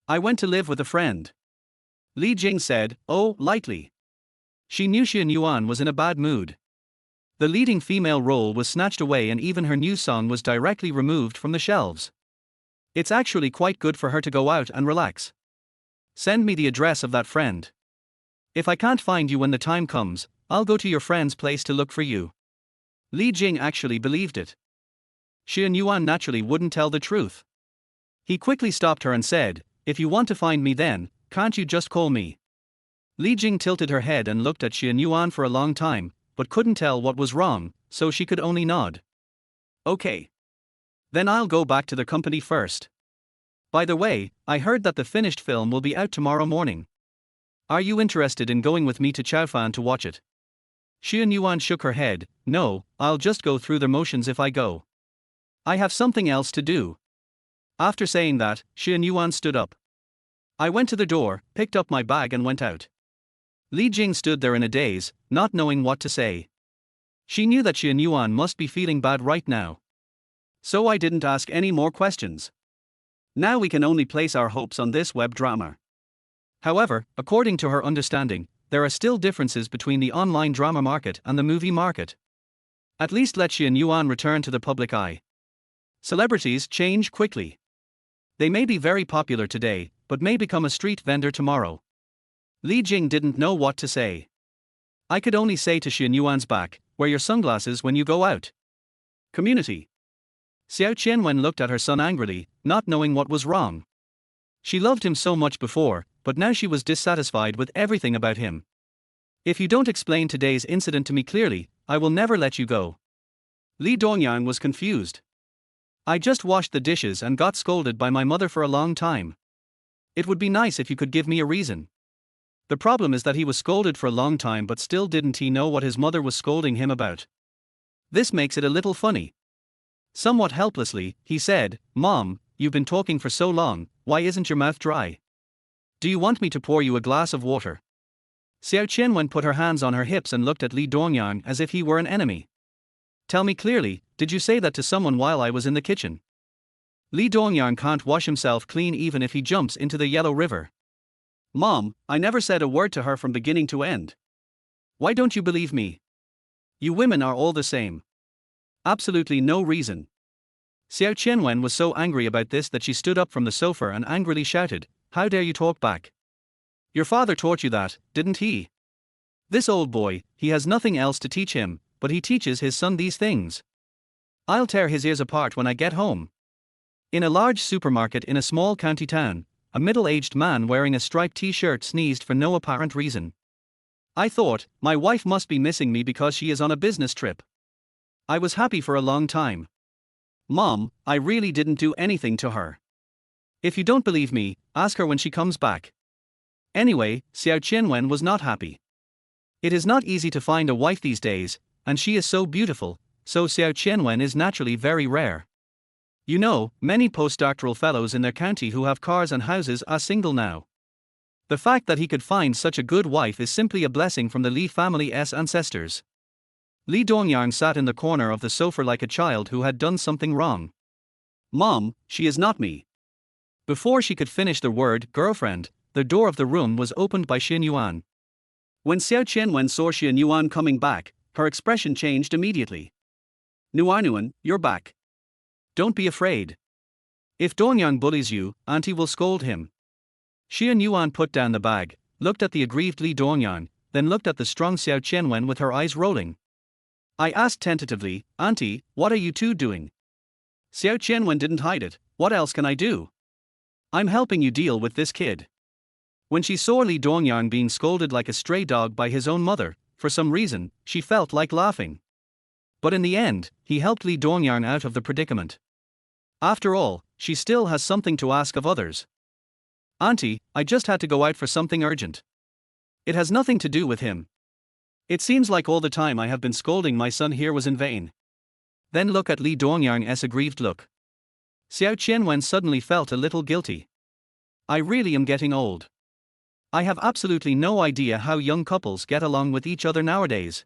I went to live with a friend. Li Jing said, oh, lightly. She knew Xian Yuan was in a bad mood. The leading female role was snatched away and even her new song was directly removed from the shelves. It's actually quite good for her to go out and relax. Send me the address of that friend. If I can't find you when the time comes, I'll go to your friend's place to look for you. Li Jing actually believed it. Xian Yuan naturally wouldn't tell the truth. He quickly stopped her and said, if you want to find me then, can't you just call me? Li Jing tilted her head and looked at Xian Yuan for a long time, but couldn't tell what was wrong, so she could only nod. Okay. Then I'll go back to the company first. By the way, I heard that the finished film will be out tomorrow morning. Are you interested in going with me to Chaofan to watch it? Xian Yuan shook her head, no, I'll just go through the motions if I go. I have something else to do. After saying that, Xian Yuan stood up. I went to the door, picked up my bag and went out. Li Jing stood there in a daze, not knowing what to say. She knew that Xian Yuan must be feeling bad right now. So I didn't ask any more questions. Now we can only place our hopes on this web drama. However, according to her understanding, there are still differences between the online drama market and the movie market. At least let Xian Yuan return to the public eye. Celebrities change quickly. They may be very popular today, but may become a street vendor tomorrow. Li Jing didn't know what to say. I could only say to Xian Yuan's back, wear your sunglasses when you go out. Community. Xiao Qianwen looked at her son angrily, not knowing what was wrong. She loved him so much before, but now she was dissatisfied with everything about him. If you don't explain today's incident to me clearly, I will never let you go. Li Dongyang was confused. I just washed the dishes and got scolded by my mother for a long time. It would be nice if you could give me a reason. The problem is that he was scolded for a long time but still didn't he know what his mother was scolding him about. This makes it a little funny. Somewhat helplessly, he said, Mom, you've been talking for so long, why isn't your mouth dry? Do you want me to pour you a glass of water? Xiao Qianwen put her hands on her hips and looked at Li Dongyang as if he were an enemy. Tell me clearly, did you say that to someone while I was in the kitchen? Li Dongyang can't wash himself clean even if he jumps into the Yellow River. Mom, I never said a word to her from beginning to end. Why don't you believe me? You women are all the same. Absolutely no reason. Xiao Qianwen was so angry about this that she stood up from the sofa and angrily shouted, how dare you talk back? Your father taught you that, didn't he? This old boy, he has nothing else to teach him, but he teaches his son these things. I'll tear his ears apart when I get home. In a large supermarket in a small county town, a middle-aged man wearing a striped t-shirt sneezed for no apparent reason. I thought, my wife must be missing me because she is on a business trip. I was happy for a long time. Mom, I really didn't do anything to her. If you don't believe me, ask her when she comes back. Anyway, Xiao Qianwen was not happy. It is not easy to find a wife these days, and she is so beautiful, so Xiao Qianwen is naturally very rare. You know, many postdoctoral fellows in their county who have cars and houses are single now. The fact that he could find such a good wife is simply a blessing from the Li family's ancestors. Li Dongyang sat in the corner of the sofa like a child who had done something wrong. Mom, she is not me. Before she could finish the word girlfriend, the door of the room was opened by Xian Yuan. When Xiao Qianwen saw Xian Yuan coming back, her expression changed immediately. Nuan, you're back. Don't be afraid. If Dongyang bullies you, Auntie will scold him. Xian Yuan put down the bag, looked at the aggrieved Li Dongyang, then looked at the strong Xiao Qianwen with her eyes rolling. I asked tentatively, Auntie, what are you two doing? Xiao Qianwen didn't hide it, what else can I do? I'm helping you deal with this kid. When she saw Li Dongyang being scolded like a stray dog by his own mother, for some reason, she felt like laughing. But in the end, he helped Li Dongyang out of the predicament. After all, she still has something to ask of others. Auntie, I just had to go out for something urgent. It has nothing to do with him. It seems like all the time I have been scolding my son here was in vain. Then look at Li Dongyang's aggrieved look. Xiao Qianwen suddenly felt a little guilty. I really am getting old. I have absolutely no idea how young couples get along with each other nowadays.